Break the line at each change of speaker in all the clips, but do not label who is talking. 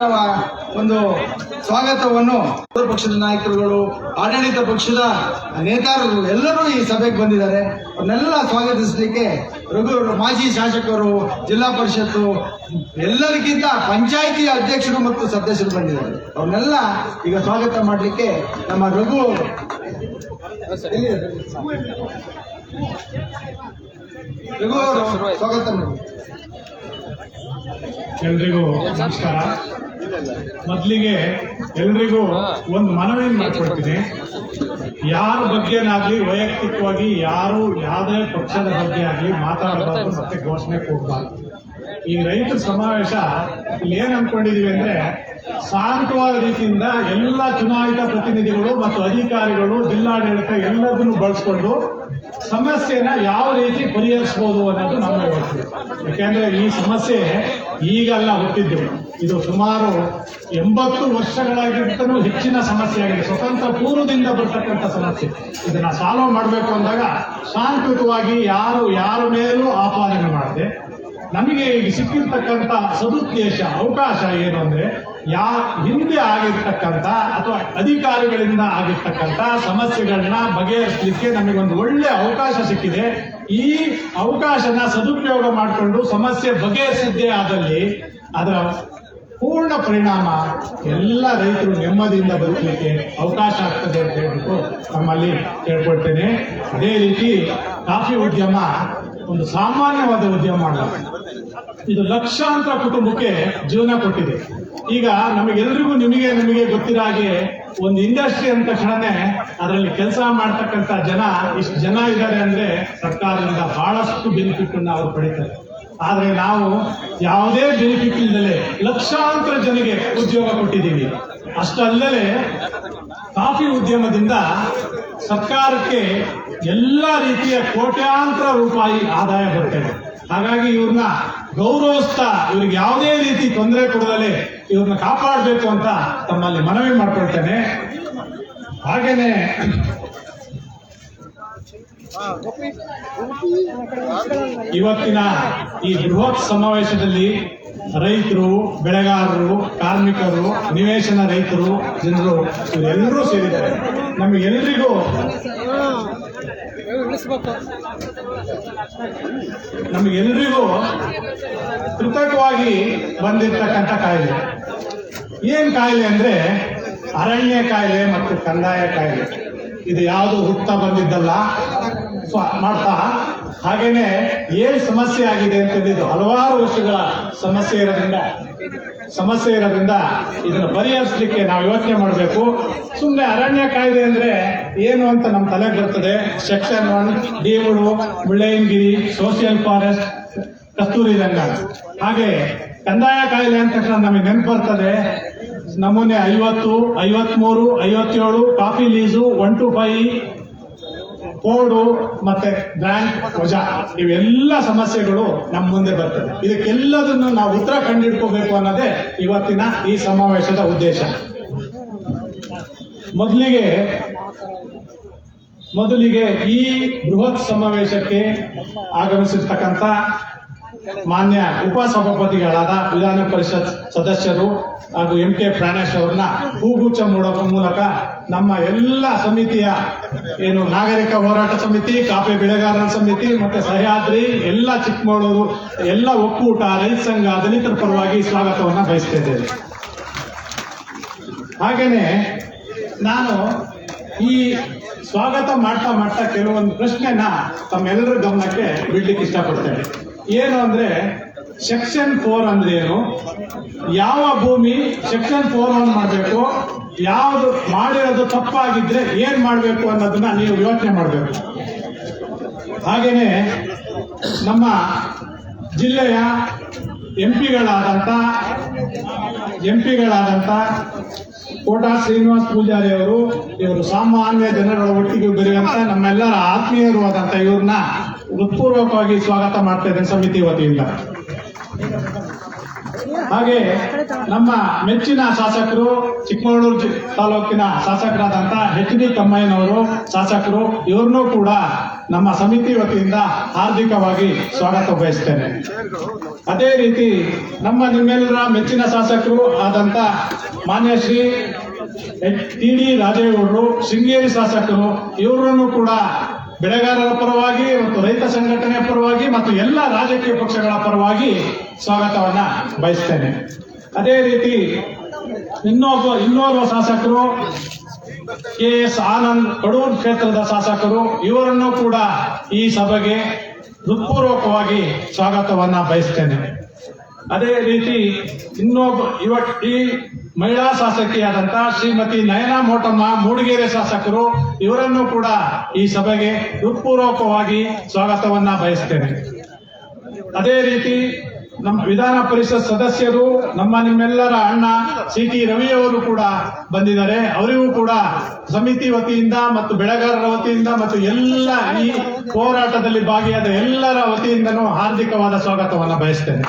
ಒಂದು ಸ್ವಾಗತವನ್ನು ಪಕ್ಷದ ನಾಯಕರುಗಳು, ಆಡಳಿತ ಪಕ್ಷದ ನೇತಾರರು ಎಲ್ಲರೂ ಈ ಸಭೆಗೆ ಬಂದಿದ್ದಾರೆ. ಅವ್ರನ್ನೆಲ್ಲ ಸ್ವಾಗತಿಸಲಿಕ್ಕೆ ಮಾಜಿ ಶಾಸಕರು, ಜಿಲ್ಲಾ ಪರಿಷತ್ತು, ಎಲ್ಲರಿಗಿಂತ ಪಂಚಾಯಿತಿ ಅಧ್ಯಕ್ಷರು ಮತ್ತು ಸದಸ್ಯರು ಬಂದಿದ್ದಾರೆ. ಅವ್ರನ್ನೆಲ್ಲ ಈಗ ಸ್ವಾಗತ ಮಾಡಲಿಕ್ಕೆ ನಮ್ಮ ರಘು ಸ್ವಾಗತ ಮಾಡಿ.
ಎಲ್ರಿಗೂ ನಮಸ್ಕಾರ. ಮೊದಲಿಗೆ ಎಲ್ರಿಗೂ ಒಂದು ಮನವಿ ಮಾಡ್ಕೊಳ್ತೀನಿ. ಯಾರ ಬಗ್ಗೆನಾಗ್ಲಿ ವೈಯಕ್ತಿಕವಾಗಿ ಯಾರು ಯಾವುದೇ ಪಕ್ಷದ ಬಗ್ಗೆ ಆಗಲಿ ಮಾತಾಡಬಾರ್ದು, ಮತ್ತೆ ಘೋಷಣೆ ಹೋಗಬಾರ್ದು. ಈ ರೈತರ ಸಮಾವೇಶ ಇಲ್ಲಿ ಏನ್ ಅನ್ಕೊಂಡಿದೀವಿ ಅಂದ್ರೆ, ಶಾಂತವಾದ ರೀತಿಯಿಂದ ಎಲ್ಲ ಚುನಾಯಿತ ಪ್ರತಿನಿಧಿಗಳು ಮತ್ತು ಅಧಿಕಾರಿಗಳು, ಜಿಲ್ಲಾಡಳಿತ ಎಲ್ಲದನ್ನು ಬಳಸ್ಕೊಂಡು ಸಮಸ್ಯೆನ ಯಾವ ರೀತಿ ಪರಿಹರಿಸಬಹುದು ಅನ್ನೋದು ನಮ್ಮ ಯೋಚನೆ. ಯಾಕೆಂದ್ರೆ ಈ ಸಮಸ್ಯೆ ಈಗಲ್ಲ ಹುಟ್ಟಿದ್ದು, ಇದು ಸುಮಾರು 80 ವರ್ಷಗಳಾಗಿಂತಲೂ ಹೆಚ್ಚಿನ ಸಮಸ್ಯೆ ಆಗಿದೆ. ಸ್ವತಂತ್ರ ಪೂರ್ವದಿಂದ ಬರ್ತಕ್ಕಂಥ ಸಮಸ್ಯೆ. ಇದನ್ನ ಸಾಲ್ವ್ ಮಾಡಬೇಕು ಅಂದಾಗ ಶಾಂತಿಯುತವಾಗಿ ಯಾರ ಮೇಲೂ ಆಪಾದನೆ ಮಾಡದೆ, ನಮಗೆ ಈಗ ಸಿಕ್ಕಿರ್ತಕ್ಕಂಥ ಸದುದ್ದೇಶ ಅವಕಾಶ ಏನು ಅಂದ್ರೆ, ಹಿಂದೆ ಆಗಿರ್ತಕ್ಕಂಥ ಅಥವಾ ಅಧಿಕಾರಿಗಳಿಂದ ಆಗಿರ್ತಕ್ಕಂಥ ಸಮಸ್ಯೆಗಳನ್ನ ಬಗೆಹರಿಸಲಿಕ್ಕೆ ನಮಗೊಂದು ಒಳ್ಳೆ ಅವಕಾಶ ಸಿಕ್ಕಿದೆ. ಈ ಅವಕಾಶನ ಸದುಪಯೋಗ ಮಾಡಿಕೊಂಡು ಸಮಸ್ಯೆ ಬಗೆಹರಿಸಿದ್ದೇ ಆದಲ್ಲಿ ಅದರ ಪೂರ್ಣ ಪರಿಣಾಮ ಎಲ್ಲ ರೈತರು ನೆಮ್ಮದಿಯಿಂದ ಬದುಕಲಿಕ್ಕೆ ಅವಕಾಶ ಆಗ್ತದೆ ಅಂತ ಹೇಳ್ಬಿಟ್ಟು ನಮ್ಮಲ್ಲಿ ಕೇಳ್ಕೊಳ್ತೇನೆ. ಅದೇ ರೀತಿ ಕಾಫಿ ಉದ್ಯಮ ಒಂದು ಸಾಮಾನ್ಯವಾದ ಉದ್ಯಮ ಅಲ್ಲ. ಇದು ಲಕ್ಷಾಂತರ ಕುಟುಂಬಕ್ಕೆ ಜೀವನ ಕೊಟ್ಟಿದೆ. ಈಗ ನಮಗೆಲ್ಲರಿಗೂ ನಿಮಗೆ ಗೊತ್ತಿರೋ ಹಾಗೆ ಒಂದು ಇಂಡಸ್ಟ್ರಿ ಅಂದ ತಕ್ಷಣನೇ ಅದರಲ್ಲಿ ಕೆಲಸ ಮಾಡ್ತಕ್ಕಂಥ ಇಷ್ಟು ಜನ ಇದ್ದಾರೆ ಅಂದ್ರೆ ಸರ್ಕಾರದಿಂದ ಬಹಳಷ್ಟು ಬೆನಿಫಿಟ್ ಅನ್ನ ಅವರು ಪಡಿತಾರೆ. ಆದ್ರೆ ನಾವು ಯಾವುದೇ ಬೆನಿಫಿಟ್ ಇಲ್ಲದೆ ಲಕ್ಷಾಂತರ ಜನರಿಗೆ ಉದ್ಯೋಗ ಕೊಟ್ಟಿದ್ದೀವಿ. ಅಷ್ಟಲ್ಲದೆ ಕಾಫಿ ಉದ್ಯಮದಿಂದ ಸರ್ಕಾರಕ್ಕೆ ಎಲ್ಲ ರೀತಿಯ ಕೋಟ್ಯಾಂತರ ರೂಪಾಯಿ ಆದಾಯ ಬರ್ತದೆ. ಹಾಗಾಗಿ ಇವ್ರನ್ನ ಗೌರವಿಸ್ತಾ, ಇವ್ರಿಗೆ ಯಾವುದೇ ರೀತಿ ತೊಂದರೆ ಕೊಡದಲೇ ಇವ್ರನ್ನ ಕಾಪಾಡಬೇಕು ಅಂತ ತಮ್ಮಲ್ಲಿ ಮನವಿ ಮಾಡ್ಕೊಳ್ತೇನೆ. ಹಾಗೇನೆ ಇವತ್ತಿನ ಈ ಬೃಹತ್ ಸಮಾವೇಶದಲ್ಲಿ ರೈತರು, ಬೆಳೆಗಾರರು, ಕಾರ್ಮಿಕರು, ನಿವೇಶನ ರೈತರು, ಜನರು ಇವರೆಲ್ಲರೂ ಸೇರಿದ್ದಾರೆ. ನಮಗೆಲ್ಲರಿಗೂ ಕೃತಕವಾಗಿ ಬಂದಿರ್ತಕ್ಕಂಥ ಕಾಯಿಲೆ. ಏನ್ ಕಾಯಿಲೆ ಅಂದ್ರೆ ಅರಣ್ಯ ಕಾಯಿಲೆ ಮತ್ತು ಕಂದಾಯ ಕಾಯಿಲೆ. ಇದು ಯಾವುದು ಹುಟ್ತಾ ಬಂದಿದ್ದಲ್ಲ, ಮಾಡ್ತಾ ಹಾಗೇನೆ ಏನ್ ಸಮಸ್ಯೆ ಆಗಿದೆ ಅಂತಂದಿದ್ದು ಹಲವಾರು ವರ್ಷಗಳ ಸಮಸ್ಯೆ ಇರೋದ್ರಿಂದ ಇದನ್ನು ಪರಿಹರಿಸಲಿಕ್ಕೆ ನಾವು ಯೋಚನೆ ಮಾಡಬೇಕು. ಸುಮ್ಮನೆ ಅರಣ್ಯ ಕಾಯ್ದೆ ಅಂದ್ರೆ ಏನು ಅಂತ ನಮ್ಮ ತಲೆಗೆ ಬರ್ತದೆ. Section 1 deemed, Mullayanagiri, social forest, Kasturi Ranga. ಹಾಗೆ ಕಂದಾಯ ಕಾಯ್ದೆ ಅಂತ ತಕ್ಷಣ ನಮಗೆ ನೆನಪು ಬರ್ತದೆ ನಮೂನೆ 50, 53, 57, ಕಾಫಿ ಲೀಸು 1 to 5, ಕೋಡು ಮತ್ತೆ ಬ್ರ್ಯಾಂಡ್ ವಜಾ. ಇವೆಲ್ಲ ಸಮಸ್ಯೆಗಳು ನಮ್ಮ ಮುಂದೆ ಬರ್ತದೆ. ಇದಕ್ಕೆಲ್ಲದನ್ನು ನಾವು ಉತ್ತರ ಕಂಡುಹಿಡ್ಕೋಬೇಕು ಅನ್ನೋದೇ ಇವತ್ತಿನ ಈ ಸಮಾವೇಶದ ಉದ್ದೇಶ. ಮೊದಲಿಗೆ ಈ ಬೃಹತ್ ಸಮಾವೇಶಕ್ಕೆ ಆಗಮಿಸಿರ್ತಕ್ಕಂಥ ಮಾನ್ಯ ಉಪಸಭಾಪತಿಗಳಾದ ವಿಧಾನ ಪರಿಷತ್ ಸದಸ್ಯರು ಹಾಗೂ MK ಪ್ರಾಣೇಶ್ ಅವರನ್ನ ಹೂಗುಚ್ಛ ಮೂಡುವ ಮೂಲಕ ನಮ್ಮ ಎಲ್ಲ ಸಮಿತಿಯ ನಾಗರಿಕ ಹೋರಾಟ ಸಮಿತಿ, ಕಾಫಿ ಬೆಳೆಗಾರರ ಸಮಿತಿ ಮತ್ತೆ ಸಹ್ಯಾದ್ರಿ, ಎಲ್ಲ ಚಿಕ್ಕಮಗಳೂರು ಎಲ್ಲ ಒಕ್ಕೂಟ, ರೈತ ಸಂಘ, ದಲಿತರ ಪರವಾಗಿ ಸ್ವಾಗತವನ್ನ ಬಯಸ್ತಿದ್ದೇನೆ. ಹಾಗೇನೆ ನಾನು ಈ ಸ್ವಾಗತ ಮಾಡ್ತಾ ಕೆಲವೊಂದು ಪ್ರಶ್ನೆನ ತಮ್ಮೆಲ್ಲರ ಗಮನಕ್ಕೆ ಬಿಡ್ಲಿಕ್ಕೆ ಇಷ್ಟಪಡ್ತೇನೆ. ಏನು ಅಂದ್ರೆ, ಸೆಕ್ಷನ್ 4 ಅಂದ್ರೆ ಏನು, ಯಾವ ಭೂಮಿ ಸೆಕ್ಷನ್ 4 ಮಾಡಬೇಕು, ಯಾವುದು ಮಾಡಿರೋದು ತಪ್ಪಾಗಿದ್ರೆ ಏನ್ ಮಾಡಬೇಕು ಅನ್ನೋದನ್ನ ನೀವು ಯೋಚನೆ ಮಾಡಬೇಕು. ಹಾಗೇನೆ ನಮ್ಮ ಜಿಲ್ಲೆಯ ಎಂಪಿಗಳಾದಂಥ ಕೋಟಾ ಶ್ರೀನಿವಾಸ ಪೂಜಾರಿ ಅವರು, ಇವರು ಸಾಮಾನ್ಯ ಜನಗಳ ಒಟ್ಟಿಗೆ ಬೆರೆಯುವಂತ ನಮ್ಮೆಲ್ಲರ ಆತ್ಮೀಯರು ಆದಂತ ಇವ್ರನ್ನ ಹೃತ್ಪೂರ್ವಕವಾಗಿ ಸ್ವಾಗತ ಮಾಡ್ತಾ ಇದ್ದೇನೆ ಸಮಿತಿ ವತಿಯಿಂದ. ಹಾಗೆ ನಮ್ಮ ಮೆಚ್ಚಿನ ಶಾಸಕರು, ಚಿಕ್ಕಮಗಳೂರು ತಾಲೂಕಿನ ಶಾಸಕರಾದಂಥ HD ತಮ್ಮಯ್ಯನವರು ಶಾಸಕರು, ಇವ್ರನ್ನೂ ಕೂಡ ನಮ್ಮ ಸಮಿತಿ ವತಿಯಿಂದ ಹಾರ್ದಿಕವಾಗಿ ಸ್ವಾಗತ ಬಯಸ್ತೇನೆ. ಅದೇ ರೀತಿ ನಿಮ್ಮೆಲ್ಲರ ಮೆಚ್ಚಿನ ಶಾಸಕರು ಆದಂತ ಮಾನ್ಯ ಶ್ರೀ ಟಿ.ಡಿ. ರಾಜೇಗೌಡರು, ಶೃಂಗೇರಿ ಶಾಸಕರು, ಇವರನ್ನು ಕೂಡ ಬೆಳೆಗಾರರ ಪರವಾಗಿ ಮತ್ತು ರೈತ ಸಂಘಟನೆಯ ಪರವಾಗಿ ಮತ್ತು ಎಲ್ಲ ರಾಜಕೀಯ ಪಕ್ಷಗಳ ಪರವಾಗಿ ಸ್ವಾಗತವನ್ನ ಬಯಸ್ತೇನೆ. ಅದೇ ರೀತಿ ಇನ್ನೋರ್ವ ಶಾಸಕರು ಕೆ.ಎಸ್. ಆನಂದ್, ಕಡೂರು ಕ್ಷೇತ್ರದ ಶಾಸಕರು, ಇವರನ್ನು ಕೂಡ ಈ ಸಭೆಗೆ ಹೃತ್ಪೂರ್ವಕವಾಗಿ ಸ್ವಾಗತವನ್ನ ಬಯಸ್ತೇನೆ. ಅದೇ ರೀತಿ ಈ ಮಹಿಳಾ ಶಾಸಕಿಯಾದಂತ ಶ್ರೀಮತಿ ನಯನಾ ಮೋಟಮ್ಮ, ಮೂಡಿಗೆರೆ ಶಾಸಕರು, ಇವರನ್ನು ಕೂಡ ಈ ಸಭೆಗೆ ಹೃತ್ಪೂರ್ವಕವಾಗಿ ಸ್ವಾಗತವನ್ನ ಬಯಸ್ತೇನೆ. ಅದೇ ರೀತಿ ನಮ್ಮ ವಿಧಾನ ಪರಿಷತ್ ಸದಸ್ಯರು, ನಿಮ್ಮೆಲ್ಲರ ಅಣ್ಣ ಸಿ.ಟಿ. ರವಿ ಅವರು ಕೂಡ ಬಂದಿದ್ದಾರೆ. ಅವರಿಗೂ ಕೂಡ ಸಮಿತಿ ವತಿಯಿಂದ ಮತ್ತು ಬೆಳೆಗಾರರ ವತಿಯಿಂದ ಮತ್ತು ಎಲ್ಲ ಈ ಹೋರಾಟದಲ್ಲಿ ಭಾಗಿಯಾದ ಎಲ್ಲರ ವತಿಯಿಂದನೂ ಹಾರ್ದಿಕವಾದ ಸ್ವಾಗತವನ್ನು ಬಯಸ್ತೇನೆ.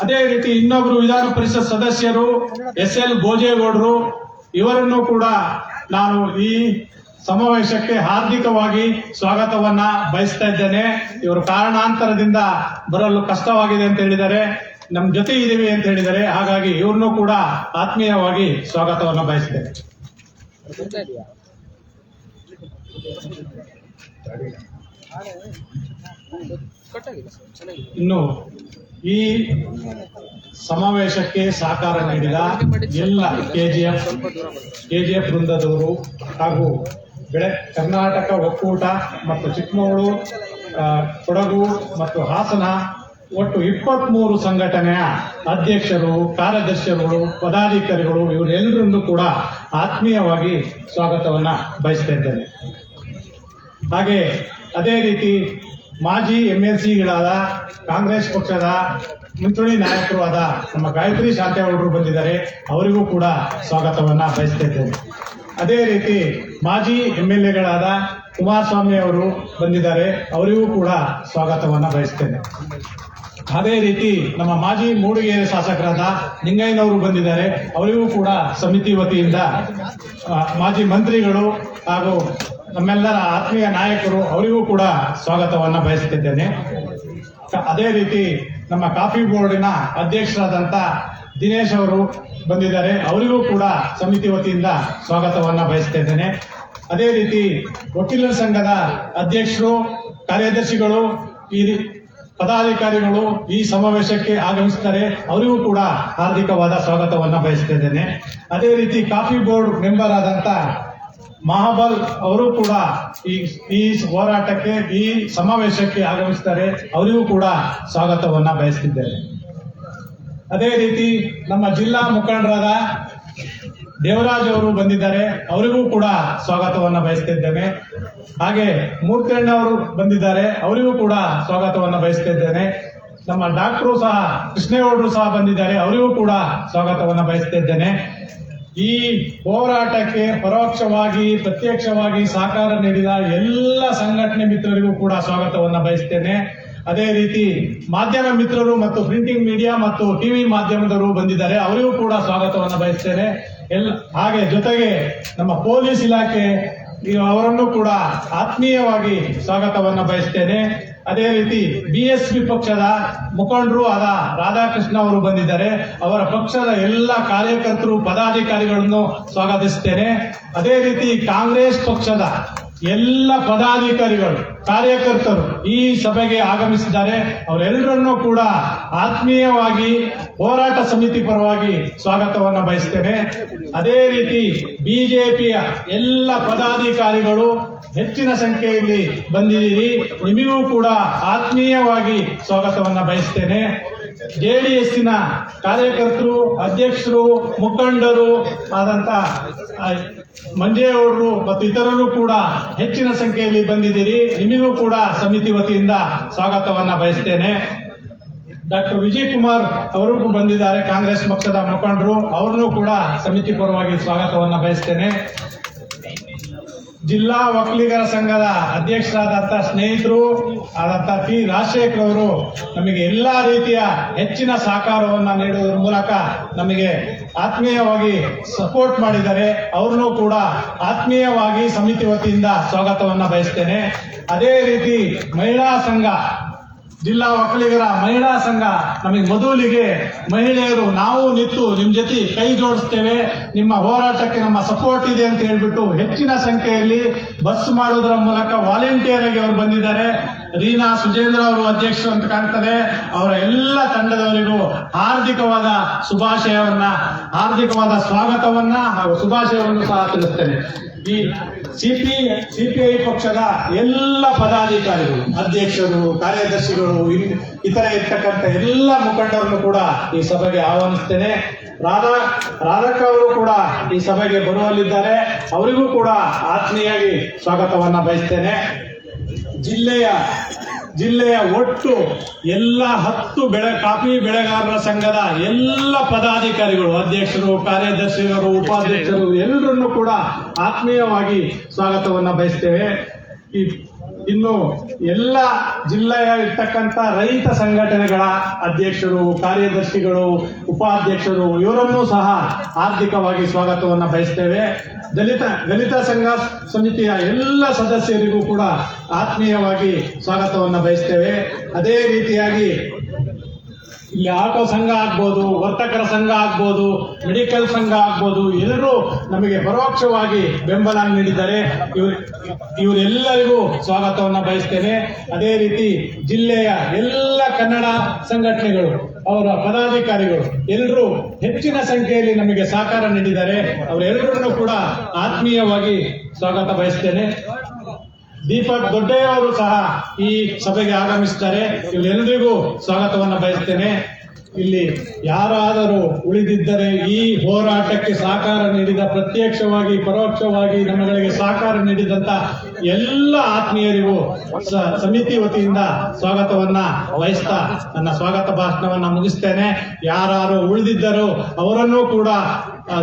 ಅದೇ ರೀತಿ ಇನ್ನೊಬ್ಬರು ವಿಧಾನ ಪರಿಷತ್ ಸದಸ್ಯರು ಎಸ್.ಎಲ್. ಭೋಜೇಗೌಡರು, ಇವರನ್ನು ಕೂಡ ನಾನು ಈ ಸಮಾವೇಶಕ್ಕೆ ಹಾರ್ದಿಕವಾಗಿ ಸ್ವಾಗತವನ್ನ ಬಯಸ್ತಾ ಇದ್ದೇನೆ. ಇವರು ಕಾರಣಾಂತರದಿಂದ ಬರಲು ಕಷ್ಟವಾಗಿದೆ ಅಂತ ಹೇಳಿದ್ದಾರೆ, ನಮ್ಮ ಜೊತೆ ಇದ್ದೀವಿ ಅಂತ ಹೇಳಿದ್ದಾರೆ. ಹಾಗಾಗಿ ಇವ್ರನ್ನೂ ಕೂಡ ಆತ್ಮೀಯವಾಗಿ ಸ್ವಾಗತವನ್ನು ಬಯಸ್ತೇನೆ. ಇನ್ನು ಈ ಸಮಾವೇಶಕ್ಕೆ ಸಹಕಾರ ನೀಡಿದ ಎಲ್ಲ ಕೆಜಿಎಫ್ ವೃಂದದವರು ಹಾಗೂ ಕರ್ನಾಟಕ ಒಕ್ಕೂಟ ಮತ್ತು ಚಿಕ್ಕಮಗಳೂರು, ಕೊಡಗು ಮತ್ತು ಹಾಸನ ಒಟ್ಟು 23 ಸಂಘಟನೆಯ ಅಧ್ಯಕ್ಷರು, ಕಾರ್ಯದರ್ಶಿಗಳು, ಪದಾಧಿಕಾರಿಗಳು, ಇವರೆಲ್ಲರನ್ನೂ ಕೂಡ ಆತ್ಮೀಯವಾಗಿ ಸ್ವಾಗತವನ್ನ ಬಯಸ್ತಾ ಇದ್ದೇನೆ. ಹಾಗೆ ಅದೇ ರೀತಿ ಮಾಜಿ MLCಗಳಾದ ಕಾಂಗ್ರೆಸ್ ಪಕ್ಷದ ಮುಂಚೂಣಿ ನಾಯಕರು ಆದ ನಮ್ಮ ಗಾಯತ್ರಿ ಶಾಂತೇಗೌಡರು ಬಂದಿದ್ದಾರೆ, ಅವರಿಗೂ ಕೂಡ ಸ್ವಾಗತವನ್ನ ಬಯಸ್ತಾ ಇದ್ದೇನೆ. ಅದೇ ರೀತಿ ಮಾಜಿ MLAಗಳಾದ ಕುಮಾರಸ್ವಾಮಿ ಅವರು ಬಂದಿದ್ದಾರೆ, ಅವರಿಗೂ ಕೂಡ ಸ್ವಾಗತವನ್ನ ಬಯಸ್ತೇನೆ. ಅದೇ ರೀತಿ ನಮ್ಮ ಮಾಜಿ ಮೂಡಿಗೆರೆ ಶಾಸಕರಾದ ನಿಂಗಯ್ಯನವರು ಬಂದಿದ್ದಾರೆ, ಅವರಿಗೂ ಕೂಡ ಸಮಿತಿ ವತಿಯಿಂದ ಮಾಜಿ ಮಂತ್ರಿಗಳು ಹಾಗೂ ನಮ್ಮೆಲ್ಲರ ಆತ್ಮೀಯ ನಾಯಕರು, ಅವರಿಗೂ ಕೂಡ ಸ್ವಾಗತವನ್ನ ಬಯಸ್ತಿದ್ದೇನೆ. ಅದೇ ರೀತಿ ನಮ್ಮ ಕಾಫಿ ಬೋರ್ಡಿನ ಅಧ್ಯಕ್ಷರಾದಂತ ದಿನೇಶ್ ಅವರು ಬಂದಿದ್ದಾರೆ, ಅವರಿಗೂ ಕೂಡ ಸಮಿತಿ ವತಿಯಿಂದ ಸ್ವಾಗತವನ್ನ ಬಯಸ್ತಾ ಇದ್ದೇನೆ. ಅದೇ ರೀತಿ ವಕೀಲರ ಸಂಘದ ಅಧ್ಯಕ್ಷರು, ಕಾರ್ಯದರ್ಶಿಗಳು, ಈ ಪದಾಧಿಕಾರಿಗಳು ಈ ಸಮಾವೇಶಕ್ಕೆ ಆಗಮಿಸುತ್ತಾರೆ, ಅವರಿಗೂ ಕೂಡ ಹಾರ್ದಿಕವಾದ ಸ್ವಾಗತವನ್ನ ಬಯಸ್ತಾ ಇದ್ದೇನೆ. ಅದೇ ರೀತಿ ಕಾಫಿ ಬೋರ್ಡ್ ಮೆಂಬರ್ ಆದಂತ ಮಹಾಬಲ್ ಅವರು ಕೂಡ ಈ ಹೋರಾಟಕ್ಕೆ, ಈ ಸಮಾವೇಶಕ್ಕೆ ಆಗಮಿಸುತ್ತಾರೆ, ಅವರಿಗೂ ಕೂಡ ಸ್ವಾಗತವನ್ನ ಬಯಸ್ತಿದ್ದೇನೆ. ಅದೇ ರೀತಿ ನಮ್ಮ ಜಿಲ್ಲಾ ಮುಖಂಡರಾದ ದೇವರಾಜ್ ಅವರು ಬಂದಿದ್ದಾರೆ, ಅವರಿಗೂ ಕೂಡ ಸ್ವಾಗತವನ್ನ ಬಯಸ್ತಿದ್ದೇನೆ. ಹಾಗೆ ಮೂರ್ತಿಯಣ್ಣ ಅವರು ಬಂದಿದ್ದಾರೆ, ಅವರಿಗೂ ಕೂಡ ಸ್ವಾಗತವನ್ನ ಬಯಸ್ತಿದ್ದೇನೆ. ನಮ್ಮ ಡಾಕ್ಟರು ಸಹ, ಕೃಷ್ಣೇಗೌಡರು ಸಹ ಬಂದಿದ್ದಾರೆ, ಅವರಿಗೂ ಕೂಡ ಸ್ವಾಗತವನ್ನ ಬಯಸ್ತಿದ್ದೇನೆ. ಈ ಹೋರಾಟಕ್ಕೆ ಪರೋಕ್ಷವಾಗಿ ಪ್ರತ್ಯಕ್ಷವಾಗಿ ಸಹಕಾರ ನೀಡಿದ ಎಲ್ಲ ಸಂಘಟನೆ ಮಿತ್ರರಿಗೂ ಕೂಡ ಸ್ವಾಗತವನ್ನ ಬಯಸ್ತೇನೆ. ಅದೇ ರೀತಿ ಮಾಧ್ಯಮ ಮಿತ್ರರು ಮತ್ತು ಪ್ರಿಂಟಿಂಗ್ ಮೀಡಿಯಾ ಮತ್ತು ಟಿವಿ ಮಾಧ್ಯಮದವರು ಬಂದಿದ್ದಾರೆ, ಅವರಿಗೂ ಕೂಡ ಸ್ವಾಗತವನ್ನ ಬಯಸ್ತೇನೆ. ಹಾಗೆ ಜೊತೆಗೆ ನಮ್ಮ ಪೊಲೀಸ್ ಇಲಾಖೆ ಅವರನ್ನು ಕೂಡ ಆತ್ಮೀಯವಾಗಿ ಸ್ವಾಗತವನ್ನ ಬಯಸ್ತೇನೆ. ಅದೇ ರೀತಿ BSP ಪಕ್ಷದ ಮುಖಂಡರು ಆದ ರಾಧಾಕೃಷ್ಣ ಅವರು ಬಂದಿದ್ದಾರೆ, ಅವರ ಪಕ್ಷದ ಎಲ್ಲ ಕಾರ್ಯಕರ್ತರು, ಪದಾಧಿಕಾರಿಗಳನ್ನು ಸ್ವಾಗತಿಸುತ್ತೇನೆ. ಅದೇ ರೀತಿ ಕಾಂಗ್ರೆಸ್ ಪಕ್ಷದ ಎಲ್ಲ ಪದಾಧಿಕಾರಿಗಳು, ಕಾರ್ಯಕರ್ತರು ಈ ಸಭೆಗೆ ಆಗಮಿಸಿದ್ದಾರೆ, ಅವರೆಲ್ಲರನ್ನೂ ಕೂಡ ಆತ್ಮೀಯವಾಗಿ ಹೋರಾಟ ಸಮಿತಿ ಪರವಾಗಿ ಸ್ವಾಗತವನ್ನು ಬಯಸ್ತೇನೆ. ಅದೇ ರೀತಿ ಬಿಜೆಪಿಯ ಎಲ್ಲ ಪದಾಧಿಕಾರಿಗಳು ಹೆಚ್ಚಿನ ಸಂಖ್ಯೆಯಲ್ಲಿ ಬಂದಿದ್ದೀರಿ, ನಿಮಗೂ ಕೂಡ ಆತ್ಮೀಯವಾಗಿ ಸ್ವಾಗತವನ್ನ ಬಯಸ್ತೇನೆ. JDSನ ಕಾರ್ಯಕರ್ತರು, ಅಧ್ಯಕ್ಷರು, ಮುಖಂಡರು ಆದಂತ ಮಂಜೇಗೌಡರು ಮತ್ತು ಇತರರು ಕೂಡ ಹೆಚ್ಚಿನ ಸಂಖ್ಯೆಯಲ್ಲಿ ಬಂದಿದ್ದೀರಿ, ನಿಮಗೂ ಕೂಡ ಸಮಿತಿ ವತಿಯಿಂದ ಸ್ವಾಗತವನ್ನ ಬಯಸ್ತೇನೆ. ಡಾಕ್ಟರ್ ವಿಜಯ್ ಕುಮಾರ್ ಅವರು ಬಂದಿದ್ದಾರೆ, ಕಾಂಗ್ರೆಸ್ ಪಕ್ಷದ ಮುಖಂಡರು, ಅವರನ್ನು ಕೂಡ ಸಮಿತಿ ಪರವಾಗಿ ಸ್ವಾಗತವನ್ನ ಬಯಸ್ತೇನೆ. ಜಿಲ್ಲಾ ಒಕ್ಕಲಿಗರ ಸಂಘದ ಅಧ್ಯಕ್ಷರಾದಂತ ಸ್ನೇಹಿತರು ಆದಂತ T. ರಾಜಶೇಖರ್ ಅವರು ನಮಗೆ ಎಲ್ಲಾ ರೀತಿಯ ಹೆಚ್ಚಿನ ಸಹಕಾರವನ್ನ ನೀಡುವುದರ ಮೂಲಕ ನಮಗೆ ಆತ್ಮೀಯವಾಗಿ ಸಪೋರ್ಟ್ ಮಾಡಿದ್ದಾರೆ. ಅವ್ರನ್ನೂ ಕೂಡ ಆತ್ಮೀಯವಾಗಿ ಸಮಿತಿ ವತಿಯಿಂದ ಸ್ವಾಗತವನ್ನ ಬಯಸ್ತೇನೆ. ಅದೇ ರೀತಿ ಮಹಿಳಾ ಸಂಘ, ಜಿಲ್ಲಾ ಒಕ್ಕಲಿಗರ ಮಹಿಳಾ ಸಂಘ, ನಮಗೆ ಮೊದಲಿಗೆ ಮಹಿಳೆಯರು ನಾವು ನಿಂತು ನಿಮ್ ಜೊತೆ ಕೈ ಜೋಡಿಸ್ತೇವೆ, ನಿಮ್ಮ ಹೋರಾಟಕ್ಕೆ ನಮ್ಮ ಸಪೋರ್ಟ್ ಇದೆ ಅಂತ ಹೇಳ್ಬಿಟ್ಟು ಹೆಚ್ಚಿನ ಸಂಖ್ಯೆಯಲ್ಲಿ ಬಸ್ ಮಾಡೋದರ ಮೂಲಕ ವಾಲಂಟಿಯರ್ ಆಗಿ ಅವರು ಬಂದಿದ್ದಾರೆ. ರೀನಾ ಸುಜೇಂದ್ರ ಅವರು ಅಧ್ಯಕ್ಷರು ಅಂತ ಕಾಣ್ತದೆ. ಅವರ ಎಲ್ಲ ತಂಡದವರಿಗೂ ಹಾರ್ದಿಕವಾದ ಸ್ವಾಗತವನ್ನ ಹಾಗೂ ಶುಭಾಶಯವನ್ನು ಸಹ ತಿಳಿಸ್ತೇನೆ. ಈ ಸಿಪಿಐ ಪಕ್ಷದ ಎಲ್ಲ ಪದಾಧಿಕಾರಿಗಳು, ಅಧ್ಯಕ್ಷರು, ಕಾರ್ಯದರ್ಶಿಗಳು, ಇತರೆ ಇರ್ತಕ್ಕಂಥ ಎಲ್ಲ ಮುಖಂಡರನ್ನು ಕೂಡ ಈ ಸಭೆಗೆ ಆಹ್ವಾನಿಸ್ತೇನೆ. ರಾಧಕ್ಕ ಅವರು ಕೂಡ ಈ ಸಭೆಗೆ ಬರುವಲ್ಲಿದ್ದಾರೆ. ಅವರಿಗೂ ಕೂಡ ಆತ್ಮೀಯಾಗಿ ಸ್ವಾಗತವನ್ನ ಬಯಸ್ತೇನೆ. ಜಿಲ್ಲೆಯ ಒಟ್ಟು ಎಲ್ಲ 10 ಕಾಫಿ ಬೆಳೆಗಾರರ ಸಂಘದ ಎಲ್ಲ ಪದಾಧಿಕಾರಿಗಳು, ಅಧ್ಯಕ್ಷರು, ಕಾರ್ಯದರ್ಶಿಗಳು, ಉಪಾಧ್ಯಕ್ಷರು ಎಲ್ಲರನ್ನೂ ಕೂಡ ಆತ್ಮೀಯವಾಗಿ ಸ್ವಾಗತವನ್ನ ಬಯಸ್ತೇವೆ. ಇನ್ನು ಎಲ್ಲ ಜಿಲ್ಲೆಯ ಇರ್ತಕ್ಕಂಥ ರೈತ ಸಂಘಟನೆಗಳ ಅಧ್ಯಕ್ಷರು, ಕಾರ್ಯದರ್ಶಿಗಳು, ಉಪಾಧ್ಯಕ್ಷರು ಇವರನ್ನೂ ಸಹ ಹಾರ್ದಿಕವಾಗಿ ಸ್ವಾಗತವನ್ನ ಬಯಸ್ತೇವೆ. ದಲಿತ ಸಂಘ ಸಮಿತಿಯ ಎಲ್ಲ ಸದಸ್ಯರಿಗೂ ಕೂಡ ಆತ್ಮೀಯವಾಗಿ ಸ್ವಾಗತವನ್ನ ಬಯಸ್ತೇವೆ. ಅದೇ ರೀತಿಯಾಗಿ ಇಲ್ಲಿ ಆಟೋ ಸಂಘ ಆಗ್ಬೋದು, ವರ್ತಕರ ಸಂಘ ಆಗ್ಬೋದು, ಮೆಡಿಕಲ್ ಸಂಘ ಆಗ್ಬೋದು, ಎಲ್ಲರೂ ನಮಗೆ ಪರೋಕ್ಷವಾಗಿ ಬೆಂಬಲ ನೀಡಿದ್ದಾರೆ. ಇವರೆಲ್ಲರಿಗೂ ಸ್ವಾಗತವನ್ನ ಬಯಸ್ತೇನೆ. ಅದೇ ರೀತಿ ಜಿಲ್ಲೆಯ ಎಲ್ಲ ಕನ್ನಡ ಸಂಘಟನೆಗಳು, ಅವರ ಪದಾಧಿಕಾರಿಗಳು ಎಲ್ಲರೂ ಹೆಚ್ಚಿನ ಸಂಖ್ಯೆಯಲ್ಲಿ ನಮಗೆ ಸಹಕಾರ ನೀಡಿದ್ದಾರೆ. ಅವರೆಲ್ಲರನ್ನೂ ಕೂಡ ಆತ್ಮೀಯವಾಗಿ ಸ್ವಾಗತ ಬಯಸ್ತೇನೆ. ದೀಪಕ್ ದೊಡ್ಡೆಯವರು ಸಹ ಈ ಸಭೆಗೆ ಆಗಮಿಸಿದ್ದಾರೆ. ಇವರೆಲ್ಲರಿಗೂ ಸ್ವಾಗತವನ್ನು ಬಯಸ್ತೇನೆ. ಇಲ್ಲಿ ಯಾರಾದರೂ ಉಳಿದಿದ್ದರೆ ಈ ಹೋರಾಟಕ್ಕೆ ಸಹಕಾರ ನೀಡಿದ, ಪ್ರತ್ಯಕ್ಷವಾಗಿ ಪರೋಕ್ಷವಾಗಿ ನಮ್ಮಗಳಿಗೆ ಸಹಕಾರ ನೀಡಿದಂತ ಎಲ್ಲ ಆತ್ಮೀಯರಿಗೂ ಸಮಿತಿ ವತಿಯಿಂದ ಸ್ವಾಗತವನ್ನ ವಹಿಸ್ತಾ ನನ್ನ ಸ್ವಾಗತ ಭಾಷಣವನ್ನ ಮುಗಿಸ್ತೇನೆ. ಯಾರು ಉಳಿದಿದ್ದರೂ ಅವರನ್ನೂ ಕೂಡ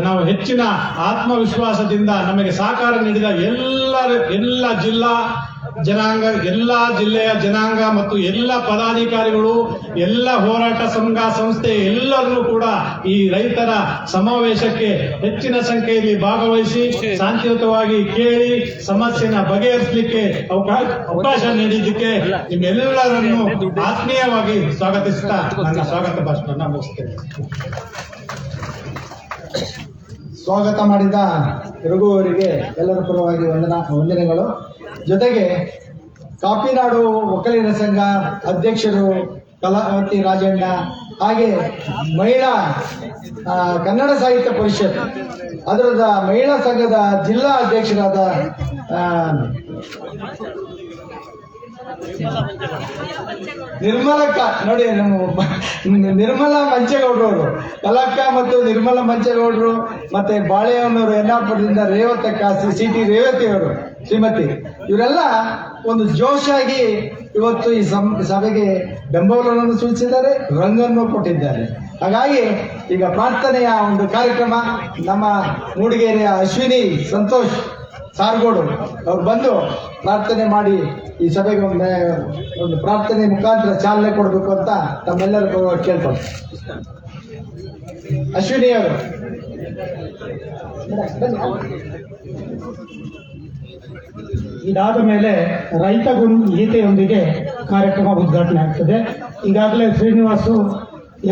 ನಾವು ಹೆಚ್ಚಿನ ಆತ್ಮವಿಶ್ವಾಸದಿಂದ ನಮಗೆ ಸಹಕಾರ ನೀಡಿದ ಎಲ್ಲ ಜಿಲ್ಲೆಯ ಜನಾಂಗ ಮತ್ತು ಎಲ್ಲ ಪದಾಧಿಕಾರಿಗಳು, ಎಲ್ಲ ಹೋರಾಟ ಸಂಘ ಸಂಸ್ಥೆ ಎಲ್ಲರನ್ನೂ ಕೂಡ ಈ ರೈತರ ಸಮಾವೇಶಕ್ಕೆ ಹೆಚ್ಚಿನ ಸಂಖ್ಯೆಯಲ್ಲಿ ಭಾಗವಹಿಸಿ ಶಾಂತಿಯುತವಾಗಿ ಕೇಳಿ ಸಮಸ್ಯೆನ ಬಗೆಹರಿಸಲಿಕ್ಕೆ ಅವಕಾಶ ನೀಡಿದ್ದಕ್ಕೆ ನಿಮ್ಮೆಲ್ಲರನ್ನು ಆತ್ಮೀಯವಾಗಿ ಸ್ವಾಗತಿಸುತ್ತಾ ನನ್ನ ಸ್ವಾಗತ ಭಾಷಣ ಮುಗಿಸ್ತೇನೆ.
ಸ್ವಾಗತ ಮಾಡಿದ ರಘು ಅವರಿಗೆ ಎಲ್ಲರ ಪರವಾಗಿ ವಂದನೆಗಳು. ಜೊತೆಗೆ ಕಾಪಿನಾಡು ಒಕ್ಕಲಿಗರ ಸಂಘ ಅಧ್ಯಕ್ಷರು ಕಲಾವತಿ ರಾಜಣ್ಣ, ಹಾಗೆ ಮಹಿಳಾ ಕನ್ನಡ ಸಾಹಿತ್ಯ ಪರಿಷತ್ ಅದರದ ಮಹಿಳಾ ಸಂಘದ ಜಿಲ್ಲಾ ಅಧ್ಯಕ್ಷರಾದ ನಿರ್ಮಲಕ್ಕ, ನೋಡಿ ನಮ್ಮ ನಿರ್ಮಲಾ ಮಂಚೇಗೌಡರು ಅವರು, ಕಲಕ್ಕ ಮತ್ತು ನಿರ್ಮಲಾ ಮಂಚೇಗೌಡರು, ಮತ್ತೆ ಬಾಳೆಹೊನ್ನೂರು ಎನ್ನಾಪುರದಿಂದ ರೇವತಕ್ಕ, ಸಿಟಿ ರೇವತಿ ಅವರು ಶ್ರೀಮತಿ, ಇವರೆಲ್ಲ ಒಂದು ಜೋಶಾಗಿ ಇವತ್ತು ಈ ಸಭೆಗೆ ಬೆಂಬಲವನ್ನು ಸೂಚಿಸಿದ್ದಾರೆ, ರಂಗನ್ನು ಕೊಟ್ಟಿದ್ದಾರೆ. ಹಾಗಾಗಿ ಈಗ ಪ್ರಾರ್ಥನೆಯ ಒಂದು ಕಾರ್ಯಕ್ರಮ, ನಮ್ಮ ಮೂಡಿಗೆರೆಯ ಅಶ್ವಿನಿ ಸಂತೋಷ್ ಸಾರ್ಗೋಡು ಅವ್ರು ಬಂದು ಪ್ರಾರ್ಥನೆ ಮಾಡಿ ಈ ಸಭೆಗೆ ಒಂದು ಪ್ರಾರ್ಥನೆ ಮುಖಾಂತರ ಚಾಲನೆ ಕೊಡಬೇಕು ಅಂತ ತಮ್ಮೆಲ್ಲರ ಕೇಳ್ಕೊಂಡು. ಅಶ್ವಿನಿ ಅವರು
ಇದಾದ ಮೇಲೆ ರೈತ ಗುರು ಗೀತೆಯೊಂದಿಗೆ ಕಾರ್ಯಕ್ರಮ ಉದ್ಘಾಟನೆ ಆಗ್ತದೆ. ಈಗಾಗಲೇ ಶ್ರೀನಿವಾಸು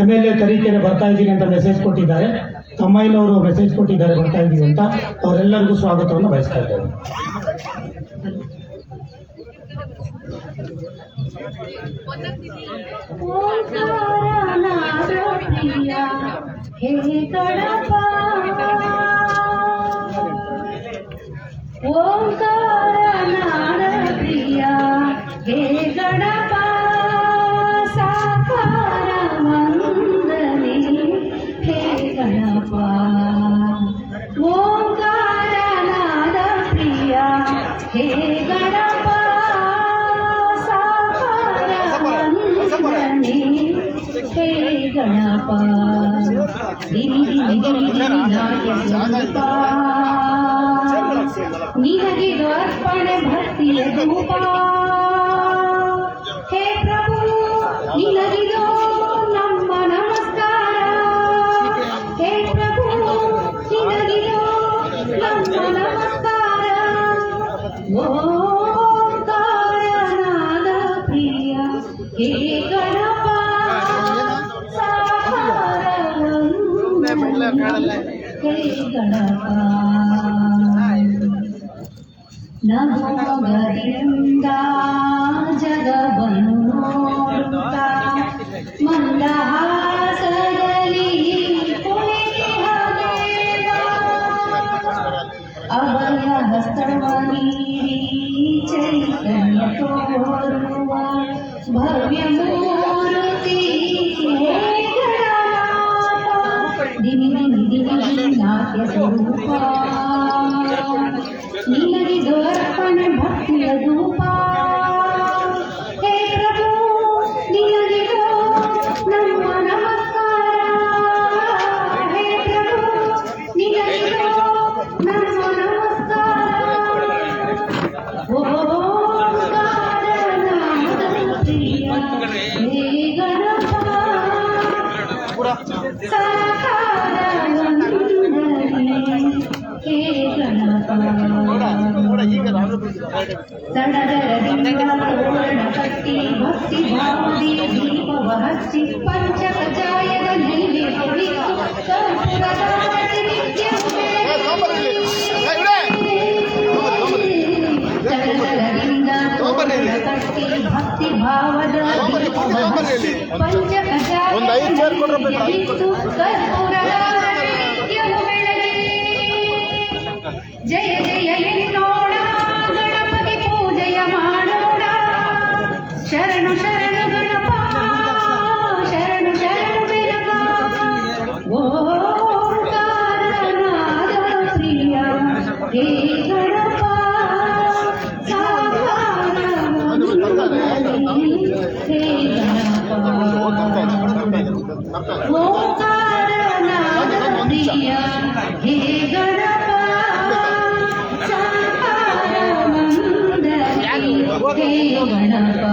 MLA ತರೀಕೆರೆ ಬರ್ತಾ ಇದ್ದೀನಿ ಅಂತ ಮೆಸೇಜ್ ಕೊಟ್ಟಿದ್ದಾರೆ, ತಮ್ಮಯ್ಯನವರು ಮೆಸೇಜ್ ಕೊಟ್ಟಿದ್ದಾರೆ ಬರ್ತಾ ಇದ್ದೀವಿ ಅಂತ. ಅವರೆಲ್ಲರಿಗೂ ಸ್ವಾಗತವನ್ನು ಬಯಸ್ತಾ ಇದ್ದೇವೆ.
ಓಂಕಾರ ನಾದ ಪ್ರಿಯ ಹೇ ಗಣಪ ಸಾಕಾರ ವಂದನೆ ಹೇ ಗಣಪ. ಓಂಕಾರ ನಾದ ಪ್ರಿಯ ಹೇ ಗಣಪ ಸಾಕಾರ ವಂದನೆ ಹೇ ಗಣಪ. ನಿನಗಿದು ಅರ್ಪಣೆ ಭಕ್ತಿಯ ಧೂಪ ಹೇ ಪ್ರಭು, ನಿನಗಿದು ನಮ್ಮ ನಮಸ್ಕಾರ ಹೇ ಪ್ರಭು. ಹೇ ಗಣಪ ನಗುಮೊಗದಿಂದ ಜಗವನ್ನು ನೋಡುತ್ತಾ ಮಂದಹಾಸದಲ್ಲಿ ಕುಳಿತಿಹ ದೇವ ಅವನ ಹಸ್ತವ ನೀಡಿ ಚೈತನ್ಯ ತೋರುವ ಭವ್ಯ ಮೂರ್ತಿ ಹೇ ಗಣನಾಥ ದಿನಿ ದಿನಿ ದಿನಿ ನಾಟ್ಯ ಸ್ವರೂಪ ನಿನಗಿದು ಅರ್ಪಣೆ ಭಕ್ತಿಯ ಧೂಪ ಹೇ ಪ್ರಭು ನಿನಗಿದು ನಮ್ಮ ನಮಸ್ಕಾರ ಹೇ ಪ್ರಭು ನಿನಗಿದು ನಮ್ಮ ನಮಸ್ಕಾರ ಓಂಕಾರನಾದ ಪ್ರಿಯ ಹೇ ಗಣಪ ಸಾಕಾರ ಹೇ ಗಣಪ ಸಡಗರದಿಂದ ತೋರಣ ಕಟ್ಟಿ ಭಕ್ತಿ ಭಾವದಿ ದೀಪವ ಹಚ್ಚಿ ಪಂಚಕಜಾಯದ ನೈವೇದ್ಯವಿತ್ತು ಕರ್ಪೂರದಾರತಿ ನಿತ್ಯವೂ ಸಡಗರದಿಂದ ತೋರಣ ಕಟ್ಟಿ ಭಕ್ತಿ ಭಾವದ ದೀಪವ ಹಚ್ಚಿ ಪಂಚಕಜಾಯದ ನೈವೇದ್ಯವಿತ್ತು ಕರ್ಪೂರದಾರತಿ ನಿತ್ಯವೂ ಜಯ ಜಯ ಎನ್ನೋಣ ಗಣಪತಿ ಪೂಜೆಯ ಮಾಡೋಣ ಶರಣು ಶರಣು ಗಣಪ ಶರಣು ಶರಣು ಬೆಳಗ ಓಂಕಾರನಾದ ಪ್ರಿಯ ಹೇ ಗಣಪ ಹೇ ಗಣಪ ಓಂಕಾರನಾದ ಪ್ರಿಯ ಹೇ ಗಣಪ ಹೇ ಗಣಪ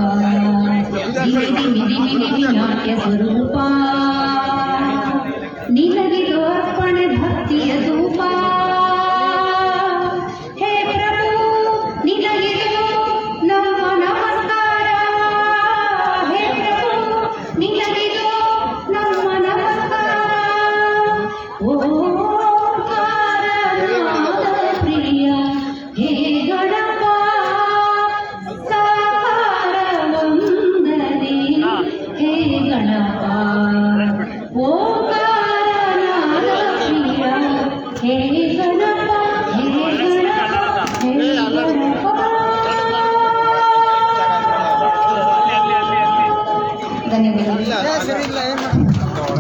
ನಾಟ್ಯ ಸ್ವರೂಪ ನಿನಗಿದು ಅರ್ಪಣೆ ಭಕ್ತಿಯ ಧೂಪ ಹೇ ಪ್ರಭು ನಿನಗಿದು ನಮ್ಮ ನಮಸ್ಕಾರ ಹೇ ಪ್ರಭು ನಿನಗಿದು ನಮ್ಮ ನಮಸ್ಕಾರ ಓಂಕಾರನಾದ ಪ್ರಿಯ ಹೇ ಗಣಪ ಹೇ ಗಣಪ ಓಂಕಾರನಾದ ಪ್ರಿಯ ಹೇ ಗಣಪ ಹೇ ಗಣಪ ಹೇ ಗಣಪ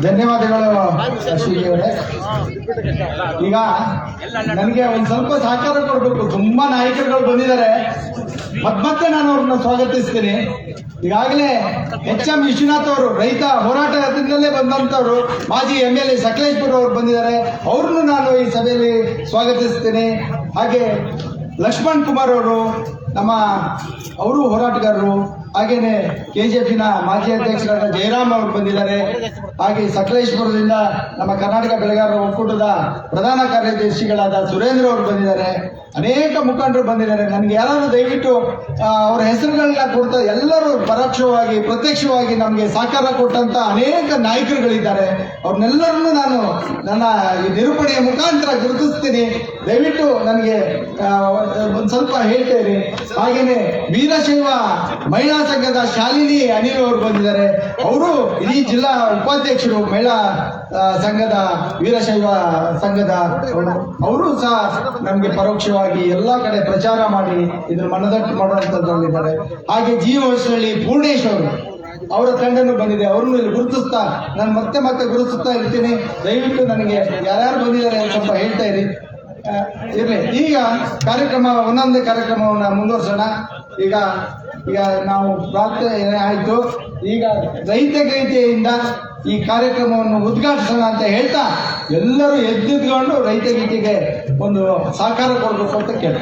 ಧನ್ಯವಾದಗಳು ಅಶ್ವಿನಿಯವರೇ. ಈಗ ನನಗೆ ಒಂದು ಸ್ವಲ್ಪ ಸಹಕಾರ ಕೊಡಬೇಕು. ತುಂಬಾ ನಾಯಕರುಗಳು ಬಂದಿದ್ದಾರೆ. ಮತ್ತೆ ನಾನು ಅವ್ರನ್ನ ಸ್ವಾಗತಿಸ್ತೀನಿ. ಈಗಾಗಲೇ ಎಂ ವಿಶ್ವನಾಥ್ ಅವರು ರೈತ ಹೋರಾಟದಿಂದಲೇ ಬಂದಂತವರು, ಮಾಜಿ MLA ಸಕಲೇಶ್ಪುರ ಅವರು ಬಂದಿದ್ದಾರೆ. ಅವ್ರನ್ನು ನಾನು ಈ ಸಭೆಯಲ್ಲಿ ಸ್ವಾಗತಿಸ್ತೀನಿ. ಹಾಗೆ ಲಕ್ಷ್ಮಣ್ ಕುಮಾರ್ ಅವರು ಅವರು ಹೋರಾಟಗಾರರು. ಹಾಗೇನೆ KJP-ನ ಮಾಜಿ ಅಧ್ಯಕ್ಷರಾದ ಜಯರಾಮ್ ಅವರು ಬಂದಿದ್ದಾರೆ. ಹಾಗೆ ಸಕಲೇಶ್ಪುರದಿಂದ ನಮ್ಮ ಕರ್ನಾಟಕ ಬೆಳೆಗಾರರ ಒಕ್ಕೂಟದ ಪ್ರಧಾನ ಕಾರ್ಯದರ್ಶಿಗಳಾದ ಸುರೇಂದ್ರ ಅವರು ಬಂದಿದ್ದಾರೆ. ಅನೇಕ ಮುಖಂಡರು ಬಂದಿದ್ದಾರೆ. ನನಗೆ ಯಾರಾದ್ರೂ ದಯವಿಟ್ಟು ಅವರ ಹೆಸರುಗಳನ್ನ ಕೊಡ್ತಾ, ಎಲ್ಲರೂ ಪರೋಕ್ಷವಾಗಿ ಪ್ರತ್ಯಕ್ಷವಾಗಿ ನಮಗೆ ಸಹಕಾರ ಕೊಟ್ಟಂತ ಅನೇಕ ನಾಯಕರುಗಳಿದ್ದಾರೆ. ಅವ್ರನ್ನೆಲ್ಲರನ್ನೂ ನಾನು ನನ್ನ ಈ ನಿರೂಪಣೆಯ ಮುಖಾಂತರ ಗುರುತಿಸ್ತೀನಿ. ದಯವಿಟ್ಟು ನನಗೆ ಒಂದು ಸ್ವಲ್ಪ ಹೇಳ್ತೇನೆ. ಹಾಗೇನೆ ವೀರಶೈವ ಮಹಿಳಾ ಸಂಘದ ಶಾಲಿನಿ ಅನಿಲ್ ಅವರು ಬಂದಿದ್ದಾರೆ. ಅವರು ಇಡೀ ಜಿಲ್ಲಾ ಉಪಾಧ್ಯಕ್ಷರು ಮಹಿಳಾ ಸಂಘದ ವೀರಶೈವ ಸಂಘದ ಅವರು ಸಹ ನಮಗೆ ಪರೋಕ್ಷವಾಗಿ ಎಲ್ಲ ಕಡೆ ಪ್ರಚಾರ ಮಾಡಿ ಇದ್ರ ಮನದಟ್ಟು ಮಾಡುವಂತದ್ರಲ್ಲಿದ್ದಾರೆ. ಹಾಗೆ ಜೀವಹೊಸಳ್ಳಿ ಪೂರ್ಣೇಶ್ ಅವರು, ಅವರ ತಂಡನೂ ಬಂದಿದೆ. ಅವ್ರನ್ನು ಇಲ್ಲಿ ಗುರುತಿಸ್ತಾ ನಾನು ಮತ್ತೆ ಗುರುತಿಸ್ತಾ ಇರ್ತೀನಿ. ದಯವಿಟ್ಟು ನನಗೆ ಯಾರ್ಯಾರು ಬಂದಿದ್ದಾರೆ ಸ್ವಲ್ಪ ಹೇಳ್ತಾ ಇರಲಿ. ಈಗ ಒಂದೊಂದೇ ಕಾರ್ಯಕ್ರಮವನ್ನು ಮುಂದುವರ್ಸೋಣ. ಈಗ ನಾವು ಪ್ರಾರ್ಥನೆ ಆಯಿತು. ಈಗ ರೈತಗೀತೆಯಿಂದ ಈ ಕಾರ್ಯಕ್ರಮವನ್ನು ಉದ್ಘಾಟಿಸೋಣ ಅಂತ ಹೇಳ್ತಾ ಎಲ್ಲರೂ ಎದ್ದಿದ್ಕೊಂಡು ರೈತಗೀತೆಗೆ ಒಂದು ಸಹಕಾರ ಕೊಡಬೇಕು ಅಂತ ಕೇಳಿ.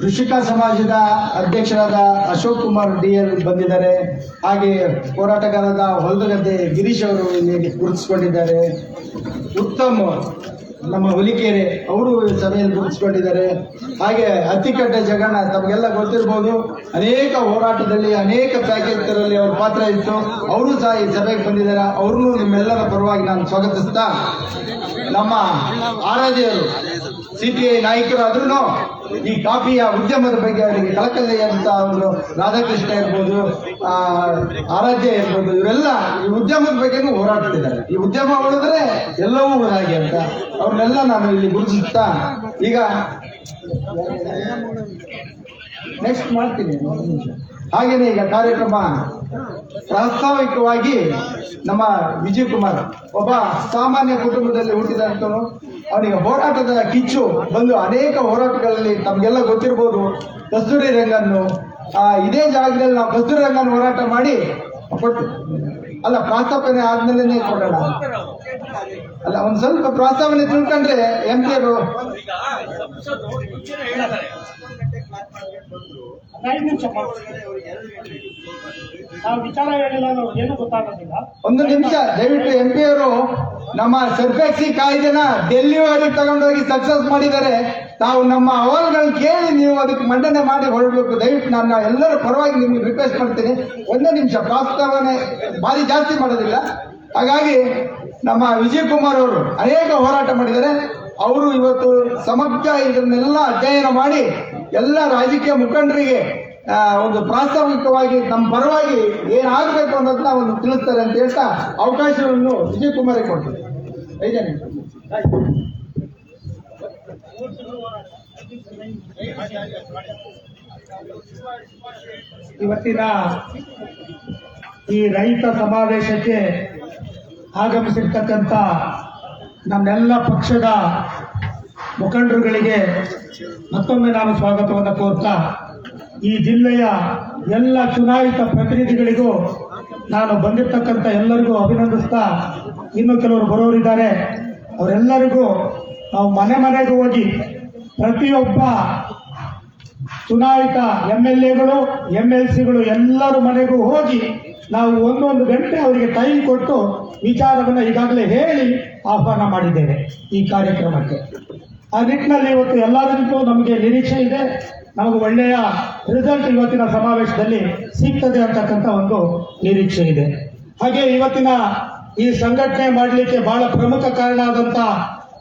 ಕೃಷಿಕ ಸಮಾಜದ ಅಧ್ಯಕ್ಷರಾದ ಅಶೋಕ್ ಕುಮಾರ್ DL ಬಂದಿದ್ದಾರೆ. ಹಾಗೆ ಹೋರಾಟಗಾರರಾದ ಹೊಲದಗದ್ದೆ ಗಿರೀಶ್ ಅವರು ಇಲ್ಲಿ ಗುರುತಿಸಿಕೊಂಡಿದ್ದಾರೆ. ಉತ್ತಮ್ ನಮ್ಮ ಹುಲಿಕೆರೆ ಅವರು ಸಭೆಯಲ್ಲಿ ಗುರುತಿಸಿಕೊಂಡಿದ್ದಾರೆ. ಹಾಗೆ ಅತ್ತಿಕಟ್ಟೆ ಜಗಣ್ಣ ತಮಗೆಲ್ಲ ಗೊತ್ತಿರ್ಬೋದು, ಅನೇಕ ಹೋರಾಟದಲ್ಲಿ ಅನೇಕ ಪ್ಯಾಕೇಜ್ ತರಲ್ಲಿ ಅವ್ರ ಪಾತ್ರ ಇತ್ತು. ಅವರು ಸಹ ಈ ಸಭೆಗೆ ಬಂದಿದ್ದಾರೆ. ಅವ್ರನ್ನೂ ನಿಮ್ಮೆಲ್ಲರ ಪರವಾಗಿ ನಾನು ಸ್ವಾಗತಿಸ್ತಾ, ನಮ್ಮ ಆರಾಧ್ಯರು CPI ನಾಯಕರಾದ್ರೂ ಈ ಕಾಫಿಯ ಉದ್ಯಮದ ಬಗ್ಗೆ ಅವರಿಗೆ ಕಳಕಳಿ ಅಂತ ಅವರು ರಾಧಾಕೃಷ್ಣ ಇರ್ಬೋದು, ಆರಾಧ್ಯ ಇರ್ಬೋದು, ಇವರೆಲ್ಲ ಈ ಉದ್ಯಮದ ಬಗ್ಗೆನೂ ಹೋರಾಡ್ತಿದ್ದಾರೆ. ಈ ಉದ್ಯಮ ಉಳಿದ್ರೆ ಎಲ್ಲವೂ ಹಾಗೆ ಅಂತ ಅವ್ರನ್ನೆಲ್ಲ ನಾನು ಇಲ್ಲಿ ಗುರುತಿಸ್ತಾ, ಈಗ ನೆಕ್ಸ್ಟ್ ಮಾಡ್ತೀನಿ. ಹಾಗೇನೆ ಈಗ ಕಾರ್ಯಕ್ರಮ ಪ್ರಾಸ್ತಾವಿಕವಾಗಿ ನಮ್ಮ ವಿಜಯ್ ಕುಮಾರ್ ಒಬ್ಬ ಸಾಮಾನ್ಯ ಕುಟುಂಬದಲ್ಲಿ ಹುಟ್ಟಿದಂತನು. ಅವನಿಗೆ ಹೋರಾಟದ ಕಿಚ್ಚು ಬಂದು ಅನೇಕ ಹೋರಾಟಗಳಲ್ಲಿ ತಮಗೆಲ್ಲ ಗೊತ್ತಿರ್ಬೋದು. ಕಸ್ತೂರಿ ರಂಗನ್ನು ಇದೇ ಜಾಗದಲ್ಲಿ ನಾವು ಕಸ್ತೂರಿ ರಂಗನ್ ಹೋರಾಟ ಮಾಡಿ ಕೊಟ್ಟು, ಅಲ್ಲ ಪ್ರಸ್ತಾವನೆ ಆದ್ಮೇಲೆ ಕೊಡೋಣ, ಅಲ್ಲ ಒಂದ್ ಸ್ವಲ್ಪ ಪ್ರಸ್ತಾವನೆ ತಿಳ್ಕೊಂಡ್ರೆ MP ಅವರು
5 ನಿಮಿಷ ವಿಚಾರ ಹೇಳಿಲ್ಲ, ಏನು ಗೊತ್ತಾಗೋದಿಲ್ಲ.
ಒಂದು ನಿಮಿಷ ದಯವಿಟ್ಟು MP ಅವರು ನಮ್ಮ ಸರ್ಫೆಕ್ಸಿ ಕಾಯ್ದೆನ ಡೆಲ್ಲಿವರೆಗೆ ತಗೊಂಡೋಗಿ ಸಕ್ಸಸ್ ಮಾಡಿದ್ದಾರೆ. ತಾವು ನಮ್ಮ ಅಹವಾಲುಗಳನ್ನ ಕೇಳಿ ನೀವು ಅದಕ್ಕೆ ಮಂಡನೆ ಮಾಡಿ ಹೊರಡಬೇಕು. ದಯವಿಟ್ಟು ನಾನು ಎಲ್ಲರ ಪರವಾಗಿ ನಿಮ್ಗೆ ರಿಕ್ವೆಸ್ಟ್ ಮಾಡ್ತೀನಿ. ಒಂದೇ ನಿಮಿಷ, ಪ್ರಸ್ತಾವನೆ ಭಾರಿ ಜಾಸ್ತಿ ಮಾಡೋದಿಲ್ಲ. ಹಾಗಾಗಿ ನಮ್ಮ ವಿಜಯ್ ಕುಮಾರ್ ಅವರು ಅನೇಕ ಹೋರಾಟ ಮಾಡಿದ್ದಾರೆ. ಅವರು ಇವತ್ತು ಸಮಗ್ರ ಇದನ್ನೆಲ್ಲ ಅಧ್ಯಯನ ಮಾಡಿ ಎಲ್ಲ ರಾಜಕೀಯ ಮುಖಂಡರಿಗೆ ಒಂದು ಪ್ರಾಸ್ತಾವಿಕವಾಗಿ ನಮ್ಮ ಪರವಾಗಿ ಏನಾಗಬೇಕು ಅನ್ನೋದನ್ನ ಒಂದು ತಿಳಿಸ್ತಾರೆ ಅಂತ ಹೇಳ್ತಾ ಅವಕಾಶವನ್ನು ವಿಜಯ್ ಕುಮಾರಿಗೆ ಕೊಡ್ತಾರೆ. 5 ನಿಮಿಷ.
ಇವತ್ತಿನ ಈ ರೈತ ಸಮಾವೇಶಕ್ಕೆ ಆಗಮಿಸಿರ್ತಕ್ಕಂಥ ನಮ್ಮೆಲ್ಲ ಪಕ್ಷದ ಮುಖಂಡರುಗಳಿಗೆ ಮತ್ತೊಮ್ಮೆ ನಾನು ಸ್ವಾಗತವನ್ನು ಕೋರ್ತಾ, ಈ ಜಿಲ್ಲೆಯ ಎಲ್ಲ ಚುನಾಯಿತ ಪ್ರತಿನಿಧಿಗಳಿಗೂ ನಾನು ಬಂದಿರತಕ್ಕಂಥ ಎಲ್ಲರಿಗೂ ಅಭಿನಂದಿಸ್ತಾ, ಇನ್ನು ಕೆಲವರು ಬರೋರಿದ್ದಾರೆ, ಅವರೆಲ್ಲರಿಗೂ ನಾವು ಮನೆ ಮನೆಗೆ ಹೋಗಿ ಪ್ರತಿಯೊಬ್ಬ ಚುನಾಯಿತ MLAಗಳು MLCಗಳು ಎಲ್ಲರ ಮನೆಗೂ ಹೋಗಿ ನಾವು 1 ಗಂಟೆ ಅವರಿಗೆ ಟೈಮ್ ಕೊಟ್ಟು ವಿಚಾರವನ್ನು ಈಗಾಗಲೇ ಹೇಳಿ ಆಹ್ವಾನ ಮಾಡಿದ್ದೇವೆ ಈ ಕಾರ್ಯಕ್ರಮಕ್ಕೆ. ಆ ನಿಟ್ಟಿನಲ್ಲಿ ಇವತ್ತು ಎಲ್ಲರಿಗೂ ನಮಗೆ ನಿರೀಕ್ಷೆ ಇದೆ, ನಮಗೆ ಒಳ್ಳೆಯ ರಿಸಲ್ಟ್ ಇವತ್ತಿನ ಸಮಾವೇಶದಲ್ಲಿ ಸಿಗ್ತದೆ ಅಂತಕ್ಕಂಥ ಒಂದು ನಿರೀಕ್ಷೆ ಇದೆ. ಹಾಗೆ ಇವತ್ತಿನ ಈ ಸಂಘಟನೆ ಮಾಡಲಿಕ್ಕೆ ಬಹಳ ಪ್ರಮುಖ ಕಾರಣ ಆದಂತ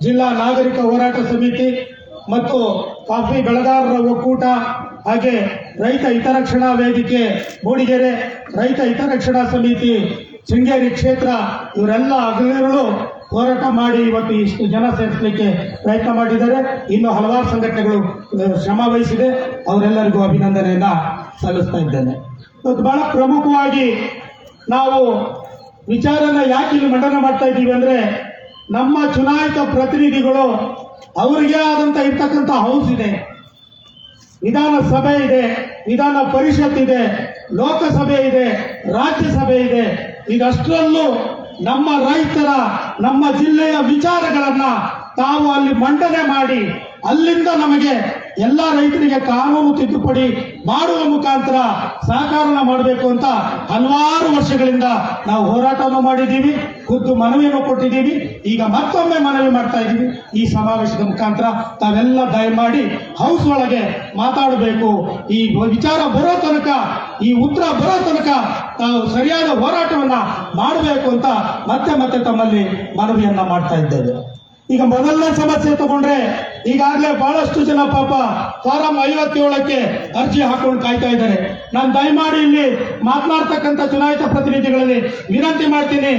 ಜಿಲ್ಲಾ ನಾಗರಿಕ ಹೋರಾಟ ಸಮಿತಿ ಮತ್ತು ಕಾಫಿ ಬೆಳೆಗಾರರ ಒಕ್ಕೂಟ, ಹಾಗೆ ರೈತ ಹಿತರಕ್ಷಣಾ ವೇದಿಕೆ ಮೂಡಿಗೆರೆ, ರೈತ ಹಿತರಕ್ಷಣಾ ಸಮಿತಿ ಶೃಂಗೇರಿ ಕ್ಷೇತ್ರ, ಇವರೆಲ್ಲ ಹಗಲಿರುಳು ಹೋರಾಟ ಮಾಡಿ ಇವತ್ತು ಇಷ್ಟು ಜನ ಸೇರಿಸಲಿಕ್ಕೆ ಪ್ರಯತ್ನ ಮಾಡಿದ್ದಾರೆ. ಇನ್ನು ಹಲವಾರು ಸಂಘಟನೆಗಳು ಶ್ರಮ ವಹಿಸಿದೆ, ಅವರೆಲ್ಲರಿಗೂ ಅಭಿನಂದನೆಯನ್ನ ಸಲ್ಲಿಸ್ತಾ ಇದ್ದೇನೆ. ಇವತ್ತು ಬಹಳ ಪ್ರಮುಖವಾಗಿ ನಾವು ವಿಚಾರನ ಯಾಕೆ ಇಲ್ಲಿ ಮಂಡನೆ ಮಾಡ್ತಾ ಇದ್ದೀವಿ ಅಂದ್ರೆ, ನಮ್ಮ ಚುನಾಯಿತ ಪ್ರತಿನಿಧಿಗಳು ಅವರಿಗೆ ಆದಂತ ಇರ್ತಕ್ಕಂಥ ಹೌಸ್ ಇದೆ, ವಿಧಾನಸಭೆ ಇದೆ, ವಿಧಾನ ಪರಿಷತ್ ಇದೆ, ಲೋಕಸಭೆ ಇದೆ, ರಾಜ್ಯಸಭೆ ಇದೆ. ಇದಷ್ಟರಲ್ಲೂ ನಮ್ಮ ರೈತರ, ನಮ್ಮ ಜಿಲ್ಲೆಯ ವಿಚಾರಗಳನ್ನ ತಾವು ಅಲ್ಲಿ ಮಂಡನೆ ಮಾಡಿ ಅಲ್ಲಿಂದ ನಮಗೆ ಎಲ್ಲ ರೈತರಿಗೆ ಕಾನೂನು ತಿದ್ದುಪಡಿ ಮಾಡುವ ಮುಖಾಂತರ ಸಹಕಾರನ ಮಾಡಬೇಕು ಅಂತ ಹಲವಾರು ವರ್ಷಗಳಿಂದ ನಾವು ಹೋರಾಟವನ್ನು ಮಾಡಿದ್ದೀವಿ, ಖುದ್ದು ಮನವಿಯನ್ನು ಕೊಟ್ಟಿದ್ದೀವಿ. ಈಗ ಮತ್ತೊಮ್ಮೆ ಮನವಿ ಮಾಡ್ತಾ ಇದ್ದೀವಿ ಈ ಸಮಾವೇಶದ ಮುಖಾಂತರ, ತಾವೆಲ್ಲ ದಯಮಾಡಿ ಹೌಸ್ ಒಳಗೆ ಮಾತಾಡಬೇಕು. ಈ ವಿಚಾರ ಬರೋ ತನಕ, ಈ ಉತ್ತರ ಬರೋ ತನಕ ತಾವು ಸರಿಯಾದ ಹೋರಾಟವನ್ನ ಮಾಡಬೇಕು ಅಂತ ಮತ್ತೆ ಮತ್ತೆ ತಮ್ಮಲ್ಲಿ ಮನವಿಯನ್ನ ಮಾಡ್ತಾ ಇದ್ದೇವೆ. ಈಗ ಮೊದಲನೇ ಸಮಸ್ಯೆ ತಗೊಂಡ್ರೆ, ಈಗಾಗಲೇ ಬಹಳಷ್ಟು ಜನ ಪಾಪ ಫಾರಂ 57ಕ್ಕೆ ಅರ್ಜಿ ಹಾಕೊಂಡು ಕಾಯ್ತಾ ಇದ್ದಾರೆ. ನಾನು ದಯಮಾಡಿ ಇಲ್ಲಿ ಮಾತನಾಡ್ತಕ್ಕಂಥ ಚುನಾಯಿತ ಪ್ರತಿನಿಧಿಗಳಲ್ಲಿ ವಿನಂತಿ ಮಾಡ್ತೀನಿ,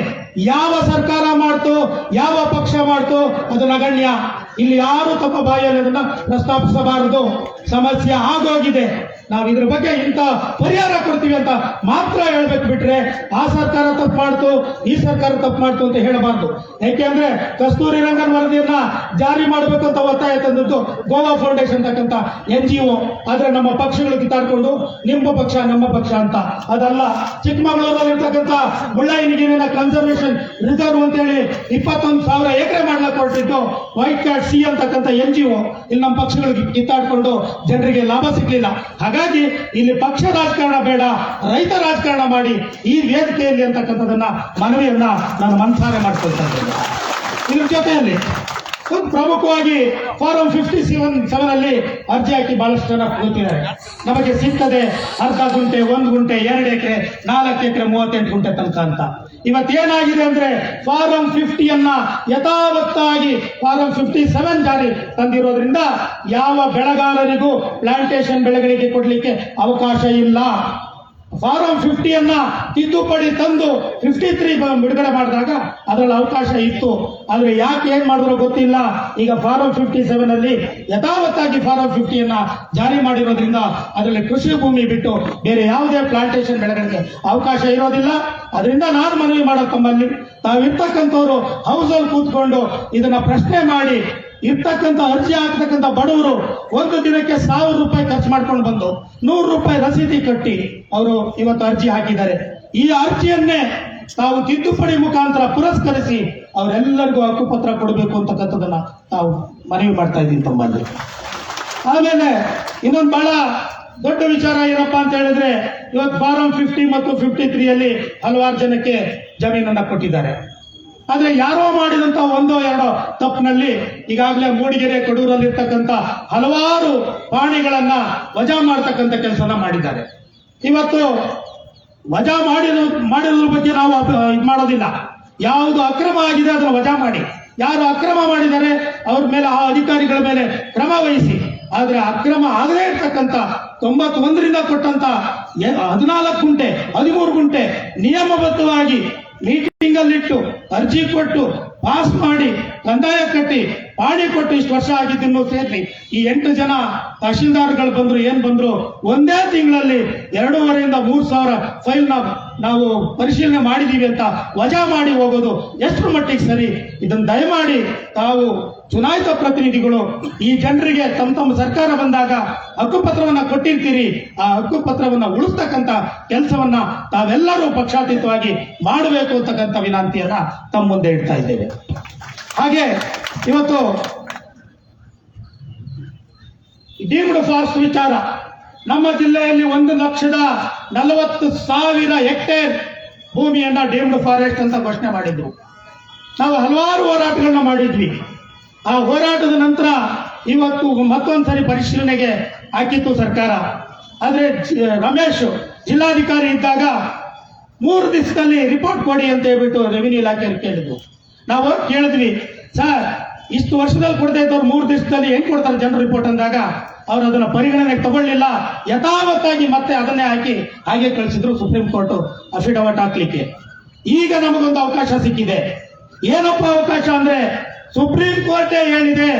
ಯಾವ ಸರ್ಕಾರ ಮಾಡ್ತು, ಯಾವ ಪಕ್ಷ ಮಾಡ್ತು ಅದು ನಗಣ್ಯ. ಇಲ್ಲಿ ಯಾರು ತಮ್ಮ ಬಾಯಲ್ಲಿ ಅದನ್ನ ಪ್ರಸ್ತಾಪಿಸಬಾರದು. ಸಮಸ್ಯೆ ಆಗೋಗಿದೆ, ನಾವು ಇದ್ರ ಬಗ್ಗೆ ಇಂಥ ಪರಿಹಾರ ಕೊಡ್ತೀವಿ ಅಂತ ಮಾತ್ರ ಹೇಳ್ಬೇಕು ಬಿಟ್ರೆ ಆ ಸರ್ಕಾರ ತಪ್ಪು ಮಾಡ್ತು ಈ ಸರ್ಕಾರ ತಪ್ಪು ಮಾಡ್ತು ಅಂತ ಹೇಳಬಾರ್ದು. ಯಾಕೆಂದ್ರೆ ಕಸ್ತೂರಿ ರಂಗನ್ ವರದಿಯನ್ನ ಜಾರಿ ಮಾಡಬೇಕು ಅಂತ ಒತ್ತಾಯ ತಂದದ್ದು ಗೋವಾ ಫೌಂಡೇಶನ್ ಅಂತಕ್ಕಂಥ NGO. ಆದ್ರೆ ನಮ್ಮ ಪಕ್ಷಗಳು ಕಿತ್ತಾಡ್ಕೊಂಡು ನಿಮ್ಮ ಪಕ್ಷ ನಮ್ಮ ಪಕ್ಷ ಅಂತ ಅದಲ್ಲ. ಚಿಕ್ಕಮಗಳೂರಲ್ಲಿ ಇರ್ತಕ್ಕಂಥ ಮುಳ್ಳಯ್ಯನ ಗಿರಿನ ಕನ್ಸರ್ವೇಷನ್ ರಿಸರ್ವ್ ಅಂತ ಹೇಳಿ 21,000 ಎಕರೆ ಮಾಡ್ಲಕ್ಕೆ ಹೊರಟಿದ್ದು ವೈಟ್ ಕಾರ್ಡ್ ಸಿ ಅಂತಕ್ಕಂಥ NGO. ಇಲ್ಲಿ ನಮ್ಮ ಪಕ್ಷಗಳಿಗೆ ಕಿತ್ತಾಡ್ಕೊಂಡು ಜನರಿಗೆ ಲಾಭ ಸಿಗ್ಲಿಲ್ಲ. ಹಾಗಾಗಿ ಇಲ್ಲಿ ಪಕ್ಷ ರಾಜಕಾರಣ ಬೇಡ, ರೈತ ರಾಜಕಾರಣ ಮಾಡಿ ಈ ವೇದಿಕೆಯಲ್ಲಿ ಅಂತಕ್ಕಂಥದನ್ನ ಮನವಿಯನ್ನ ನಾನು ಮನಸಾರೆ ಮಾಡ್ಕೊಳ್ತಾ ಇದ್ದೇನೆ. ಇದ್ರ ಜೊತೆಯಲ್ಲಿ ಒಂದು ಪ್ರಮುಖವಾಗಿ ಫಾರಂ 57 ಅಲ್ಲಿ ಅರ್ಜಿ ಹಾಕಿ ಬಹಳಷ್ಟು ಜನ ಕೂತಿದ್ದಾರೆ. ನಮಗೆ ಸಿಗ್ತದೆ ಅರ್ಧ ಗುಂಟೆ, 1 ಗುಂಟೆ, 2 ಎಕರೆ, 4 ಎಕರೆ, 38 ಗುಂಟೆ ತನಕ ಅಂತ. ಇವತ್ತೇನಾಗಿದೆ ಅಂದ್ರೆ ಫಾರಂ 50 ಯಥಾವತ್ತಾಗಿ ಫಾರಂ 57 ಜಾರಿ ತಂದಿರೋದ್ರಿಂದ ಯಾವ ಬೆಳೆಗಾರರಿಗೂ ಪ್ಲಾಂಟೇಶನ್ ಬೆಳೆಗಳಿಗೆ ಕೊಡ್ಲಿಕ್ಕೆ ಅವಕಾಶ ಇಲ್ಲ. ಫಾರಂ 50 ತಿದ್ದುಪಡಿ ತಂದು 53 ಬಿಡುಗಡೆ ಮಾಡಿದಾಗ ಅದರಲ್ಲಿ ಅವಕಾಶ ಇತ್ತು. ಆದ್ರೆ ಯಾಕೆ ಏನ್ ಮಾಡಿದ್ರು ಗೊತ್ತಿಲ್ಲ. ಈಗ ಫಾರಂ 57 ಅಲ್ಲಿ ಯಥಾವತ್ತಾಗಿ ಫಾರಂ 50 ಜಾರಿ ಮಾಡಿರೋದ್ರಿಂದ ಅದರಲ್ಲಿ ಕೃಷಿ ಭೂಮಿ ಬಿಟ್ಟು ಬೇರೆ ಯಾವುದೇ ಪ್ಲಾಂಟೇಶನ್ ಬೆಳೆಗಳಿಗೆ ಅವಕಾಶ ಇರೋದಿಲ್ಲ. ಅದರಿಂದ ನಾನು ಮನವಿ ಮಾಡೋ ತಮ್ಮಲ್ಲಿ ತಾವಿರ್ತಕ್ಕಂಥವ್ರು ಹೌಸ್ ಅಲ್ಲಿ ಕೂತ್ಕೊಂಡು ಇದನ್ನ ಪ್ರಶ್ನೆ ಮಾಡಿ ಇರ್ತಕ್ಕಂಥ ಅರ್ಜಿ ಹಾಕ್ತಕ್ಕಂಥ ಬಡವರು ಒಂದು ದಿನಕ್ಕೆ 1,000 ರೂಪಾಯಿ ಖರ್ಚು ಮಾಡ್ಕೊಂಡು ಬಂದು 100 ರೂಪಾಯಿ ರಸೀದಿ ಕಟ್ಟಿ ಅವರು ಇವತ್ತು ಅರ್ಜಿ ಹಾಕಿದ್ದಾರೆ. ಈ ಅರ್ಜಿಯನ್ನೇ ತಾವು ತಿದ್ದುಪಡಿ ಮುಖಾಂತರ ಪುರಸ್ಕರಿಸಿ ಅವರೆಲ್ಲರಿಗೂ ಹಕ್ಕುಪತ್ರ ಕೊಡಬೇಕು ಅಂತಕ್ಕಂಥದ್ದನ್ನ ತಾವು ಮನವಿ ಮಾಡ್ತಾ ಇದ್ದೀನಿ ತಮ್ಮಲ್ಲಿ. ಆಮೇಲೆ ಇನ್ನೊಂದು ಬಹಳ ದೊಡ್ಡ ವಿಚಾರ ಏನಪ್ಪಾ ಅಂತ ಹೇಳಿದ್ರೆ ಇವತ್ತು ಫಾರಂ 50 ಮತ್ತು 53 ಅಲ್ಲಿ ಹಲವಾರು ಜನಕ್ಕೆ ಜಮೀನನ್ನ ಕೊಟ್ಟಿದ್ದಾರೆ. ಆದ್ರೆ ಯಾರೋ ಮಾಡಿದಂತ 1-2 ತಪ್ಪಿನಲ್ಲಿ ಈಗಾಗಲೇ ಮೂಡಿಗೆರೆ, ಕಡೂರಲ್ಲಿ ಇರ್ತಕ್ಕಂಥ ಹಲವಾರು ಪಾಣಿಗಳನ್ನ ವಜಾ ಮಾಡ್ತಕ್ಕಂಥ ಕೆಲಸನ ಮಾಡಿದ್ದಾರೆ. ಇವತ್ತು ವಜಾ ಮಾಡಿರೋದ್ರ ಬಗ್ಗೆ ನಾವು ಇದು ಮಾಡೋದಿಲ್ಲ. ಯಾವುದು ಅಕ್ರಮ ಆಗಿದೆ ಅದನ್ನ ವಜಾ ಮಾಡಿ, ಯಾರು ಅಕ್ರಮ ಮಾಡಿದ್ದಾರೆ ಅವ್ರ ಮೇಲೆ ಆ ಅಧಿಕಾರಿಗಳ ಮೇಲೆ ಕ್ರಮ ವಹಿಸಿ. ಆದ್ರೆ ಅಕ್ರಮ ಆಗದೇ ಇರ್ತಕ್ಕಂಥ 91ರಿಂದ ಕೊಟ್ಟಂತ 14 ಗುಂಟೆ, 13 ಗುಂಟೆ ನಿಯಮಬದ್ಧವಾಗಿ ಮೀಟಿಂಗ್ ಅಲ್ಲಿಟ್ಟು ಅರ್ಜಿ ಕೊಟ್ಟು ಪಾಸ್ ಮಾಡಿ ಕಂದಾಯ ಕಟ್ಟಿ ಪಾಣಿ ಕೊಟ್ಟು ಇಷ್ಟು ವರ್ಷ ಆಗಿದ್ದನ್ನು ಸೇರ್ಲಿ ಈ 8 ಜನ ತಹಶೀಲ್ದಾರ್ಗಳು ಬಂದ್ರು, ಏನ್ ಬಂದ್ರು, ಒಂದೇ ತಿಂಗಳಲ್ಲಿ 2,500ರಿಂದ 3,000 ಫೈಲ್ ನಾವು ಪರಿಶೀಲನೆ ಮಾಡಿದೀವಿ ಅಂತ ವಜಾ ಮಾಡಿ ಹೋಗೋದು ಎಷ್ಟು ಮಟ್ಟಿಗೆ ಸರಿ? ಇದನ್ನು ದಯಮಾಡಿ ತಾವು ಚುನಾಯಿತ ಪ್ರತಿನಿಧಿಗಳು ಈ ಜನರಿಗೆ ತಮ್ಮ ಸರ್ಕಾರ ಬಂದಾಗ ಹಕ್ಕುಪತ್ರವನ್ನ ಕೊಟ್ಟಿರ್ತೀರಿ, ಆ ಹಕ್ಕುಪತ್ರವನ್ನ ಉಳಿಸ್ತಕ್ಕಂಥ ಕೆಲಸವನ್ನ ತಾವೆಲ್ಲರೂ ಪಕ್ಷಾತೀತವಾಗಿ ಮಾಡಬೇಕು ಅಂತಕ್ಕಂಥ ವಿನಂತಿಯನ್ನ ತಮ್ಮ ಮುಂದೆ ಇಡ್ತಾ ಇದ್ದೇವೆ. ಹಾಗೆ ಇವತ್ತು ಡೀಮ್ಡ್ ಫಾರೆಸ್ಟ್ ವಿಚಾರ, ನಮ್ಮ ಜಿಲ್ಲೆಯಲ್ಲಿ 1,40,000 ಹೆಕ್ಟೇರ್ ಭೂಮಿಯನ್ನ ಡೀಮ್ಡ್ ಫಾರೆಸ್ಟ್ ಅಂತ ಘೋಷಣೆ ಮಾಡಿದ್ರು. ನಾವು ಹಲವಾರು ಹೋರಾಟಗಳನ್ನ ಮಾಡಿದ್ವಿ. ಆ ಹೋರಾಟದ ನಂತರ ಇವತ್ತು ಮತ್ತೊಂದ್ಸರಿ ಪರಿಶೀಲನೆಗೆ ಹಾಕಿತ್ತು ಸರ್ಕಾರ. ಆದ್ರೆ ರಮೇಶ್ ಜಿಲ್ಲಾಧಿಕಾರಿ ಇದ್ದಾಗ 3 ದಿವಸದಲ್ಲಿ ರಿಪೋರ್ಟ್ ಕೊಡಿ ಅಂತ ಹೇಳ್ಬಿಟ್ಟು ರೆವಿನ್ಯೂ ಇಲಾಖೆಯಲ್ಲಿ ಕೇಳಿದ್ವು. ನಾವು ಕೇಳಿದ್ವಿ, ಸರ್ ಇಷ್ಟು ವರ್ಷದಲ್ಲಿ ಕೊಡದೇ ಇದ್ದವ್ರು 3 ದಿವಸದಲ್ಲಿ ಹೆಂಗ್ ಕೊಡ್ತಾರೆ ಜನರು ರಿಪೋರ್ಟ್ ಅಂದಾಗ ಅವ್ರು ಅದನ್ನ ಪರಿಗಣನೆಗೆ ತಗೊಳ್ಳಿಲ್ಲ. ಯಥಾವತ್ತಾಗಿ ಮತ್ತೆ ಅದನ್ನೇ ಹಾಕಿ ಹಾಗೆ ಕಳಿಸಿದ್ರು ಸುಪ್ರೀಂ ಕೋರ್ಟ್ ಅಫಿಡವಿಟ್ ಹಾಕ್ಲಿಕ್ಕೆ. ಈಗ ನಮಗೊಂದು ಅವಕಾಶ ಸಿಕ್ಕಿದೆ. ಏನಪ್ಪ ಅವಕಾಶ ಅಂದ್ರೆ ಸುಪ್ರೀಂ ಕೋರ್ಟೇ ಹೇಳಿದೆ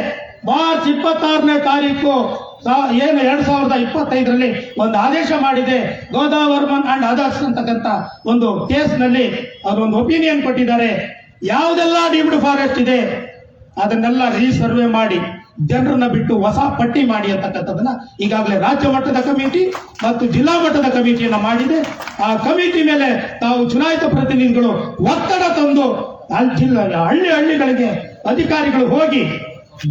ಮಾರ್ಚ್ 26ನೇ ತಾರೀಕು ಏನು 2025ರಲ್ಲಿ ಒಂದು ಆದೇಶ ಮಾಡಿದೆ. ಗೋದಾವರ್ಮನ್ ಅಂಡ್ ಅದರ್ಸ್ ಅಂತಕ್ಕಂಥ ಒಂದು ಕೇಸ್ನಲ್ಲಿ ಅದೊಂದು ಒಪಿನಿಯನ್ ಕೊಟ್ಟಿದ್ದಾರೆ. ಯಾವುದೆಲ್ಲ ಡೀಮ್ಡ್ ಫಾರೆಸ್ಟ್ ಇದೆ ಅದನ್ನೆಲ್ಲ ರೀಸರ್ವೆ ಮಾಡಿ ಜನರನ್ನ ಬಿಟ್ಟು ಹೊಸ ಪಟ್ಟಿ ಮಾಡಿ ಅಂತಕ್ಕಂಥದ್ದನ್ನ ಈಗಾಗಲೇ ರಾಜ್ಯ ಮಟ್ಟದ ಕಮಿಟಿ ಮತ್ತು ಜಿಲ್ಲಾ ಮಟ್ಟದ ಕಮಿಟಿಯನ್ನ ಮಾಡಿದೆ. ಆ ಕಮಿಟಿ ಮೇಲೆ ತಾವು ಚುನಾಯಿತ ಪ್ರತಿನಿಧಿಗಳು ಒತ್ತಡ ತಂದು ಹಳ್ಳಿಗಳಿಗೆ ಅಧಿಕಾರಿಗಳು ಹೋಗಿ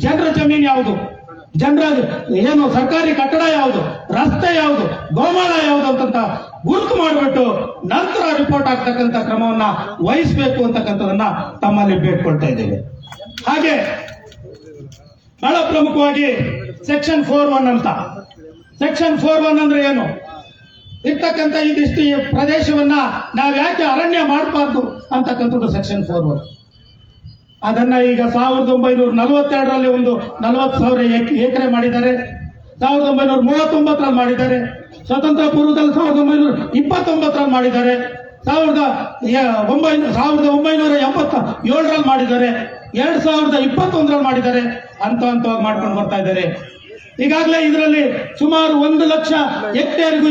ಜನರ ಜಮೀನು ಯಾವುದು, ಜನರ ಏನು ಸರ್ಕಾರಿ ಕಟ್ಟಡ ಯಾವುದು, ರಸ್ತೆ ಯಾವುದು, ಗೋಮಾಳ ಯಾವುದು ಅಂತ ಗುರುತು ಮಾಡಿಬಿಟ್ಟು ನಂತರ ರಿಪೋರ್ಟ್ ಆಗ್ತಕ್ಕಂಥ ಕ್ರಮವನ್ನ ವಹಿಸಬೇಕು ಅಂತಕ್ಕಂಥದನ್ನ ತಮ್ಮಲ್ಲಿ ಬೇಡ್ಕೊಳ್ತಾ ಇದ್ದೇವೆ. ಹಾಗೆ ಬಹಳ ಪ್ರಮುಖವಾಗಿ ಸೆಕ್ಷನ್ 4(1) ಅಂತ. ಸೆಕ್ಷನ್ 4(1) ಅಂದ್ರೆ ಏನು? ಇರ್ತಕ್ಕಂಥ ಇದಿಷ್ಟು ಪ್ರದೇಶವನ್ನ ನಾವ್ ಯಾಕೆ ಅರಣ್ಯ ಮಾಡಬಾರ್ದು ಅಂತಕ್ಕಂಥದ್ದು ಸೆಕ್ಷನ್ 4(1). ಅದನ್ನ ಈಗ 1942ರಲ್ಲಿ ಒಂದು 40,000 ಎಕರೆ ಮಾಡಿದ್ದಾರೆ, 1939ರಲ್ಲಿ ಮಾಡಿದ್ದಾರೆ, ಸ್ವತಂತ್ರ ಪೂರ್ವದಲ್ಲಿ 1929ರಲ್ಲಿ ಮಾಡಿದ್ದಾರೆ, 1987ರಲ್ಲಿ ಮಾಡಿದ್ದಾರೆ, 2021ರಲ್ಲಿ ಮಾಡಿದ್ದಾರೆ, ಹಂತವಾಗಿ ಮಾಡ್ಕೊಂಡು ಬರ್ತಾ ಇದ್ದಾರೆ. ಈಗಾಗಲೇ ಇದರಲ್ಲಿ ಸುಮಾರು 1 ಲಕ್ಷ ಹೆಕ್ಟೇರ್ಗೂ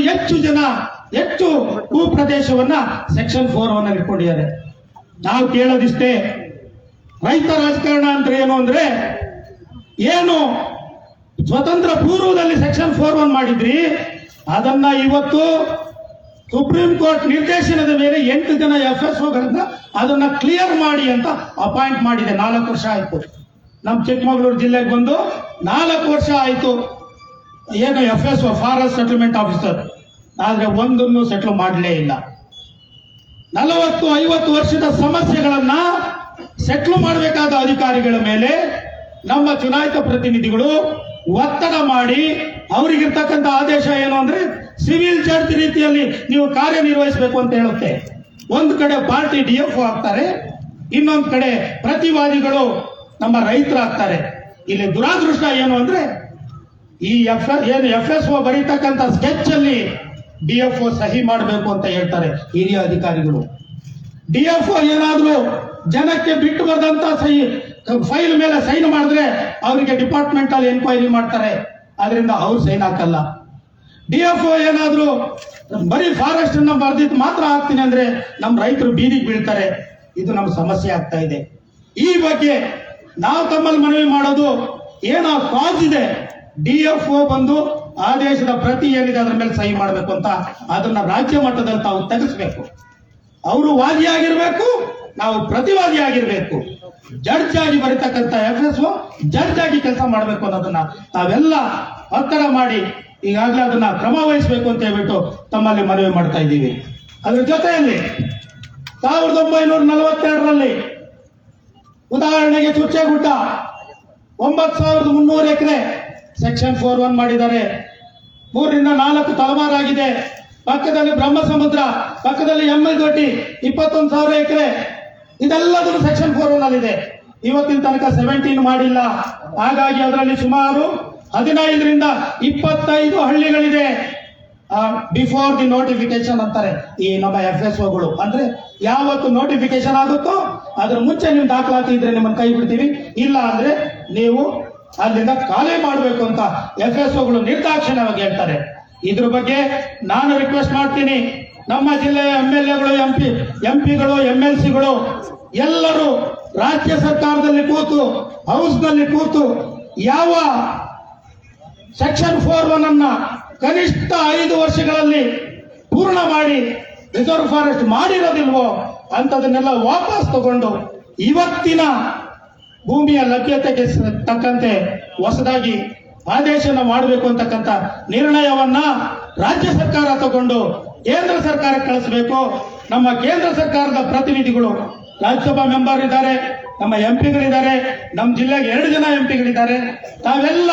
ಹೆಚ್ಚು ಭೂ ಪ್ರದೇಶವನ್ನ ಸೆಕ್ಷನ್ 4 ಇಟ್ಕೊಂಡಿದ್ದಾರೆ. ನಾವು ಕೇಳೋದಿಷ್ಟೇ, ರೈತ ರಾಜಕಾರಣ ಅಂದ್ರೆ ಏನು ಅಂದ್ರೆ, ಏನು ಸ್ವತಂತ್ರ ಪೂರ್ವದಲ್ಲಿ ಸೆಕ್ಷನ್ 4 ಮಾಡಿದ್ರಿ, ಅದನ್ನ ಇವತ್ತು ಸುಪ್ರೀಂ ಕೋರ್ಟ್ ನಿರ್ದೇಶನದ ಮೇಲೆ 8 ಜನ FSOಗಳನ್ನ ಅದನ್ನ ಕ್ಲಿಯರ್ ಮಾಡಿ ಅಂತ ಅಪಾಯಿಂಟ್ ಮಾಡಿದೆ. 4 ವರ್ಷ ಆಯ್ತು. ನಮ್ಮ ಚಿಕ್ಕಮಗಳೂರು ಜಿಲ್ಲೆಗೆ ಬಂದು 4 ವರ್ಷ ಆಯ್ತು. ಏನು FSO ಫಾರೆಸ್ಟ್ ಸೆಟಲ್ಮೆಂಟ್ ಆಫೀಸರ್, ಆದ್ರೆ ಒಂದನ್ನು ಸೆಟ್ಲ್ ಮಾಡಲೇ ಇಲ್ಲ. 40-50 ವರ್ಷದ ಸಮಸ್ಯೆಗಳನ್ನ ಸೆಟ್ಲ್ ಮಾಡಬೇಕಾದ ಅಧಿಕಾರಿಗಳ ಮೇಲೆ ನಮ್ಮ ಚುನಾಯಿತ ಪ್ರತಿನಿಧಿಗಳು ಒತ್ತಡ ಮಾಡಿ, ಅವರಿಗಿರ್ತಕ್ಕಂಥ ಆದೇಶ ಏನು ಅಂದ್ರೆ ಸಿವಿಲ್ ಜಡ್ಜ್ ರೀತಿಯಲ್ಲಿ ನೀವು ಕಾರ್ಯನಿರ್ವಹಿಸಬೇಕು ಅಂತ ಹೇಳುತ್ತೆ. ಒಂದು ಕಡೆ ಪಾರ್ಟಿ DFO ಆಗ್ತಾರೆ, ಇನ್ನೊಂದು ಕಡೆ ಪ್ರತಿವಾದಿಗಳು ನಮ್ಮ ರೈತರಾಗ್ತಾರೆ. ಇಲ್ಲಿ ದುರಾದೃಷ್ಟ ಏನು ಅಂದ್ರೆ, ಈ FSO ಬರೀತಕ್ಕಂಥ ಸ್ಕೆಚ್ ಅಲ್ಲಿ DFO ಸಹಿ ಮಾಡಬೇಕು ಅಂತ ಹೇಳ್ತಾರೆ ಹಿರಿಯ ಅಧಿಕಾರಿಗಳು. DFO ಏನಾದ್ರೂ ಜನಕ್ಕೆ ಬಿಟ್ಟು ಬಂದಂತ ಫೈಲ್ ಮೇಲೆ ಸೈನ್ ಮಾಡಿದ್ರೆ ಅವರಿಗೆ ಡಿಪಾರ್ಟ್ಮೆಂಟ್ ಅಲ್ಲಿ ಎನ್ಕ್ವೈರಿ ಮಾಡ್ತಾರೆ, ಅದರಿಂದ ಅವ್ರು ಸೈನ್ ಹಾಕಲ್ಲ. DFO ಏನಾದ್ರೂ ಬರೀ ಫಾರೆಸ್ಟ್ ಅನ್ನ ಬರ್ದಿದ್ದು ಮಾತ್ರ ಹಾಕ್ತೀನಿ ಅಂದ್ರೆ ನಮ್ಮ ರೈತರು ಬೀದಿಗೆ ಬೀಳ್ತಾರೆ. ಇದು ನಮ್ಮ ಸಮಸ್ಯೆ ಆಗ್ತಾ ಇದೆ. ಈ ಬಗ್ಗೆ ನಾವು ತಮ್ಮಲ್ಲಿ ಮನವಿ ಮಾಡೋದು, ಏನೋ ಕಾಸ್ ಇದೆ, DFO ಬಂದು ಆದೇಶದ ಪ್ರತಿ ಏನಿದೆ ಅದರ ಮೇಲೆ ಸಹಿ ಮಾಡಬೇಕು ಅಂತ, ಅದನ್ನ ರಾಜ್ಯ ಮಟ್ಟದಲ್ಲಿ ತಾವು ತೆಗೆಸಬೇಕು. ಅವರು ವಾದಿಯಾಗಿರ್ಬೇಕು, ನಾವು ಪ್ರತಿವಾದಿಯಾಗಿರ್ಬೇಕು. ಜಡ್ಜ್ ಆಗಿ ಬರೀತಕ್ಕಂಥ FSO ಜಡ್ಜ್ ಆಗಿ ಕೆಲಸ ಮಾಡಬೇಕು ಅನ್ನೋದನ್ನ ತಾವೆಲ್ಲ ಒತ್ತಡ ಮಾಡಿ ಈಗಾಗಲೇ ಅದನ್ನ ಕ್ರಮ ವಹಿಸಬೇಕು ಅಂತ ಹೇಳ್ಬಿಟ್ಟು ತಮ್ಮಲ್ಲಿ ಮನವಿ ಮಾಡ್ತಾ ಇದ್ದೀವಿ. ಅದ್ರ ಜೊತೆಯಲ್ಲಿ 1942ರಲ್ಲಿ ಉದಾಹರಣೆಗೆ ಚುಚ್ಚೇಗುಡ್ಡ 9300 ಎಕರೆ ಸೆಕ್ಷನ್ 4 ಮಾಡಿದ್ದಾರೆ. 3-4 ತಲೆಮಾರಾಗಿದೆ. ಪಕ್ಕದಲ್ಲಿ ಬ್ರಹ್ಮಸಮುದ್ರ, ಪಕ್ಕದಲ್ಲಿ ಎಮ್ಮಲ್ದೊಡ್ಡಿ 21,000 ಎಕರೆ, ಇದೆಲ್ಲದೂ ಸೆಕ್ಷನ್ 4 ಇದೆ. ಇವತ್ತಿನ ತನಕ 17 ಮಾಡಿಲ್ಲ. ಹಾಗಾಗಿ ಅದರಲ್ಲಿ ಸುಮಾರು 15-25 ಹಳ್ಳಿಗಳಿದೆ. ಬಿಫೋರ್ ದಿ ನೋಟಿಫಿಕೇಶನ್ ಅಂತಾರೆ ಈ ನಮ್ಮ FSOಗಳು. ಅಂದ್ರೆ ಯಾವತ್ತು ನೋಟಿಫಿಕೇಶನ್ ಆಗುತ್ತೋ ಅದ್ರ ಮುಂಚೆ ನೀವು ದಾಖಲಾತಿ ಇದ್ರೆ ನಿಮ್ಮನ್ನು ಕೈ ಬಿಡ್ತೀವಿ, ಇಲ್ಲ ಅಂದ್ರೆ ನೀವು ಅಲ್ಲಿಂದ ಖಾಲಿ ಮಾಡಬೇಕು ಅಂತ FSOಗಳು ನಿರ್ದಾಕ್ಷಿಣ್ಯವಾಗಿ ಹೇಳ್ತಾರೆ. ಇದ್ರ ಬಗ್ಗೆ ನಾನು ರಿಕ್ವೆಸ್ಟ್ ಮಾಡ್ತೀನಿ, ನಮ್ಮ ಜಿಲ್ಲೆಯ MLAಗಳು, MP-ಗಳು, MLC-ಗಳು ಎಲ್ಲರೂ ರಾಜ್ಯ ಸರ್ಕಾರದಲ್ಲಿ ಕೂತು, ಹೌಸ್ನಲ್ಲಿ ಕೂತು ಯಾವ ಸೆಕ್ಷನ್ 4 ಅನ್ನ ಕನಿಷ್ಠ 5 ವರ್ಷಗಳಲ್ಲಿ ಪೂರ್ಣ ಮಾಡಿ ರಿಸರ್ವ್ ಫಾರೆಸ್ಟ್ ಮಾಡಿರೋದಿಲ್ವೋ ಅಂತದನ್ನೆಲ್ಲ ವಾಪಸ್ ತಗೊಂಡು ಇವತ್ತಿನ ಭೂಮಿಯ ಲಭ್ಯತೆಗೆ ತಕ್ಕಂತೆ ಹೊಸದಾಗಿ ಆದೇಶನ ಮಾಡಬೇಕು ಅಂತಕ್ಕಂಥ ನಿರ್ಣಯವನ್ನ ರಾಜ್ಯ ಸರ್ಕಾರ ತಗೊಂಡು ಕೇಂದ್ರ ಸರ್ಕಾರಕ್ಕೆ ಕಳಿಸಬೇಕು. ನಮ್ಮ ಕೇಂದ್ರ ಸರ್ಕಾರದ ಪ್ರತಿನಿಧಿಗಳು, ರಾಜ್ಯಸಭಾ ಮೆಂಬರ್ ಇದ್ದಾರೆ, ನಮ್ಮ MP-ಗಳಿದ್ದಾರೆ, ನಮ್ಮ ಜಿಲ್ಲೆಗೆ 2 ಜನ MP-ಗಳಿದ್ದಾರೆ. ತಾವೆಲ್ಲ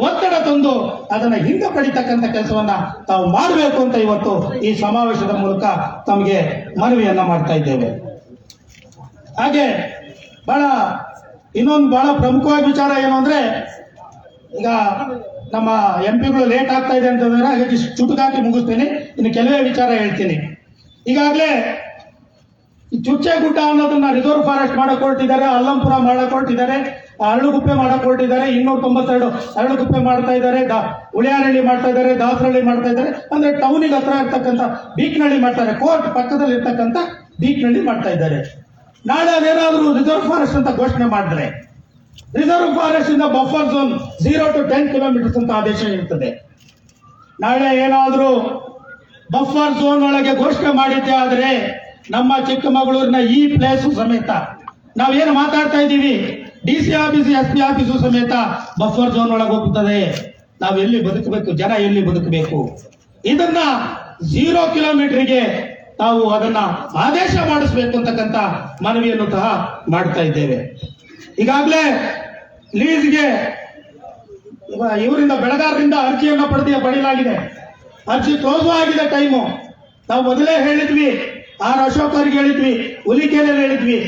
ಒತ್ತಡ ತಂದು ಅದನ್ನ ಹಿಂದೆ ಪಡಿತಕ್ಕಂಥ ಕೆಲಸವನ್ನ ತಾವು ಮಾಡಬೇಕು ಅಂತ ಇವತ್ತು ಈ ಸಮಾವೇಶದ ಮೂಲಕ ತಮಗೆ ಮನವಿಯನ್ನ ಮಾಡ್ತಾ ಇದ್ದೇವೆ. ಹಾಗೆ ಇನ್ನೊಂದು ಬಹಳ ಪ್ರಮುಖವಾಗಿ ವಿಚಾರ ಏನು ಅಂದ್ರೆ, ಈಗ ನಮ್ಮ MP-ಗಳು ಲೇಟ್ ಆಗ್ತಾ ಇದೆ ಅಂತಂದ್ರೆ ಹಾಗಾಗಿ ಚುಟುಕಾಕಿ ಮುಗಿಸ್ತೇನೆ. ಇನ್ನು ಕೆಲವೇ ವಿಚಾರ ಹೇಳ್ತೀನಿ. ಈಗಾಗಲೇ ಈ ಚುಚ್ಚೇಗುಡ್ಡ ಅನ್ನೋದನ್ನ ರಿಸರ್ವ್ ಫಾರೆಸ್ಟ್ ಮಾಡಕ್ ಹೊರಟಿದ್ದಾರೆ, ಅಲ್ಲಂಪುರ ಮಾಡಕ್ ಹೊರಟಿದ್ದಾರೆ, ಅರಳುಗುಪ್ಪೆ ಮಾಡಕ್ ಹೊರಟಿದ್ದಾರೆ, 292 ಅರಳುಗುಪ್ಪೆ ಮಾಡ್ತಾ ಇದ್ದಾರೆ, ಉಳಿಯಾರಹಳ್ಳಿ ಮಾಡ್ತಾ ಇದ್ದಾರೆ, ದಾಸರಹಳ್ಳಿ ಮಾಡ್ತಾ ಇದ್ದಾರೆ. ಅಂದ್ರೆ ಟೌನಿಗೆ ಹತ್ರ ಇರ್ತಕ್ಕಂಥ ಬೀಕ್ನಳ್ಳಿ ಮಾಡ್ತಾರೆ, ಕೋರ್ಟ್ ಪಕ್ಕದಲ್ಲಿ ಇರ್ತಕ್ಕಂಥ ಬೀಕ್ನಳ್ಳಿ ಮಾಡ್ತಾ ಇದ್ದಾರೆ. ನಾಳೆ ಅದೇನಾದ್ರೂ ರಿಸರ್ವ್ ಫಾರೆಸ್ಟ್ ಅಂತ ಘೋಷಣೆ ಮಾಡಿದ್ರೆ, ರಿಸರ್ವ್ ಫಾರೆಸ್ಟ್ ಇಂದ ಬಫರ್ ಝೋನ್ 0 to 10 ಕಿಲೋಮೀಟರ್ಸ್ ಅಂತ ಆದೇಶ ಇರ್ತದೆ. ನಾಳೆ ಏನಾದ್ರೂ ಬಫರ್ ಝೋನ್ ಒಳಗೆ ಘೋಷಣೆ ಮಾಡಿದ್ದೆ ಆದ್ರೆ ನಮ್ಮ ಚಿಕ್ಕಮಗಳೂರಿನ ಈ ಪ್ಲೇಸು ಸಮೇತ ನಾವೇನು ಮಾತಾಡ್ತಾ ಇದ್ದೀವಿ, DC ಆಫೀಸ್, SP ಆಫೀಸು ಸಮೇತ ಬಫರ್ ಝೋನ್ ಒಳಗೆ ಹೋಗ್ತದೆ. ನಾವು ಎಲ್ಲಿ ಬದುಕಬೇಕು, ಜನ ಎಲ್ಲಿ ಬದುಕಬೇಕು? ಇದನ್ನ 0 ಕಿಲೋಮೀಟರ್ಗೆ ತಾವು ಅದನ್ನ ಆದೇಶ ಮಾಡಿಸ್ಬೇಕು ಅಂತಕ್ಕಂಥ ಮನವಿಯನ್ನು ಸಹ ಮಾಡ್ತಾ ಇದ್ದೇವೆ. ಈಗಾಗಲೇ ಲೀಸ್ಗೆ ಇವರಿಂದ ಬೆಳಗಾರರಿಂದ ಅರ್ಜಿಯನ್ನು ಪಡೆಯಲಾಗಿದೆ. ಅರ್ಜಿ ಕ್ಲೋಸ್ ಆಗಿದೆ ಟೈಮು. ನಾವು ಮೊದಲೇ ಹೇಳಿದ್ವಿ, R ಅಶೋಕ್ ಅವ್ರಿಗೆ ಹೇಳಿದ್ವಿ, ಹುಲಿಕೆರೆಯಲ್ಲಿ ಹೇಳಿದ್ವಿ,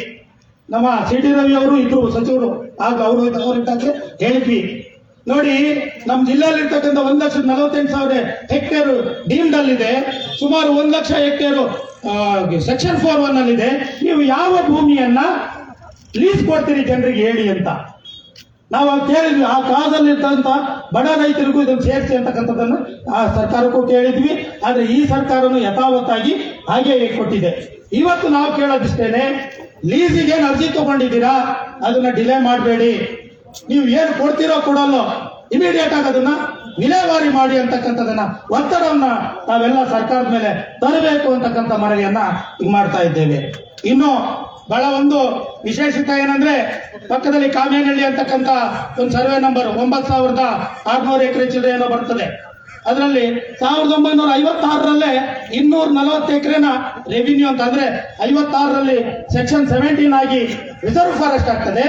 ನಮ್ಮ CT ರವಿ ಅವರು ಇದ್ರು ಸಚಿವರು, ಆಗ ಅವರಿದ್ದಾಗ ಹೇಳಿದ್ವಿ. ನೋಡಿ, ನಮ್ಮ ಜಿಲ್ಲೆಯಲ್ಲಿ ಇರ್ತಕ್ಕಂಥ 1,48,000 ಹೆಕ್ಟೇರು ಡೀಮ್ಡ್ ಅಲ್ಲಿದೆ, ಸುಮಾರು 1 ಲಕ್ಷ ಹೆಕ್ಟೇರು ಸೆಕ್ಷನ್ 4 ಅಲ್ಲಿದೆ. ನೀವು ಯಾವ ಭೂಮಿಯನ್ನ ಲೀಸ್ ಕೊಡ್ತೀರಿ ಜನರಿಗೆ ಹೇಳಿ ಅಂತ. ನಾವು ಕೇಳಿದ್ವಿ, ಆ ಕಾಲದಲ್ಲಿದ್ದಂತ ಬಡ ರೈತರಿಗೂ ಇದನ್ನು ಸೇರಿಸಿ ಅಂತಕ್ಕಂಥದ್ದನ್ನು ಆ ಸರ್ಕಾರಕ್ಕೂ ಕೇಳಿದ್ವಿ. ಆದ್ರೆ ಈ ಸರ್ಕಾರನು ಯಥಾವತ್ತಾಗಿ ಹಾಗೆ ಕೊಟ್ಟಿದೆ. ಇವತ್ತು ನಾವು ಕೇಳೋದಿಷ್ಟೇನೆ, ಲೀಸಿಗೆ ಅರ್ಜಿ ತಗೊಂಡಿದ್ದೀರಾ, ಅದನ್ನ ಡಿಲೇ ಮಾಡಬೇಡಿ. ನೀವು ಏನು ಕೊಡ್ತೀರೋ ಕೊಡಲ್ಲೋ ಇಮಿಡಿಯೇಟ್ ಆಗಿ ಅದನ್ನ ವಿಲೇವಾರಿ ಮಾಡಿ ಅಂತಕ್ಕಂಥದನ್ನ ಒತ್ತಡವನ್ನ ನಾವೆಲ್ಲ ಸರ್ಕಾರದ ಮೇಲೆ ತರಬೇಕು ಅಂತಕ್ಕಂಥ ಮನವಿಯನ್ನ ಈಗ ಮಾಡ್ತಾ ಇದ್ದೇವೆ. ಇನ್ನು ಬಹಳ ಒಂದು ವಿಶೇಷತೆ ಏನಂದ್ರೆ, ಪಕ್ಕದಲ್ಲಿ ಕಾಮೇನಹಳ್ಳಿ ಅಂತಕ್ಕಂಥ ಒಂದು ಸರ್ವೆ ನಂಬರ್ 9600 ಎಕರೆ ಚಿಲ್ಲರೆ ಏನೋ ಬರ್ತದೆ. ಅದರಲ್ಲಿ 1956ರಲ್ಲೇ 240 ಎಕರೆನ ರೆವಿನ್ಯೂ ಅಂತ ಅಂದ್ರೆ 56ರಲ್ಲಿ ಸೆಕ್ಷನ್ 17 ಆಗಿ ರಿಸರ್ವ್ ಫಾರೆಸ್ಟ್ ಆಗ್ತದೆ.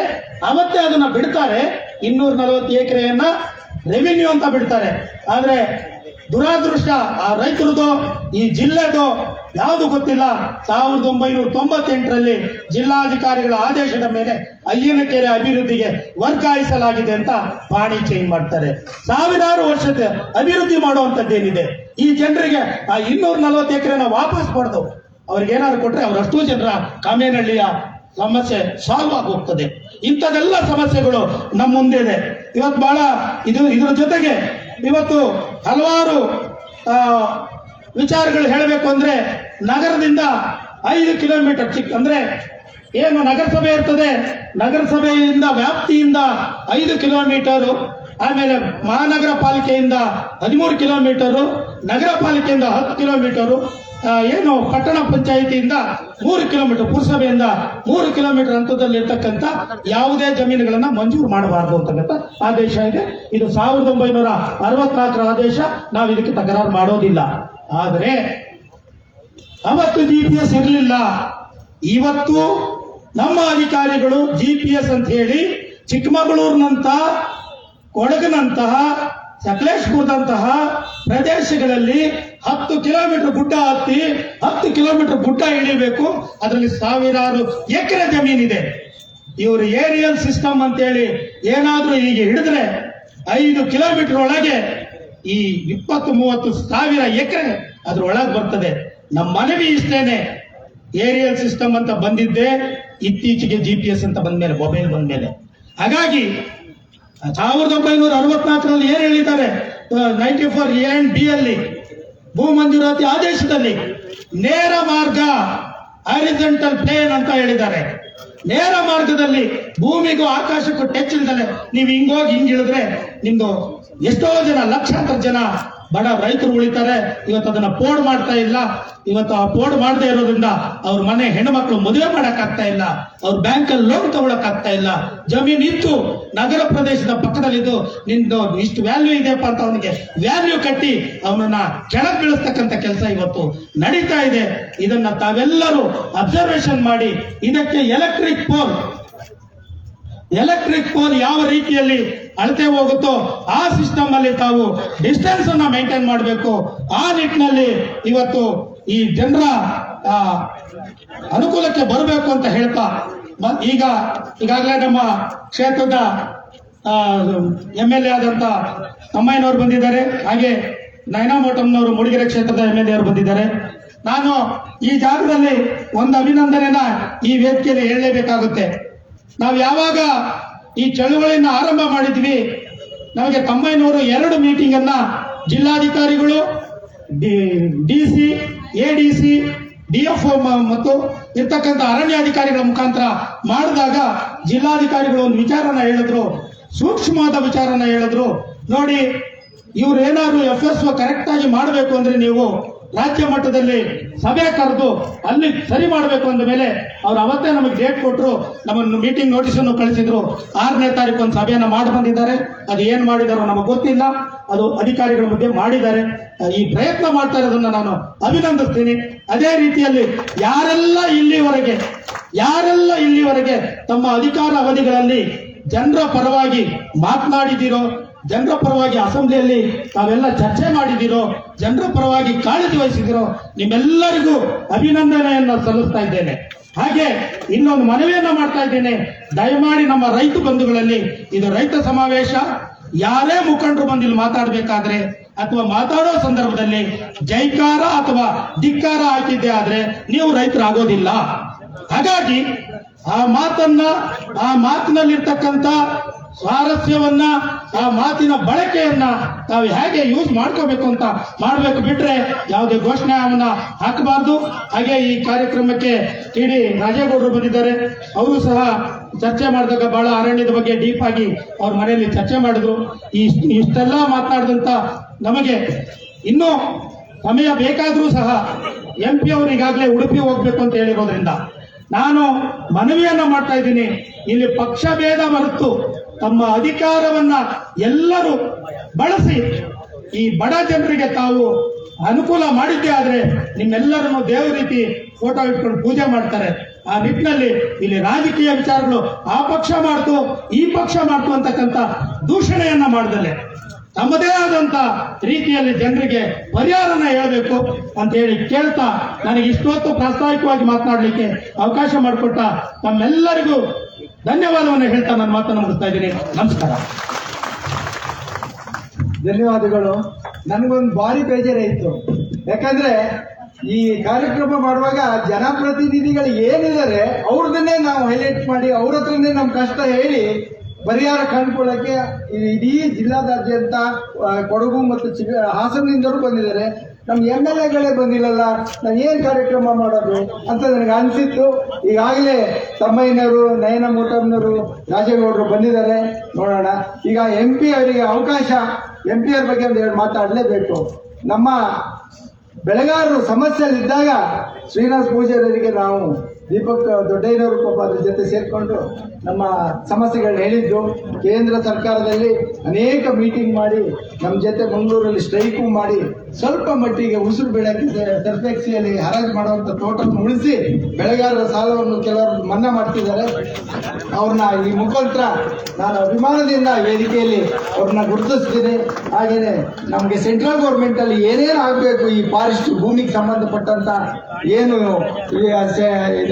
ಅವತ್ತೇ ಅದನ್ನ ಬಿಡ್ತಾರೆ, 240 ಎಕರೆಯನ್ನ ರೆವಿನ್ಯೂ ಅಂತ ಬಿಡ್ತಾರೆ. ಆದ್ರೆ ದುರಾದೃಷ್ಟ ಆ ರೈತರದು ಈ ಜಿಲ್ಲೆದು ಯಾವುದು ಗೊತ್ತಿಲ್ಲ. 1998ರಲ್ಲಿ ಜಿಲ್ಲಾಧಿಕಾರಿಗಳ ಆದೇಶದ ಮೇಲೆ ಅಯ್ಯನಕೆರೆ ಅಭಿವೃದ್ಧಿಗೆ ವರ್ಗಾಯಿಸಲಾಗಿದೆ ಅಂತ ಪಾಣಿ ಚೇಂಜ್ ಮಾಡ್ತಾರೆ. ಸಾವಿರಾರು ವರ್ಷದ ಅಭಿವೃದ್ಧಿ ಮಾಡುವಂತದ್ದೇನಿದೆ, ಈ ಜನರಿಗೆ ಆ 240 ಎಕರೆನ ವಾಪಸ್ ಪಡೆದು ಅವ್ರಿಗೆ ಏನಾದ್ರು ಕೊಟ್ರೆ ಅವರಷ್ಟು ಜನರ ಕಾಮೇನಹಳ್ಳಿಯ ಸಮಸ್ಯೆ ಸಾಲ್ವ್ ಆಗಿ ಹೋಗ್ತದೆ. ಇಂಥದೆಲ್ಲ ಸಮಸ್ಯೆಗಳು ನಮ್ಮ ಮುಂದೆ ಇದೆ. ಇವತ್ತು ಬಹಳ ಇದ್ರ ಜೊತೆಗೆ ಇವತ್ತು ಹಲವಾರು ವಿಚಾರಗಳು ಹೇಳಬೇಕು ಅಂದ್ರೆ, ನಗರದಿಂದ 5 ಕಿಲೋಮೀಟರ್ ಅಂದ್ರೆ ಏನು ನಗರಸಭೆ ಇರ್ತದೆ, ನಗರಸಭೆಯಿಂದ ವ್ಯಾಪ್ತಿಯಿಂದ 5 ಕಿಲೋಮೀಟರು, ಆಮೇಲೆ ಮಹಾನಗರ ಪಾಲಿಕೆಯಿಂದ 13 ಕಿಲೋಮೀಟರು, ನಗರ ಪಾಲಿಕೆಯಿಂದ 10 ಕಿಲೋಮೀಟರು, ಏನು ಪಟ್ಟಣ ಪಂಚಾಯಿತಿಯಿಂದ 3 ಕಿಲೋಮೀಟರ್, ಪುರಸಭೆಯಿಂದ 3 ಕಿಲೋಮೀಟರ್ ಹಂತದಲ್ಲಿರ್ತಕ್ಕಂಥ ಯಾವುದೇ ಜಮೀನುಗಳನ್ನ ಮಂಜೂರು ಮಾಡಬಾರದು ಅಂತಕ್ಕಂಥ ಆದೇಶ ಇದೆ. ಇದು 1964ರ ಆದೇಶ. ನಾವು ಇದಕ್ಕೆ ತಕರಾರು ಮಾಡೋದಿಲ್ಲ. ಆದರೆ ಅವತ್ತು GPS ಇರಲಿಲ್ಲ. ಇವತ್ತು ನಮ್ಮ ಅಧಿಕಾರಿಗಳು GPS ಅಂತ ಹೇಳಿ ಚಿಕ್ಕಮಗಳೂರಿನಂತ, ಕೊಡಗಿನಂತಹ, ಸಕಲೇಶ್ಪುರದಂತಹ ಪ್ರದೇಶಗಳಲ್ಲಿ 10 ಕಿಲೋಮೀಟರ್ ಗುಡ್ಡ ಹತ್ತಿ 10 ಕಿಲೋಮೀಟರ್ ಗುಡ್ಡ ಇಳಿಬೇಕು. ಅದರಲ್ಲಿ ಸಾವಿರಾರು ಎಕರೆ ಜಮೀನಿದೆ. ಇವರು ಏರಿಯಲ್ ಸಿಸ್ಟಮ್ ಅಂತೇಳಿ ಏನಾದ್ರೂ ಹೀಗೆ ಹಿಡಿದ್ರೆ 5 ಕಿಲೋಮೀಟರ್ ಒಳಗೆ ಈ 20-30 ಸಾವಿರ ಎಕರೆ ಅದ್ರ ಒಳಗೆ ಬರ್ತದೆ. ನಮ್ಮ ಮನವಿ ಇಷ್ಟೇನೆ, ಏರಿಯಲ್ ಸಿಸ್ಟಮ್ ಅಂತ ಬಂದಿದ್ದೆ ಇತ್ತೀಚೆಗೆ GPS ಅಂತ ಬಂದ್ಮೇಲೆ, ಮೊಬೈಲ್ ಬಂದ್ಮೇಲೆ. ಹಾಗಾಗಿ 1964ರಲ್ಲಿ ಏನ್ ಹೇಳಿದ್ದಾರೆ, 94A&B ಅಲ್ಲಿ ಭೂ ಮಂಜೂರಾತಿ ಆದೇಶದಲ್ಲಿ ನೇರ ಮಾರ್ಗ, ಹಾರಿಜಾಂಟಲ್ ಪ್ಲೇನ್ ಅಂತ ಹೇಳಿದ್ದಾರೆ. ನೇರ ಮಾರ್ಗದಲ್ಲಿ ಭೂಮಿಗೂ ಆಕಾಶಕ್ಕೂ ಟಚ್ ಇಲ್ದಲೆ ನೀವು ಹಿಂಗೋಗಿ ಹಿಂಗಿಳಿದ್ರೆ ನಿಮ್ದು ಎಷ್ಟೋ ಜನ, ಲಕ್ಷಾಂತರ ಜನ ಬಡ ರೈತರು ಉಳಿತಾರೆ. ಇವತ್ತು ಅದನ್ನ ಪೋಡ್ ಮಾಡ್ತಾ ಇಲ್ಲ. ಇವತ್ತು ಆ ಪೋಡ್ ಮಾಡದೇ ಇರೋದ್ರಿಂದ ಅವ್ರ ಮನೆ ಹೆಣ್ಮಕ್ಳು ಮದುವೆ ಮಾಡಕ್ ಆಗ್ತಾ ಇಲ್ಲ, ಅವ್ರ ಬ್ಯಾಂಕಲ್ಲಿ ಲೋನ್ ತಗೊಳಕ್ ಆಗ್ತಾ ಇಲ್ಲ. ಜಮೀನ್ ಇತ್ತು ನಗರ ಪ್ರದೇಶದ ಪಕ್ಕದಲ್ಲಿದ್ದು ನಿಂದು ಇಷ್ಟು ವ್ಯಾಲ್ಯೂ ಇದೆಯಪ್ಪ ಅಂತ ಅವನಿಗೆ ವ್ಯಾಲ್ಯೂ ಕಟ್ಟಿ ಅವನನ್ನ ಕೆಳಗೆ ಬೀಳಿಸ್ತಕ್ಕಂಥ ಕೆಲಸ ಇವತ್ತು ನಡೀತಾ ಇದೆ. ಇದನ್ನ ತಾವೆಲ್ಲರೂ ಅಬ್ಸರ್ವೇಷನ್ ಮಾಡಿ ಇದಕ್ಕೆ ಎಲೆಕ್ಟ್ರಿಕ್ ಪೋಲ್ ಯಾವ ರೀತಿಯಲ್ಲಿ ಅಳತೆ ಹೋಗುತ್ತೋ ಆ ಸಿಸ್ಟಮ್ ಅಲ್ಲಿ ತಾವು ಡಿಸ್ಟೆನ್ಸ್ ಅನ್ನ ಮೇಂಟೈನ್ ಮಾಡಬೇಕು. ಆ ನಿಟ್ಟಿನಲ್ಲಿ ಇವತ್ತು ಈ ಜನರ ಅನುಕೂಲಕ್ಕೆ ಬರಬೇಕು ಅಂತ ಹೇಳ್ತಾ, ಈಗಾಗಲೇ ನಮ್ಮ ಕ್ಷೇತ್ರದ MLA ಆದಂತ ತಮ್ಮಯ್ಯನವರು ಬಂದಿದ್ದಾರೆ. ಹಾಗೆ ನಯನಾ ಮೋಟಮ್ನವರು ಮೂಡಿಗೆರೆ ಕ್ಷೇತ್ರದ MLA ಅವರು ಬಂದಿದ್ದಾರೆ. ನಾನು ಈ ಜಾಗದಲ್ಲಿ ಒಂದು ಅಭಿನಂದನೆನ ಈ ವೇದಿಕೆಯಲ್ಲಿ ಹೇಳಲೇಬೇಕಾಗುತ್ತೆ. ನಾವು ಯಾವಾಗ ಈ ಚಳುವಳಿಯನ್ನ ಆರಂಭ ಮಾಡಿದ್ವಿ, ನಮಗೆ ತಮ್ಮಯ್ಯನವರು 2 ಮೀಟಿಂಗ್ ಅನ್ನ ಜಿಲ್ಲಾಧಿಕಾರಿಗಳು, DC, ADC, DFO ಮತ್ತು ಇರ್ತಕ್ಕಂಥ ಅರಣ್ಯಾಧಿಕಾರಿಗಳ ಮುಖಾಂತರ ಮಾಡಿದಾಗ ಜಿಲ್ಲಾಧಿಕಾರಿಗಳು ಒಂದು ವಿಚಾರನ ಹೇಳಿದ್ರು, ಸೂಕ್ಷ್ಮವಾದ ವಿಚಾರನ ಹೇಳಿದ್ರು. ನೋಡಿ, ಇವ್ರು ಏನಾದ್ರು FSO ಕರೆಕ್ಟ್ ಆಗಿ ಮಾಡಬೇಕು ಅಂದ್ರೆ ನೀವು ರಾಜ್ಯ ಮಟ್ಟದಲ್ಲಿ ಸಭೆ ಕರೆದು ಅಲ್ಲಿ ಸರಿ ಮಾಡಬೇಕು ಅಂದ ಮೇಲೆ ಅವ್ರು ಅವತ್ತೇ ನಮಗೆ ಡೇಟ್ ಕೊಟ್ಟರು. ನಮ್ಮನ್ನು ಮೀಟಿಂಗ್ ನೋಟಿಸ್ ಅನ್ನು ಕಳಿಸಿದ್ರು. 6ನೇ ತಾರೀಕು ಒಂದು ಸಭೆಯನ್ನ ಮಾಡಿ ಬಂದಿದ್ದಾರೆ. ಅದು ಏನ್ ಮಾಡಿದಾರೋ ನಮಗೆ ಗೊತ್ತಿಲ್ಲ. ಅದು ಅಧಿಕಾರಿಗಳ ಮಧ್ಯೆ ಮಾಡಿದ್ದಾರೆ. ಈ ಪ್ರಯತ್ನ ಮಾಡ್ತಾ ಇರೋದನ್ನ ನಾನು ಅಭಿನಂದಿಸ್ತೀನಿ. ಅದೇ ರೀತಿಯಲ್ಲಿ ಯಾರೆಲ್ಲ ಇಲ್ಲಿವರೆಗೆ ತಮ್ಮ ಅಧಿಕಾರ ಅವಧಿಗಳಲ್ಲಿ ಜನರ ಪರವಾಗಿ ಮಾತನಾಡಿದಿರೋ, ಜನರ ಪರವಾಗಿ ಅಸೆಂಬ್ಲಿಯಲ್ಲಿ ತಾವೆಲ್ಲ ಚರ್ಚೆ ಮಾಡಿದಿರೋ, ಜನರ ಪರವಾಗಿ ಕಾಳಜಿ ವಹಿಸಿದಿರೋ, ನಿಮ್ಮೆಲ್ಲರಿಗೂ ಅಭಿನಂದನೆಯನ್ನು ಸಲ್ಲಿಸ್ತಾ ಇದ್ದೇನೆ. ಹಾಗೆ ಇನ್ನೊಂದು ಮನವಿಯನ್ನ ಮಾಡ್ತಾ ಇದ್ದೇನೆ, ದಯಮಾಡಿ ನಮ್ಮ ರೈತ ಬಂಧುಗಳಲ್ಲಿ ಇದು ರೈತ ಸಮಾವೇಶ. ಯಾರೇ ಮುಖಂಡರು ಬಂದು ಇಲ್ಲಿ ಮಾತಾಡಬೇಕಾದ್ರೆ ಅಥವಾ ಮಾತಾಡೋ ಸಂದರ್ಭದಲ್ಲಿ ಜೈಕಾರ ಅಥವಾ ಧಿಕ್ಕಾರ ಹಾಕಿದ್ದೆ ಆದ್ರೆ ನೀವು ರೈತರಾಗೋದಿಲ್ಲ. ಹಾಗಾಗಿ ಆ ಮಾತಿನಲ್ಲಿರ್ತಕ್ಕಂಥ ಸ್ವಾರಸ್ಯವನ್ನ, ಆ ಮಾತಿನ ಬಳಕೆಯನ್ನ ತಾವು ಹೇಗೆ ಯೂಸ್ ಮಾಡ್ಕೋಬೇಕು ಅಂತ ಮಾಡಬೇಕು, ಬಿಟ್ರೆ ಯಾವುದೇ ಘೋಷಣೆ ಅವನ್ನ ಹಾಕಬಾರ್ದು. ಹಾಗೆ ಈ ಕಾರ್ಯಕ್ರಮಕ್ಕೆ ಟಿ.ಡಿ. ರಾಜೇಗೌಡರು ಬಂದಿದ್ದಾರೆ. ಅವರು ಸಹ ಚರ್ಚೆ ಮಾಡಿದಾಗ ಬಹಳ ಅರಣ್ಯದ ಬಗ್ಗೆ ಡೀಪ್ ಆಗಿ ಅವ್ರ ಮನೆಯಲ್ಲಿ ಚರ್ಚೆ ಮಾಡಿದ್ರು. ಇಷ್ಟೆಲ್ಲ ಮಾತನಾಡಿದಂತ ನಮಗೆ ಇನ್ನೂ ಸಮಯ ಬೇಕಾದರೂ ಸಹ MP ಅವರು ಈಗಾಗಲೇ ಉಡುಪಿ ಹೋಗ್ಬೇಕು ಅಂತ ಹೇಳಿರೋದ್ರಿಂದ ನಾನು ಮನವಿಯನ್ನ ಮಾಡ್ತಾ ಇದ್ದೀನಿ. ಇಲ್ಲಿ ಪಕ್ಷ ಭೇದ ಮರೆತು ತಮ್ಮ ಅಧಿಕಾರವನ್ನ ಎಲ್ಲರೂ ಬಳಸಿ ಈ ಬಡ ಜನರಿಗೆ ತಾವು ಅನುಕೂಲ ಮಾಡಿದ್ದೇ ಆದ್ರೆ ನಿಮ್ಮೆಲ್ಲರನ್ನು ದೇವ್ರ ರೀತಿ ಫೋಟೋ ಇಟ್ಕೊಂಡು ಪೂಜೆ ಮಾಡ್ತಾರೆ. ಆ ನಿಟ್ಟಿನಲ್ಲಿ ಇಲ್ಲಿ ರಾಜಕೀಯ ವಿಚಾರಗಳು ಆ ಪಕ್ಷ ಮಾಡ್ತು ಈ ಪಕ್ಷ ಮಾಡ್ತು ಅಂತಕ್ಕಂಥ ದೂಷಣೆಯನ್ನ ಮಾಡದಲ್ಲೇ ತಮ್ಮದೇ ಆದಂತ ರೀತಿಯಲ್ಲಿ ಜನರಿಗೆ ಪರಿಹಾರನ ಹೇಳಬೇಕು ಅಂತ ಹೇಳಿ ಕೇಳ್ತಾ, ನನಗೆ ಇಷ್ಟೊತ್ತು ಪ್ರಾಸ್ತಾವಿಕವಾಗಿ ಮಾತನಾಡಲಿಕ್ಕೆ ಅವಕಾಶ ಮಾಡಿಕೊಟ್ಟ ತಮ್ಮೆಲ್ಲರಿಗೂ ಧನ್ಯವಾದವನ್ನು ಹೇಳ್ತಾ ನನ್ನ ಮಾತನ್ನು ಮುಗಿಸ್ತಾ ಇದ್ದೀನಿ. ನಮಸ್ಕಾರ.
ಧನ್ಯವಾದಗಳು. ನನಗೊಂದು ಭಾರಿ ಬೇಜಾರಾಯಿತು. ಯಾಕಂದ್ರೆ ಈ ಕಾರ್ಯಕ್ರಮ ಮಾಡುವಾಗ ಜನಪ್ರತಿನಿಧಿಗಳು ಏನಿದ್ದಾರೆ ಅವ್ರದನ್ನೇ ನಾವು ಹೈಲೈಟ್ ಮಾಡಿ ಅವ್ರ ಹತ್ರನೇ ನಮ್ಮ ಕಷ್ಟ ಹೇಳಿ ಪರಿಹಾರ ಕಂಡುಕೊಳ್ಳಕ್ಕೆ ಇಡೀ ಜಿಲ್ಲಾದಾದ್ಯಂತ ಕೊಡಗು ಮತ್ತು ಹಾಸನದಿಂದಲೂ ಬಂದಿದ್ದಾರೆ. ನಮ್ಮ MLAಗಳೇ ಬಂದಿಲ್ಲಲ್ಲ, ನಾನು ಏನು ಕಾರ್ಯಕ್ರಮ ಮಾಡೋದು ಅಂತ ನನಗೆ ಅನಿಸಿತ್ತು. ಈಗಾಗಲೇ ತಮ್ಮಯ್ಯನವರು, ನಯನ ಮೂಟಮ್ನವರು, ರಾಜೇಗೌಡರು ಬಂದಿದ್ದಾರೆ. ನೋಡೋಣ. ಈಗ MP ಅವರಿಗೆ ಅವಕಾಶ, MP ಅವ್ರ ಬಗ್ಗೆ ಒಂದು ಎರಡು ಮಾತಾಡಲೇಬೇಕು. ನಮ್ಮ ಬೆಳೆಗಾರರು ಸಮಸ್ಯೆಯಲ್ಲಿದ್ದಾಗ ಶ್ರೀನಿವಾಸ ಪೂಜಾರರಿಗೆ ನಾವು ದೀಪಕ್ ದೊಡ್ಡಯ್ಯನವರು ಪಾಪ ಅದ್ರ ಜೊತೆ ಸೇರಿಕೊಂಡು ನಮ್ಮ ಸಮಸ್ಯೆಗಳನ್ನ ಹೇಳಿದ್ದು. ಕೇಂದ್ರ ಸರ್ಕಾರದಲ್ಲಿ ಅನೇಕ ಮೀಟಿಂಗ್ ಮಾಡಿ ನಮ್ಮ ಜೊತೆ ಮಂಗಳೂರಲ್ಲಿ ಸ್ಟ್ರೈಕು ಮಾಡಿ ಸ್ವಲ್ಪ ಮಟ್ಟಿಗೆ ಉಸಿರು ಬೆಳೆಕ್ಕೆ ಸರ್ಫೆಕ್ಸಿಯಲ್ಲಿ ಹರಾಜು ಮಾಡುವಂಥ ತೋಟವನ್ನು ಉಳಿಸಿ ಬೆಳೆಗಾರರ ಸಾಲವನ್ನು ಕೆಲವರು ಮನ್ನಾ ಮಾಡ್ತಿದ್ದಾರೆ. ಅವ್ರನ್ನ ಈ ಮುಖಾಂತರ ನಾನು ಅಭಿಮಾನದಿಂದ ವೇದಿಕೆಯಲ್ಲಿ ಅವ್ರನ್ನ ಗುರುತಿಸ್ತೀನಿ. ಹಾಗೆಯೇ ನಮಗೆ ಸೆಂಟ್ರಲ್ ಗೌರ್ಮೆಂಟ್ ಅಲ್ಲಿ ಏನೇನು ಆಗಬೇಕು, ಈ ಫಾರೆಸ್ಟ್ ಭೂಮಿಗೆ ಸಂಬಂಧಪಟ್ಟಂತ ಏನು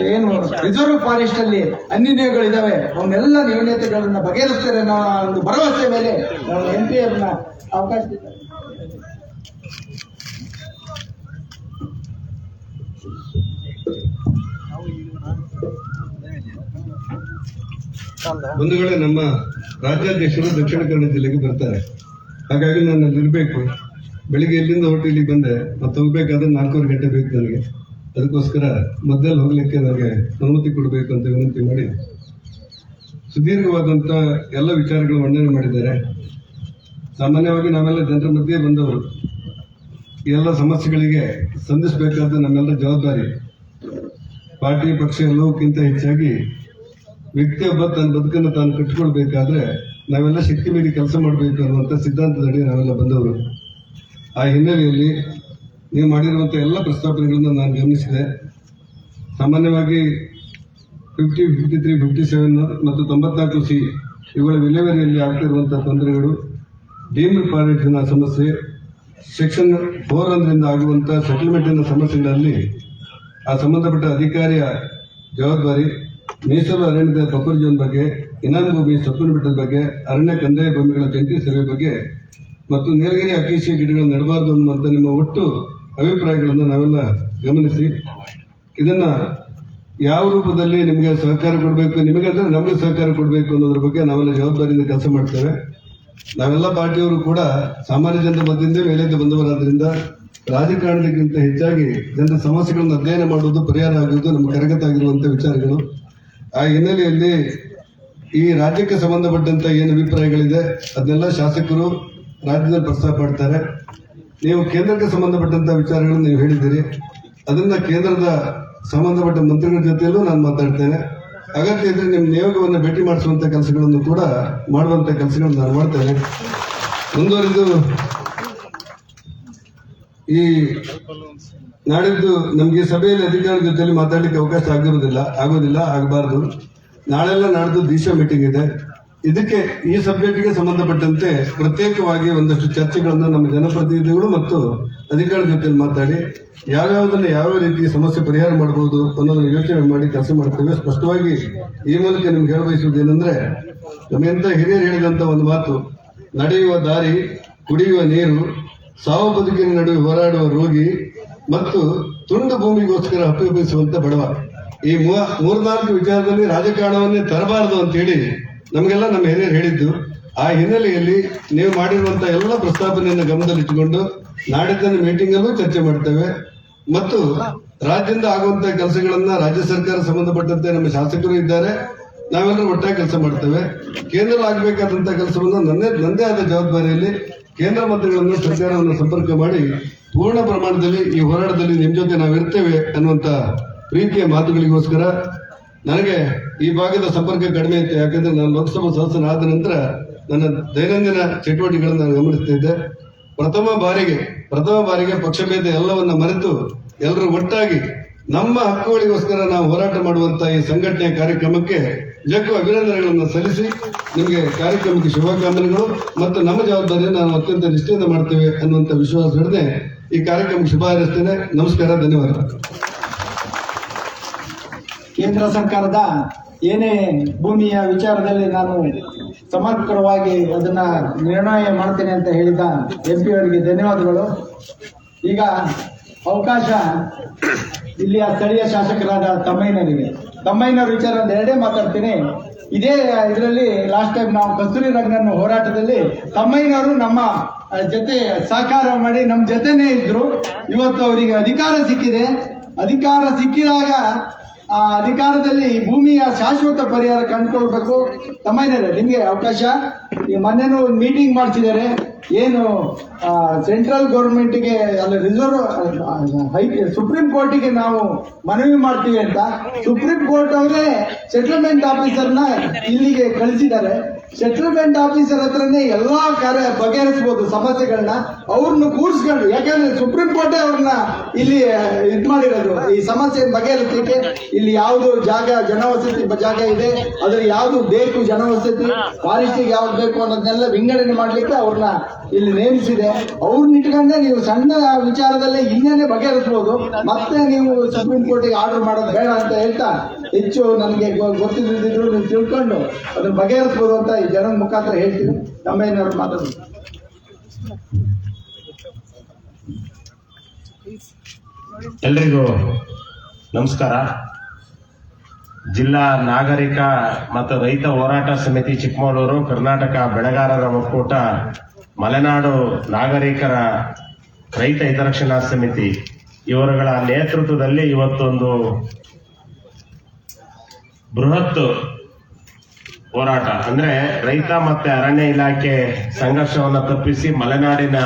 ಏನು ರಿಸರ್ವ್ ಫಾರೆಸ್ಟ್ ಅಲ್ಲಿ ಅನ್ಯೂನ್ಯಗಳಿದ್ದಾವೆ, ಅವನ್ನೆಲ್ಲ ನ್ಯೂನತೆಗಳನ್ನ ಬಗೆಹರಿಸ್ತಾರೆ ಅನ್ನೋ ಒಂದು ಭರವಸೆ ಮೇಲೆ ನಾವು MP ಅವ್ರನ್ನ ಅವಕಾಶ
ಬಂಧುಗಳೇ, ನಮ್ಮ ರಾಜ್ಯಾಧ್ಯಕ್ಷರು ದಕ್ಷಿಣ ಕನ್ನಡ ಜಿಲ್ಲೆಗೆ ಬರ್ತಾರೆ. ಹಾಗಾಗಿ ನಾನು ಅಲ್ಲಿ ಇರಬೇಕು. ಬೆಳಿಗ್ಗೆ ಇಲ್ಲಿಂದ ಹೊರಟು ಇಲ್ಲಿಗೆ ಬಂದೆ, ಮತ್ತೆ ಹೋಗ್ಬೇಕಾದ್ರೆ 4:15 ಗಂಟೆ ಬೇಕು ನನಗೆ. ಅದಕ್ಕೋಸ್ಕರ ಮಧ್ಯದಲ್ಲಿ ಹೋಗ್ಲಿಕ್ಕೆ ನನಗೆ ಅನುಮತಿ ಕೊಡಬೇಕು ಅಂತ ವಿನಂತಿ ಮಾಡಿ ಸುದೀರ್ಘವಾದಂತ ಎಲ್ಲ ವಿಚಾರಗಳು ವರ್ಣನೆ ಮಾಡಿದ್ದಾರೆ. ಸಾಮಾನ್ಯವಾಗಿ ನಾವೆಲ್ಲ ಜನರ ಮಧ್ಯೆ ಬಂದವರು, ಎಲ್ಲ ಸಮಸ್ಯೆಗಳಿಗೆ ಸಂಧಿಸಬೇಕಾದ ನಮ್ಮೆಲ್ಲರ ಜವಾಬ್ದಾರಿ. ಪಾರ್ಟಿ ಪಕ್ಷ ಎಲ್ಲವಕ್ಕಿಂತ ಹೆಚ್ಚಾಗಿ ವ್ಯಕ್ತಿಯೊಬ್ಬ ತನ್ನ ಬದುಕನ್ನು ತಾನು ಕಟ್ಟಿಕೊಳ್ಬೇಕಾದ್ರೆ ನಾವೆಲ್ಲ ಶಕ್ತಿ ಮೀರಿ ಕೆಲಸ ಮಾಡಬೇಕು ಅನ್ನುವಂಥ ಸಿದ್ಧಾಂತದಡಿ ನಾವೆಲ್ಲ ಬಂದವರು. ಆ ಹಿನ್ನೆಲೆಯಲ್ಲಿ ನೀವು ಮಾಡಿರುವಂಥ ಎಲ್ಲ ಪ್ರಸ್ತಾಪನೆಗಳನ್ನು ನಾನು ಗಮನಿಸಿದೆ. ಸಾಮಾನ್ಯವಾಗಿ 50, 53, 57 ಮತ್ತು 94C ಇವುಗಳ ವಿಲೇವಾರಿಯಲ್ಲಿ ಆಗ್ತಿರುವಂತಹ ತೊಂದರೆಗಳು, ಡೀಮ್ಡ್ ಫಾರೆಸ್ಟ್ನ ಸಮಸ್ಯೆ, ಸೆಕ್ಷನ್ 4 ಆಗುವಂತಹ ಸೆಟಲ್ಮೆಂಟಿನ ಸಮಸ್ಯೆಗಳಲ್ಲಿ ಆ ಸಂಬಂಧಪಟ್ಟ ಅಧಿಕಾರಿಯ ಜವಾಬ್ದಾರಿ, ಮೀಸಲು ಅರಣ್ಯದ ಬಫರ್ ಝೋನ್ ಬಗ್ಗೆ, ಇನಾಮ್ ಭೂಮಿ ಸೊಪ್ಪಿನ ಬೆಟ್ಟದ ಬಗ್ಗೆ, ಅರಣ್ಯ ಕಂದಾಯ ಭೂಮಿಗಳ ಜಂಟಿ ಸರ್ವೆ ಬಗ್ಗೆ ಮತ್ತು ನೀಲಗಿರಿ ಅಕೇಶಿಯ ಗಿಡಗಳು ನೆಡಬಾರದು ಅನ್ನುವಂಥ ನಿಮ್ಮ ಒಟ್ಟು ಅಭಿಪ್ರಾಯಗಳನ್ನು ನಾವೆಲ್ಲ ಗಮನಿಸಿ ಇದನ್ನ ಯಾವ ರೂಪದಲ್ಲಿ ನಿಮಗೆ ಸಹಕಾರ ಕೊಡಬೇಕು, ನಿಮಗಂದ್ರೆ ನಮಗೆ ಸಹಕಾರ ಕೊಡಬೇಕು ಅನ್ನೋದ್ರ ಬಗ್ಗೆ ನಾವೆಲ್ಲ ಜವಾಬ್ದಾರಿಯಿಂದ ಕೆಲಸ ಮಾಡ್ತೇವೆ. ನಾವೆಲ್ಲ ಪಾರ್ಟಿಯವರು ಕೂಡ ಸಾಮಾನ್ಯ ಜನರ ಮಧ್ಯದಿಂದ ಮೇಲಿಂದ ಬಂದವರಾದ್ರಿಂದ ರಾಜಕಾರಣಕ್ಕಿಂತ ಹೆಚ್ಚಾಗಿ ಜನರ ಸಮಸ್ಯೆಗಳನ್ನು ಅಧ್ಯಯನ ಮಾಡುವುದು, ಪರಿಹಾರ ಆಗುವುದು ನಮ್ಮ ಕರಗತ ಆಗಿರುವಂತಹ ವಿಚಾರಗಳು. ಆ ಹಿನ್ನೆಲೆಯಲ್ಲಿ ಈ ರಾಜ್ಯಕ್ಕೆ ಸಂಬಂಧಪಟ್ಟಂತ ಏನು ಅಭಿಪ್ರಾಯಗಳಿದೆ ಅದನ್ನೆಲ್ಲ ಶಾಸಕರು ರಾಜ್ಯದಲ್ಲಿ ಪ್ರಸ್ತಾಪ ಮಾಡ್ತಾರೆ. ನೀವು ಕೇಂದ್ರಕ್ಕೆ ಸಂಬಂಧಪಟ್ಟಂತ ವಿಚಾರಗಳನ್ನು ನೀವು ಹೇಳಿದ್ದೀರಿ, ಅದನ್ನ ಕೇಂದ್ರದ ಸಂಬಂಧಪಟ್ಟ ಮಂತ್ರಿಗಳ ಜೊತೆಯಲ್ಲೂ ನಾನು ಮಾತಾಡ್ತೇನೆ. ಅಗತ್ಯ ಇದ್ರೆ ನಿಮ್ಮ ನಿಯೋಗವನ್ನು ಭೇಟಿ ಮಾಡಿಸುವಂತ ಕೆಲಸಗಳನ್ನು ಕೂಡ ಮಾಡುವಂತ ಕೆಲಸಗಳನ್ನು ನಾನು ಮಾಡ್ತೇನೆ. ಮುಂದುವರಿದು ಈ ನಾಡಿದ್ದು ನಮಗೆ ಸಭೆಯಲ್ಲಿ ಅಧಿಕಾರಿಗಳ ಜೊತೆಯಲ್ಲಿ ಮಾತಾಡಲಿಕ್ಕೆ ಅವಕಾಶ ಆಗೋದಿಲ್ಲ, ಆಗಬಾರದು. ನಾಳೆಲ್ಲ ನಾಡ್ದು ದಿಶಾ ಮೀಟಿಂಗ್ ಇದೆ. ಇದಕ್ಕೆ ಈ ಸಬ್ಜೆಕ್ಟ್ಗೆ ಸಂಬಂಧಪಟ್ಟಂತೆ ಪ್ರತ್ಯೇಕವಾಗಿ ಒಂದಷ್ಟು ಚರ್ಚೆಗಳನ್ನು ನಮ್ಮ ಜನಪ್ರತಿನಿಧಿಗಳು ಮತ್ತು ಅಧಿಕಾರಿಗಳ ಜೊತೆಯಲ್ಲಿ ಮಾತಾಡಿ ಯಾವ್ಯಾವುದನ್ನ ಯಾವ ರೀತಿ ಸಮಸ್ಯೆ ಪರಿಹಾರ ಮಾಡಬಹುದು ಅನ್ನೋದನ್ನು ಯೋಚನೆ ಮಾಡಿ ಕೆಲಸ ಮಾಡ್ತೇವೆ. ಸ್ಪಷ್ಟವಾಗಿ ಈ ಮೂಲಕ ನಿಮ್ಗೆ ಹೇಳಬಯಸುವುದೇನೆಂದ್ರೆ, ನಮ್ಮೆಂತ ಹಿರಿಯರು ಹೇಳಿದಂತ ಒಂದು ಮಾತು, ನಡೆಯುವ ದಾರಿ, ಕುಡಿಯುವ ನೀರು, ಸಾವು ಬದುಕಿನ ನಡುವೆ ಹೋರಾಡುವ ರೋಗಿ ಮತ್ತು ತುಂಡು ಭೂಮಿಗೋಸ್ಕರ ಅಪ್ಪಿಸುವಂತ ಬಡವ, ಈ 3-4 ವಿಚಾರದಲ್ಲಿ ರಾಜಕಾರಣವನ್ನೇ ತರಬಾರದು ಅಂತ ಹೇಳಿ ನಮಗೆಲ್ಲ ನಮ್ಮ ಹಿರಿಯರು ಹೇಳಿದ್ದು. ಆ ಹಿನ್ನೆಲೆಯಲ್ಲಿ ನೀವು ಮಾಡಿರುವಂತ ಎಲ್ಲ ಪ್ರಸ್ತಾಪನೆಯನ್ನು ಗಮನದಲ್ಲಿಟ್ಟುಕೊಂಡು ನಾಡಿದ್ದ ಮೀಟಿಂಗ್ ಅಲ್ಲೂ ಚರ್ಚೆ ಮಾಡ್ತೇವೆ ಮತ್ತು ರಾಜ್ಯದಿಂದ ಆಗುವಂತಹ ಕೆಲಸಗಳನ್ನ ರಾಜ್ಯ ಸರ್ಕಾರ ಸಂಬಂಧಪಟ್ಟಂತೆ ನಮ್ಮ ಶಾಸಕರು ಇದ್ದಾರೆ, ನಾವೆಲ್ಲರೂ ಒಟ್ಟಾಗಿ ಕೆಲಸ ಮಾಡ್ತೇವೆ. ಕೇಂದ್ರ ಆಗಬೇಕಾದಂತಹ ಕೆಲಸವನ್ನು ನಂದೇ ಆದ ಜವಾಬ್ದಾರಿಯಲ್ಲಿ ಕೇಂದ್ರ ಮಂತ್ರಿಗಳನ್ನು ಸರ್ಕಾರವನ್ನು ಸಂಪರ್ಕ ಮಾಡಿ ಪೂರ್ಣ ಪ್ರಮಾಣದಲ್ಲಿ ಈ ಹೋರಾಟದಲ್ಲಿ ನಿಮ್ ಜೊತೆ ನಾವಿರ್ತೇವೆ ಅನ್ನುವಂತ ಪ್ರೀತಿಯ ಮಾತುಗಳಿಗೋಸ್ಕರ ನನಗೆ ಈ ಭಾಗದ ಸಂಪರ್ಕ ಕಡಿಮೆ ಇತ್ತು. ಯಾಕಂದ್ರೆ ನಾನು ಲೋಕಸಭಾ ಸದಸ್ಯನಾದ ನಂತರ ನನ್ನ ದೈನಂದಿನ ಚಟುವಟಿಕೆಗಳನ್ನು ನಾನು ಗಮನಿಸ್ತಿದ್ದೆ. ಪ್ರಥಮ ಬಾರಿಗೆ ಪಕ್ಷಭೇದ ಎಲ್ಲವನ್ನ ಮರೆತು ಎಲ್ಲರೂ ಒಟ್ಟಾಗಿ ನಮ್ಮ ಹಕ್ಕುಗಳಿಗೋಸ್ಕರ ನಾವು ಹೋರಾಟ ಮಾಡುವಂತಹ ಈ ಸಂಘಟನೆಯ ಕಾರ್ಯಕ್ರಮಕ್ಕೆ ಜಗ್ಗು ಅಭಿನಂದನೆಗಳನ್ನು ಸಲ್ಲಿಸಿ ನಿಮಗೆ ಕಾರ್ಯಕ್ರಮಕ್ಕೆ ಶುಭಕಾಮನೆಗಳು ಮತ್ತು ನಮ್ಮ ಜವಾಬ್ದಾರಿಯನ್ನು ನಾವು ಅತ್ಯಂತ ನಿಷ್ಠೆಯಿಂದ ಮಾಡ್ತೇವೆ ಅನ್ನುವಂಥ ವಿಶ್ವಾಸದೊಡನೆ ಈ ಕಾರ್ಯಕ್ರಮಕ್ಕೆ ಶುಭ ಹಾರೈಸ್ತೇನೆ. ನಮಸ್ಕಾರ, ಧನ್ಯವಾದ.
ಕೇಂದ್ರ ಸರ್ಕಾರದ ಏನೇ ಭೂಮಿಯ ವಿಚಾರದಲ್ಲಿ ನಾನು ಸಮಗ್ರವಾಗಿ ಅದನ್ನ ನಿರ್ಣಯ ಮಾಡ್ತೇನೆ ಅಂತ ಹೇಳಿದ MP ಅವರಿಗೆ ಧನ್ಯವಾದಗಳು. ಈಗ ಅವಕಾಶ ಇಲ್ಲಿಯ ಸ್ಥಳೀಯ ಶಾಸಕರಾದ ತಮ್ಮಯ್ಯನವರ ವಿಚಾರ ಒಂದು ಎರಡೇ ಮಾತಾಡ್ತೀನಿ. ಇದೇ ಇದರಲ್ಲಿ ಲಾಸ್ಟ್ ಟೈಮ್ ನಾವು ಕಸ್ತೂರಿ ರಂಗನ್ ಹೋರಾಟದಲ್ಲಿ ತಮ್ಮಯ್ಯನವರು ನಮ್ಮ ಜೊತೆ ಸಹಕಾರ ಮಾಡಿ ನಮ್ಮ ಜೊತೆನೇ ಇದ್ರು. ಇವತ್ತು ಅವರಿಗೆ ಅಧಿಕಾರ ಸಿಕ್ಕಿದೆ. ಅಧಿಕಾರ ಸಿಕ್ಕಿದಾಗ ಆ ಅಧಿಕಾರದಲ್ಲಿ ಭೂಮಿಯ ಶಾಶ್ವತ ಪರಿಹಾರ ಕಂಡುಕೊಳ್ಬೇಕು. ತಮ್ಮಯ್ಯನವರೇ, ನಿಮ್ಗೆ ಅವಕಾಶ. ಈ ಮೊನ್ನೆನೂ ಒಂದು ಮೀಟಿಂಗ್ ಮಾಡಿಸಿದ್ದಾರೆ. ಏನು ಸೆಂಟ್ರಲ್ ಗೌರ್ಮೆಂಟ್ಗೆ ಅಲ್ಲ ಸುಪ್ರೀಂ ಕೋರ್ಟಿಗೆ ನಾವು ಮನವಿ ಮಾಡ್ತೀವಿ ಅಂತ ಸುಪ್ರೀಂ ಕೋರ್ಟ್ ಅವರೇ ಸೆಟಲ್ಮೆಂಟ್ ಆಫೀಸರ್ನ ಇಲ್ಲಿಗೆ ಕಳಿಸಿದ್ದಾರೆ. ಸೆಟಲ್ಮೆಂಟ್ ಆಫೀಸರ್ ಹತ್ರನೇ ಎಲ್ಲಾ ಕಾರ್ಯ ಬಗೆಹರಿಸಬಹುದು ಸಮಸ್ಯೆಗಳನ್ನ. ಅವ್ರನ್ನ ಕೂರಿಸ್ಕೊಂಡು, ಯಾಕಂದ್ರೆ ಸುಪ್ರೀಂ ಕೋರ್ಟೇ ಅವ್ರನ್ನ ಇಲ್ಲಿ ಇದ್ ಮಾಡಿರೋದು ಈ ಸಮಸ್ಯೆ ಬಗೆಹರಿಸಲಿಕ್ಕೆ. ಇಲ್ಲಿ ಯಾವ್ದು ಜಾಗ ಜನವಸತಿ ಜಾಗ ಇದೆ, ಅದ್ರ ಯಾವ್ದು ಬೇಕು ಜನವಸತಿ, ಫಾರೆಸ್ಟಿಗೆ ಯಾವ್ದು ಬೇಕು ಅನ್ನೋದನ್ನೆಲ್ಲ ವಿಂಗಡಣೆ ಮಾಡ್ಲಿಕ್ಕೆ ಅವ್ರನ್ನ ಇಲ್ಲಿ ನೇಮಿಸಿದೆ. ಅವ್ರನ್ನ ಇಟ್ಕೊಂಡೆ ನೀವು ಸಣ್ಣ ವಿಚಾರದಲ್ಲೇ ಇನ್ನೇನೆ ಬಗೆಹರಿಸಬಹುದು. ಮತ್ತೆ ನೀವು ಸುಪ್ರೀಂ ಕೋರ್ಟಿಗೆ ಆರ್ಡರ್ ಮಾಡೋದು ಬೇಡ ಅಂತ ಹೇಳ್ತಾ ಹೆಚ್ಚು ನನಗೆ ಗೊತ್ತಿದ್ದಿದ್ರು ನೀವು ತಿಳ್ಕೊಂಡು ಅದನ್ನ ಬಗೆಹರಿಸಬಹುದು ಅಂತ ಈ ಜನರ ಮುಖಾಂತರ ಹೇಳ್ತೀವಿ. ತಮ್ಮಯ್ಯನವರು ಮಾತಾಡೋದು.
ಎಲ್ರಿಗೂ ನಮಸ್ಕಾರ. ಜಿಲ್ಲಾ ನಾಗರಿಕ ಮತ್ತು ರೈತ ಹೋರಾಟ ಸಮಿತಿ ಚಿಕ್ಕಮಗಳೂರು, ಕರ್ನಾಟಕ ಬೆಳೆಗಾರರ ಒಕ್ಕೂಟ, ಮಲೆನಾಡು ನಾಗರಿಕರ ರೈತ ಹಿತರಕ್ಷಣಾ ಸಮಿತಿ ಇವರುಗಳ ನೇತೃತ್ವದಲ್ಲಿ ಇವತ್ತೊಂದು ಬೃಹತ್ ಹೋರಾಟ, ಅಂದ್ರೆ ರೈತ ಮತ್ತೆ ಅರಣ್ಯ ಇಲಾಖೆ ಸಂಘರ್ಷವನ್ನು ತಪ್ಪಿಸಿ ಮಲೆನಾಡಿನ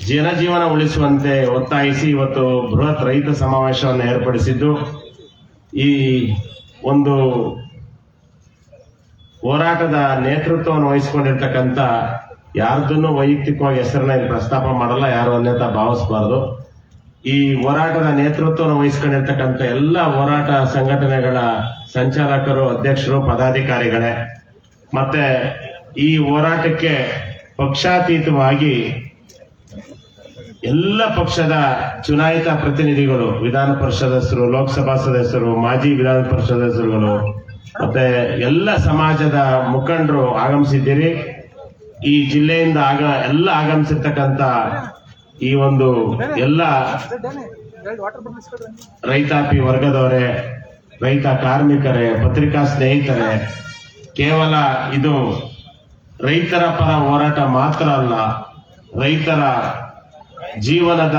ಜನಜೀವನ ಉಳಿಸುವಂತೆ ಒತ್ತಾಯಿಸಿ ಇವತ್ತು ಬೃಹತ್ ರೈತ ಸಮಾವೇಶವನ್ನು ಏರ್ಪಡಿಸಿದ್ದು. ಈ ಒಂದು ಹೋರಾಟದ ನೇತೃತ್ವವನ್ನು ವಹಿಸಿಕೊಂಡಿರ್ತಕ್ಕಂಥ ಯಾರ್ದನ್ನು ವೈಯಕ್ತಿಕವಾಗಿ ಹೆಸರನ್ನ ಇಲ್ಲಿ ಪ್ರಸ್ತಾಪ ಮಾಡಲ್ಲ, ಯಾರು ಅನ್ಯತಾ ಭಾವಿಸಬಾರದು. ಈ ಹೋರಾಟದ ನೇತೃತ್ವವನ್ನು ವಹಿಸಿಕೊಂಡಿರ್ತಕ್ಕಂಥ ಎಲ್ಲ ಹೋರಾಟ ಸಂಘಟನೆಗಳ ಸಂಚಾಲಕರು, ಅಧ್ಯಕ್ಷರು, ಪದಾಧಿಕಾರಿಗಳೇ, ಮತ್ತೆ ಈ ಹೋರಾಟಕ್ಕೆ ಪಕ್ಷಾತೀತವಾಗಿ ಎಲ್ಲ ಪಕ್ಷದ ಚುನಾಯಿತ ಪ್ರತಿನಿಧಿಗಳು, ವಿಧಾನ ಪರಿಷತ್ ಸದಸ್ಯರು, ಲೋಕಸಭಾ ಸದಸ್ಯರು, ಮಾಜಿ ವಿಧಾನ ಪರಿಷತ್ ಸದಸ್ಯರುಗಳು, ಮತ್ತೆ ಎಲ್ಲ ಸಮಾಜದ ಮುಖಂಡರು ಆಗಮಿಸಿದ್ದೀರಿ. ಈ ಜಿಲ್ಲೆಯಿಂದ ಎಲ್ಲ ಆಗಮಿಸಿರ್ತಕ್ಕಂಥ ಈ ಒಂದು ಎಲ್ಲ ರೈತಾಪಿ ವರ್ಗದವರೇ, ರೈತ ಕಾರ್ಮಿಕರೇ, ಪತ್ರಿಕಾ ಸ್ನೇಹಿತರೇ, ಕೇವಲ ಇದು ರೈತರ ಪರ ಹೋರಾಟ ಮಾತ್ರ ಅಲ್ಲ, ರೈತರ ಜೀವನದ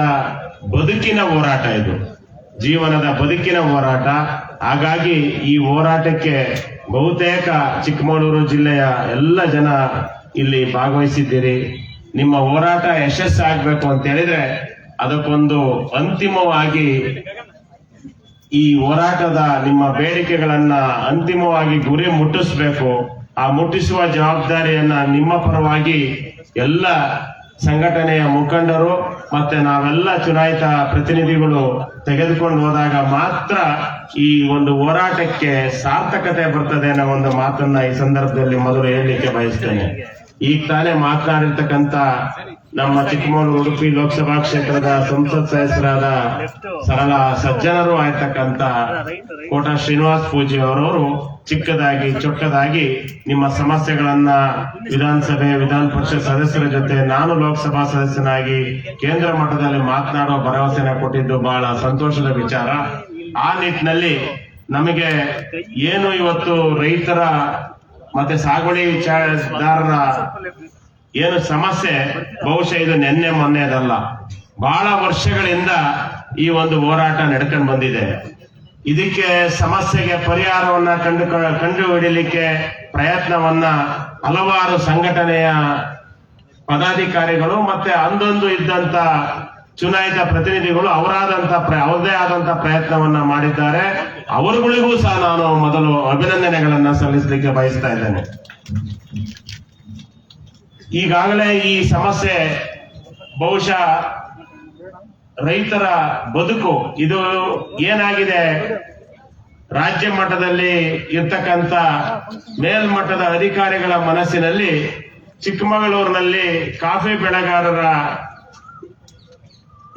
ಬದುಕಿನ ಹೋರಾಟ. ಇದು ಜೀವನದ ಬದುಕಿನ ಹೋರಾಟ. ಹಾಗಾಗಿ ಈ ಹೋರಾಟಕ್ಕೆ ಬಹುತೇಕ ಚಿಕ್ಕಮಗಳೂರು ಜಿಲ್ಲೆಯ ಎಲ್ಲ ಜನ ಇಲ್ಲಿ ಭಾಗವಹಿಸಿದ್ದೀರಿ. ನಿಮ್ಮ ಹೋರಾಟ ಯಶಸ್ಸಾಗಬೇಕು ಅಂತ ಹೇಳಿದ್ರೆ ಅದಕ್ಕೊಂದು ಅಂತಿಮವಾಗಿ ಈ ಹೋರಾಟದ ನಿಮ್ಮ ಬೇಡಿಕೆಗಳನ್ನ ಅಂತಿಮವಾಗಿ ಗುರಿ ಮುಟ್ಟಿಸಬೇಕು. ಆ ಮುಟ್ಟಿಸುವ ಜವಾಬ್ದಾರಿಯನ್ನ ನಿಮ್ಮ ಪರವಾಗಿ ಎಲ್ಲ ಸಂಘಟನೆಯ ಮುಖಂಡರು ಮತ್ತೆ ನಾವೆಲ್ಲ ಚುನಾಯಿತ ಪ್ರತಿನಿಧಿಗಳು ತೆಗೆದುಕೊಂಡು ಹೋದಾಗ ಮಾತ್ರ ಈ ಒಂದು ಹೋರಾಟಕ್ಕೆ ಸಾರ್ಥಕತೆ ಬರ್ತದೆ ಅನ್ನೋ ಒಂದು ಮಾತನ್ನ ಈ ಸಂದರ್ಭದಲ್ಲಿ ಮೊದಲು ಹೇಳಲಿಕ್ಕೆ ಬಯಸ್ತೇನೆ. ಈಗ ತಾನೇ ಮಾತನಾಡಿರ್ತಕ್ಕಂಥ ನಮ್ಮ ಚಿಕ್ಕಮಗಳೂರು ಉಡುಪಿ ಲೋಕಸಭಾ ಕ್ಷೇತ್ರದ ಸಂಸತ್ ಸದಸ್ಯರಾದ ಸರಳ ಸಜ್ಜನರು ಆಗಿರ್ತಕ್ಕಂಥ ಕೋಟ ಶ್ರೀನಿವಾಸ್ ಪೂಜೆ ಅವರವರು ಚಿಕ್ಕದಾಗಿ ಚೊಕ್ಕದಾಗಿ ನಿಮ್ಮ ಸಮಸ್ಯೆಗಳನ್ನ ವಿಧಾನಸಭೆ ವಿಧಾನ ಪರಿಷತ್ ಸದಸ್ಯರ ಜೊತೆ ನಾನು ಲೋಕಸಭಾ ಸದಸ್ಯನಾಗಿ ಕೇಂದ್ರ ಮಟ್ಟದಲ್ಲಿ ಮಾತನಾಡುವ ಭರವಸೆನ ಕೊಟ್ಟಿದ್ದು ಬಹಳ ಸಂತೋಷದ ವಿಚಾರ. ಆ ನಿಟ್ಟಿನಲ್ಲಿ ನಮಗೆ ಏನು ಇವತ್ತು ರೈತರ ಮತ್ತೆ ಸಾಗುವಳಿದಾರರ ಏನು ಸಮಸ್ಯೆ ಬಹುಶಃ ಇದು ನಿನ್ನೆ ಮೊನ್ನೆದಲ್ಲ, ಬಹಳ ವರ್ಷಗಳಿಂದ ಈ ಒಂದು ಹೋರಾಟ ನಡ್ಕೊಂಡು ಬಂದಿದೆ. ಇದಕ್ಕೆ ಸಮಸ್ಯೆಗೆ ಪರಿಹಾರವನ್ನ ಕಂಡು ಹಿಡಿಯಲಿಕ್ಕೆ ಪ್ರಯತ್ನವನ್ನ ಹಲವಾರು ಸಂಘಟನೆಯ ಪದಾಧಿಕಾರಿಗಳು ಮತ್ತೆ ಅಂದೊಂದು ಇದ್ದಂತ ಚುನಾಯಿತ ಪ್ರತಿನಿಧಿಗಳು ಅವರದೇ ಆದಂತ ಪ್ರಯತ್ನವನ್ನ ಮಾಡಿದ್ದಾರೆ. ಅವರುಗಳಿಗೂ ಸಹ ನಾನು ಮೊದಲು ಅಭಿನಂದನೆಗಳನ್ನ ಸಲ್ಲಿಸಲಿಕ್ಕೆ ಬಯಸ್ತಾ ಇದ್ದೇನೆ. ಈಗಾಗಲೇ ಈ ಸಮಸ್ಯೆ ಬಹುಶಃ ರೈತರ ಬದುಕು ಇದು ಏನಾಗಿದೆ, ರಾಜ್ಯ ಮಟ್ಟದಲ್ಲಿ ಇರ್ತಕ್ಕಂಥ ಮೇಲ್ಮಟ್ಟದ ಅಧಿಕಾರಿಗಳ ಮನಸ್ಸಿನಲ್ಲಿ ಚಿಕ್ಕಮಗಳೂರಿನಲ್ಲಿ ಕಾಫಿ ಬೆಳೆಗಾರರ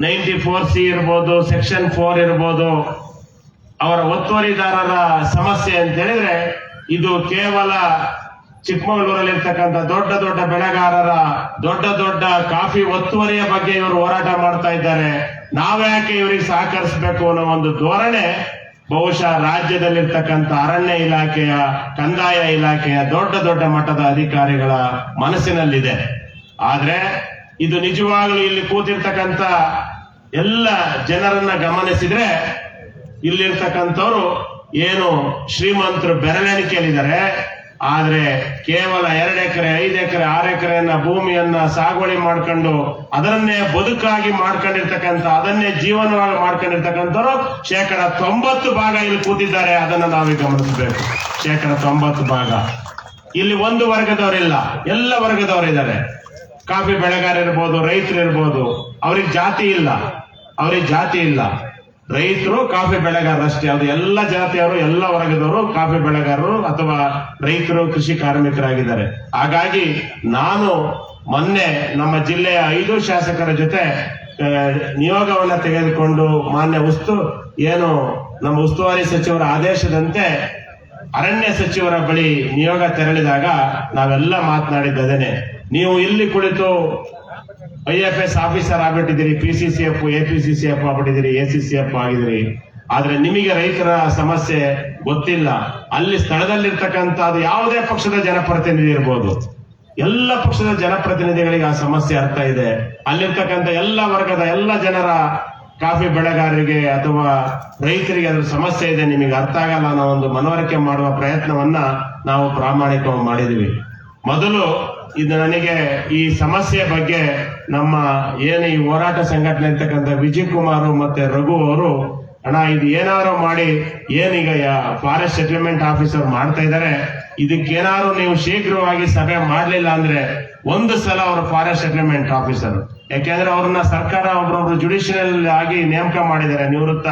94C ಇರ್ಬೋದು, ಸೆಕ್ಷನ್ 4 ಇರ್ಬೋದು, ಅವರ ಒತ್ತುವರಿದಾರರ ಸಮಸ್ಯೆ ಅಂತ ಹೇಳಿದ್ರೆ ಇದು ಕೇವಲ ಚಿಕ್ಕಮಗಳೂರಲ್ಲಿ ಇರ್ತಕ್ಕಂಥ ದೊಡ್ಡ ದೊಡ್ಡ ಬೆಳೆಗಾರರ ದೊಡ್ಡ ಕಾಫಿ ಒತ್ತುವರಿಯ ಬಗ್ಗೆ ಇವರು ಹೋರಾಟ ಮಾಡ್ತಾ ಇದ್ದಾರೆ. ನಾವ್ಯಾಕೆ ಇವರಿಗೆ ಸಹಕರಿಸಬೇಕು ಅನ್ನೋ ಒಂದು ಧೋರಣೆ ಬಹುಶಃ ರಾಜ್ಯದಲ್ಲಿರ್ತಕ್ಕಂಥ ಅರಣ್ಯ ಇಲಾಖೆಯ, ಕಂದಾಯ ಇಲಾಖೆಯ ದೊಡ್ಡ ಮಟ್ಟದ ಅಧಿಕಾರಿಗಳ ಮನಸ್ಸಿನಲ್ಲಿದೆ. ಆದ್ರೆ ಇದು ನಿಜವಾಗ್ಲೂ ಇಲ್ಲಿ ಕೂತಿರ್ತಕ್ಕಂಥ ಎಲ್ಲ ಜನರನ್ನ ಗಮನಿಸಿದ್ರೆ ಇಲ್ಲಿರ್ತಕ್ಕಂಥವ್ರು ಏನು ಶ್ರೀಮಂತರು ಬೆರಳೆಣಿಕೆಯಲ್ಲಿದ್ದಾರೆ. ಆದ್ರೆ ಕೇವಲ 2 ಎಕರೆ 5 ಎಕರೆ 6 ಎಕರೆಯನ್ನ ಭೂಮಿಯನ್ನ ಸಾಗುವಳಿ ಮಾಡ್ಕೊಂಡು ಅದನ್ನೇ ಬದುಕಾಗಿ ಮಾಡ್ಕೊಂಡಿರ್ತಕ್ಕಂಥ, ಅದನ್ನೇ ಜೀವನವಾಗಿ ಮಾಡ್ಕೊಂಡಿರ್ತಕ್ಕಂಥವ್ರು 90% ಇಲ್ಲಿ ಕೂತಿದ್ದಾರೆ. ಅದನ್ನ ನಾವೀಗ ಗಮನಿಸಬೇಕು. 90% ಇಲ್ಲಿ ಒಂದು ವರ್ಗದವರಿಲ್ಲ, ಎಲ್ಲ ವರ್ಗದವರಿದ್ದಾರೆ. ಕಾಫಿ ಬೆಳೆಗಾರ ಇರ್ಬೋದು, ರೈತರು ಇರ್ಬೋದು, ಅವ್ರಿಗೆ ಜಾತಿ ಇಲ್ಲ. ರೈತರು ಕಾಫಿ ಬೆಳೆಗಾರರಷ್ಟೇ, ಅದು ಎಲ್ಲ ಜಾತಿಯವರು, ಎಲ್ಲ ವರ್ಗದವರು ಕಾಫಿ ಬೆಳೆಗಾರರು ಅಥವಾ ರೈತರು, ಕೃಷಿ ಕಾರ್ಮಿಕರಾಗಿದ್ದಾರೆ. ಹಾಗಾಗಿ ನಾನು ಮೊನ್ನೆ ನಮ್ಮ ಜಿಲ್ಲೆಯ 5 ಶಾಸಕರ ಜೊತೆ ನಿಯೋಗವನ್ನ ತೆಗೆದುಕೊಂಡು ಮಾನ್ಯ ನಮ್ಮ ಉಸ್ತುವಾರಿ ಸಚಿವರ ಆದೇಶದಂತೆ ಅರಣ್ಯ ಸಚಿವರ ಬಳಿ ನಿಯೋಗ ತೆರಳಿದಾಗ ನಾವೆಲ್ಲ ಮಾತನಾಡಿದ್ದೇನೆ. ನೀವು ಇಲ್ಲಿ ಕುಳಿತು IFS ಆಫೀಸರ್ ಆಗ್ಬಿಟ್ಟಿದ್ದೀರಿ, PCCF, APCCF ಆಗ್ಬಿಟ್ಟಿದ್ದೀರಿ, ACCF ಆಗಿದ್ದೀರಿ. ಆದ್ರೆ ನಿಮಗೆ ರೈತರ ಸಮಸ್ಯೆ ಗೊತ್ತಿಲ್ಲ. ಅಲ್ಲಿ ಸ್ಥಳದಲ್ಲಿರ್ತಕ್ಕಂಥದ್ದು ಯಾವುದೇ ಪಕ್ಷದ ಜನಪ್ರತಿನಿಧಿ ಇರ್ಬೋದು, ಎಲ್ಲ ಪಕ್ಷದ ಜನಪ್ರತಿನಿಧಿಗಳಿಗೆ ಆ ಸಮಸ್ಯೆ ಅರ್ಥ ಇದೆ. ಅಲ್ಲಿರ್ತಕ್ಕಂಥ ಎಲ್ಲ ವರ್ಗದ ಎಲ್ಲ ಜನರ ಕಾಫಿ ಬೆಳೆಗಾರರಿಗೆ ಅಥವಾ ರೈತರಿಗೆ ಅದ್ರ ಸಮಸ್ಯೆ ಇದೆ, ನಿಮಗೆ ಅರ್ಥ ಆಗಲ್ಲ ಅನ್ನೋ ಒಂದು ಮನವರಿಕೆ ಮಾಡುವ ಪ್ರಯತ್ನವನ್ನ ನಾವು ಪ್ರಾಮಾಣಿಕವಾಗಿ ಮಾಡಿದ್ವಿ. ಮೊದಲು ಇದು ನನಗೆ ಈ ಸಮಸ್ಯೆ ಬಗ್ಗೆ ನಮ್ಮ ಏನು ಈ ಹೋರಾಟ ಸಂಘಟನೆ ಇರ್ತಕ್ಕಂಥ ವಿಜಯ್ ಕುಮಾರ್ ಮತ್ತೆ ರಘು ಅವರು, ಅಣ್ಣ ಇದು ಏನಾದ್ರು ಮಾಡಿ ಏನೀಗ ಫಾರೆಸ್ಟ್ ಸೆಟಲ್ಮೆಂಟ್ ಆಫೀಸರ್ ಮಾಡ್ತಾ ಇದ್ದಾರೆ, ಇದಕ್ಕೇನಾದ್ರು ನೀವು ಶೀಘ್ರವಾಗಿ ಸಭೆ ಮಾಡ್ಲಿಲ್ಲ ಅಂದ್ರೆ ಒಂದು ಸಲ ಅವರು ಫಾರೆಸ್ಟ್ ಸೆಟಲ್ಮೆಂಟ್ ಆಫೀಸರ್, ಯಾಕೆಂದ್ರೆ ಅವ್ರನ್ನ ಸರ್ಕಾರ ಒಬ್ಬರೊಬ್ರು ಜುಡಿಷಿಯಲ್ ಆಗಿ ನೇಮಕ ಮಾಡಿದ್ದಾರೆ, ನಿವೃತ್ತ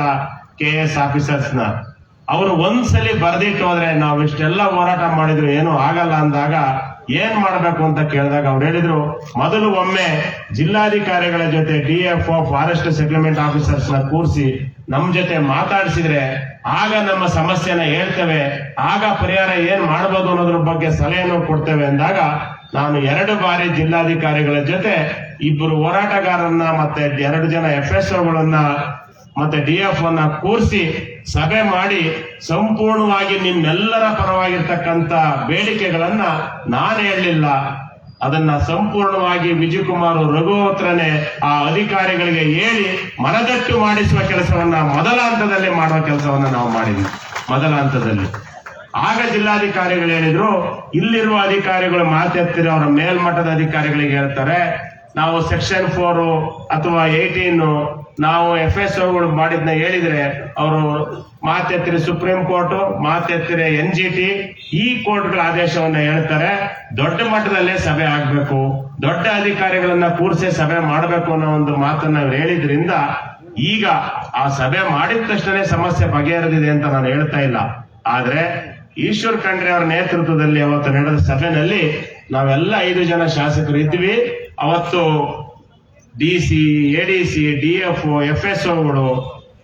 KS ಆಫೀಸರ್ಸ್ನ. ಅವರು ಒಂದ್ಸಲಿ ಬರ್ದಿಟ್ಟು ಹೋದ್ರೆ ನಾವು ಇಷ್ಟೆಲ್ಲ ಹೋರಾಟ ಮಾಡಿದ್ರು ಏನೂ ಆಗಲ್ಲ ಅಂದಾಗ ಏನ್ ಮಾಡ್ಬೇಕು ಅಂತ ಕೇಳಿದಾಗ ಅವ್ರು ಹೇಳಿದ್ರು, ಮೊದಲು ಒಮ್ಮೆ ಜಿಲ್ಲಾಧಿಕಾರಿಗಳ ಜೊತೆ DFO ಫಾರೆಸ್ಟ್ ಸೆಟಲ್ಮೆಂಟ್ ಆಫೀಸರ್ಸ್ ನ ಕೂರಿಸಿ ನಮ್ ಜೊತೆ ಮಾತಾಡಿಸಿದ್ರೆ ಆಗ ನಮ್ಮ ಸಮಸ್ಯೆನ ಹೇಳ್ತೇವೆ, ಆಗ ಪರಿಹಾರ ಏನ್ ಮಾಡ್ಬೋದು ಅನ್ನೋದ್ರ ಬಗ್ಗೆ ಸಲಹೆಯನ್ನು ಕೊಡ್ತೇವೆ ಅಂದಾಗ ನಾನು 2 ಬಾರಿ ಜಿಲ್ಲಾಧಿಕಾರಿಗಳ ಜೊತೆ 2 ಹೋರಾಟಗಾರರನ್ನ ಮತ್ತೆ 2 ಜನ FSOಗಳನ್ನ ಮತ್ತೆ DFO ನ ಕೂರಿಸಿ ಸಭೆ ಮಾಡಿ ಸಂಪೂರ್ಣವಾಗಿ ನಿಮ್ಮೆಲ್ಲರ ಪರವಾಗಿರ್ತಕ್ಕಂಥ ಬೇಡಿಕೆಗಳನ್ನ ನಾನು ಹೇಳಲಿಲ್ಲ, ಅದನ್ನ ಸಂಪೂರ್ಣವಾಗಿ ವಿಜಯ್ ಕುಮಾರ್ ರಘು ಹತ್ರನೇ ಆ ಅಧಿಕಾರಿಗಳಿಗೆ ಹೇಳಿ ಮನದಟ್ಟು ಮಾಡಿಸುವ ಕೆಲಸವನ್ನ ಮೊದಲ ಹಂತದಲ್ಲಿ ಮಾಡುವ ಕೆಲಸವನ್ನ ನಾವು ಮಾಡಿದ್ವಿ. ಮೊದಲ ಹಂತದಲ್ಲಿ ಆಗ ಜಿಲ್ಲಾಧಿಕಾರಿಗಳು ಹೇಳಿದ್ರು, ಇಲ್ಲಿರುವ ಅಧಿಕಾರಿಗಳು ಮಾತೆತ್ತಿರೋ ಅವರ ಮೇಲ್ಮಟ್ಟದ ಅಧಿಕಾರಿಗಳಿಗೆ ಹೇಳ್ತಾರೆ, ನಾವು ಸೆಕ್ಷನ್ 4 ಅಥವಾ 18 ನಾವು FSOಗಳು ಮಾಡಿದ್ನ ಹೇಳಿದ್ರೆ ಅವರು ಮಾತೆತ್ತಿರಿ ಸುಪ್ರೀಂ ಕೋರ್ಟ್, ಮಾತೆತ್ತಿರಿ NGT ಈ ಕೋರ್ಟ್ಗಳ ಆದೇಶವನ್ನ ಹೇಳ್ತಾರೆ. ದೊಡ್ಡ ಮಟ್ಟದಲ್ಲೇ ಸಭೆ ಆಗ್ಬೇಕು, ದೊಡ್ಡ ಅಧಿಕಾರಿಗಳನ್ನ ಕೂರಿಸಿ ಸಭೆ ಮಾಡಬೇಕು ಅನ್ನೋ ಒಂದು ಮಾತನ್ನ ಹೇಳಿದ್ರಿಂದ ಈಗ ಆ ಸಭೆ ಮಾಡಿದ ತಕ್ಷಣ ಸಮಸ್ಯೆ ಬಗೆಹರಿದಿದೆ ಅಂತ ನಾನು ಹೇಳ್ತಾ ಇಲ್ಲ. ಆದ್ರೆ ಈಶ್ವರ್ ಖಂಡ್ರೆ ಅವರ ನೇತೃತ್ವದಲ್ಲಿ ಅವತ್ತು ನಡೆದ ಸಭೆಯಲ್ಲಿ ನಾವೆಲ್ಲ 5 ಜನ ಶಾಸಕರು ಇದ್ವಿ. ಅವತ್ತು DC, ADC, DFO, FSOಗಳು,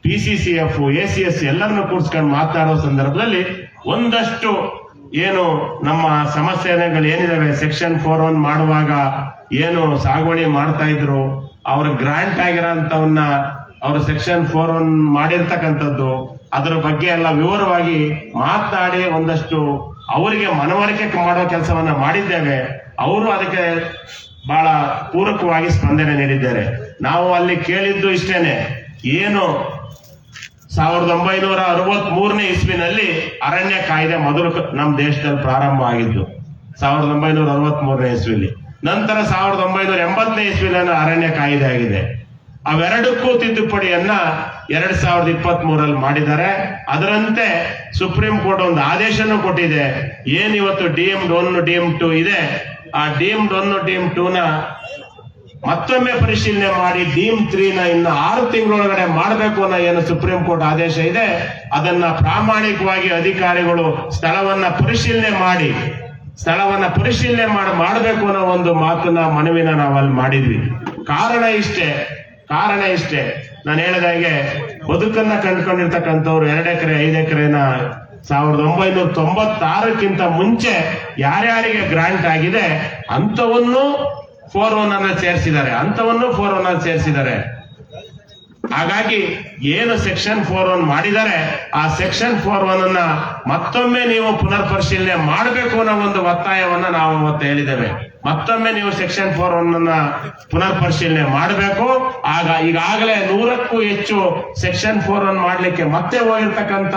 PCCF, ACS ಎಲ್ಲರನ್ನು ಕೂರಿಸ್ಕೊಂಡು ಮಾತನಾಡೋ ಸಂದರ್ಭದಲ್ಲಿ ಒಂದಷ್ಟು ಏನು ನಮ್ಮ ಸಮಸ್ಯೆಗಳು ಏನಿದಾವೆ, ಸೆಕ್ಷನ್ 4 ಮಾಡುವಾಗ ಏನು ಸಾಗುವಳಿ ಮಾಡ್ತಾ ಇದ್ರು, ಅವ್ರ ಗ್ರಾಂಟ್ ಆಗಿರೋಂಥವನ್ನ ಅವರು ಸೆಕ್ಷನ್ 4 ಮಾಡಿರ್ತಕ್ಕಂಥದ್ದು, ಅದರ ಬಗ್ಗೆ ಎಲ್ಲ ವಿವರವಾಗಿ ಮಾತನಾಡಿ ಒಂದಷ್ಟು ಅವರಿಗೆ ಮನವರಿಕೆ ಮಾಡೋ ಕೆಲಸವನ್ನ ಮಾಡಿದ್ದೇವೆ. ಅವರು ಅದಕ್ಕೆ ಬಹಳ ಪೂರಕವಾಗಿ ಸ್ಪಂದನೆ ನೀಡಿದ್ದಾರೆ. ನಾವು ಅಲ್ಲಿ ಕೇಳಿದ್ದು ಇಷ್ಟೇನೆ, ಏನು 1963ನೇ ಇಸ್ವಿನಲ್ಲಿ ಅರಣ್ಯ ಕಾಯ್ದೆ ಮೊದಲು ನಮ್ಮ ದೇಶದಲ್ಲಿ ಪ್ರಾರಂಭ ಆಗಿದ್ದು 1963ನೇ ಇಸ್ವಿಲಿ. ನಂತರ 1980ನೇ ಇಸ್ವಿನಲ್ಲಿ ಅರಣ್ಯ ಕಾಯ್ದೆ ಆಗಿದೆ. ಅವೆರಡಕ್ಕೂ ತಿದ್ದುಪಡಿಯನ್ನ 2023ರಲ್ಲಿ ಮಾಡಿದ್ದಾರೆ. ಅದರಂತೆ ಸುಪ್ರೀಂ ಕೋರ್ಟ್ ಒಂದು ಆದೇಶನೂ ಕೊಟ್ಟಿದೆ. ಏನಿವತ್ತು ಡೀಮ್ಡ್ 1 ಡೀಮ್ಡ್ 2 ಇದೆ, ಆ ಡೀಮ್ಡ್ 1 ಡೀಮ್ಡ್ 2ನ ಮತ್ತೊಮ್ಮೆ ಪರಿಶೀಲನೆ ಮಾಡಿ ಡೀಮ್ 3ನ ಇನ್ನು 6 ತಿಂಗಳೊಳಗಡೆ ಮಾಡಬೇಕು ಅನ್ನೋ ಏನು ಸುಪ್ರೀಂ ಕೋರ್ಟ್ ಆದೇಶ ಇದೆ, ಅದನ್ನ ಪ್ರಾಮಾಣಿಕವಾಗಿ ಅಧಿಕಾರಿಗಳು ಸ್ಥಳವನ್ನ ಪರಿಶೀಲನೆ ಮಾಡಬೇಕು ಅನ್ನೋ ಒಂದು ಮಾತನ್ನ ಮನವಿನ ನಾವು ಅಲ್ಲಿ ಮಾಡಿದ್ವಿ. ಕಾರಣ ಇಷ್ಟೇ ನಾನು ಹೇಳಿದಾಗೆ ಬದುಕನ್ನ ಕಂಡುಕೊಂಡಿರ್ತಕ್ಕಂಥವ್ರು 2 ಎಕರೆ 5 ಎಕರೆನ 1996ಕ್ಕಿಂತ ಮುಂಚೆ ಯಾರ್ಯಾರಿಗೆ ಗ್ರಾಂಟ್ ಆಗಿದೆ ಅಂತವನ್ನು 4-1 ಸೇರಿಸಿದ್ದಾರೆ. ಹಾಗಾಗಿ ಏನು ಸೆಕ್ಷನ್ 4-1 ಮಾಡಿದ್ದಾರೆ, ಆ ಸೆಕ್ಷನ್ 4-1 ಮತ್ತೊಮ್ಮೆ ನೀವು ಪುನರ್ ಪರಿಶೀಲನೆ ಮಾಡಬೇಕು ಅನ್ನೋ ಒಂದು ಒತ್ತಾಯವನ್ನ ನಾವು ಅವತ್ತು ಹೇಳಿದ್ದೇವೆ. ಮತ್ತೊಮ್ಮೆ ನೀವು ಸೆಕ್ಷನ್ 4-1 ಪುನರ್ ಪರಿಶೀಲನೆ ಮಾಡಬೇಕು. ಈಗಾಗಲೇ 100ಕ್ಕೂ ಹೆಚ್ಚು ಸೆಕ್ಷನ್ 4-1 ಮಾಡ್ಲಿಕ್ಕೆ ಮತ್ತೆ ಹೋಗಿರ್ತಕ್ಕಂಥ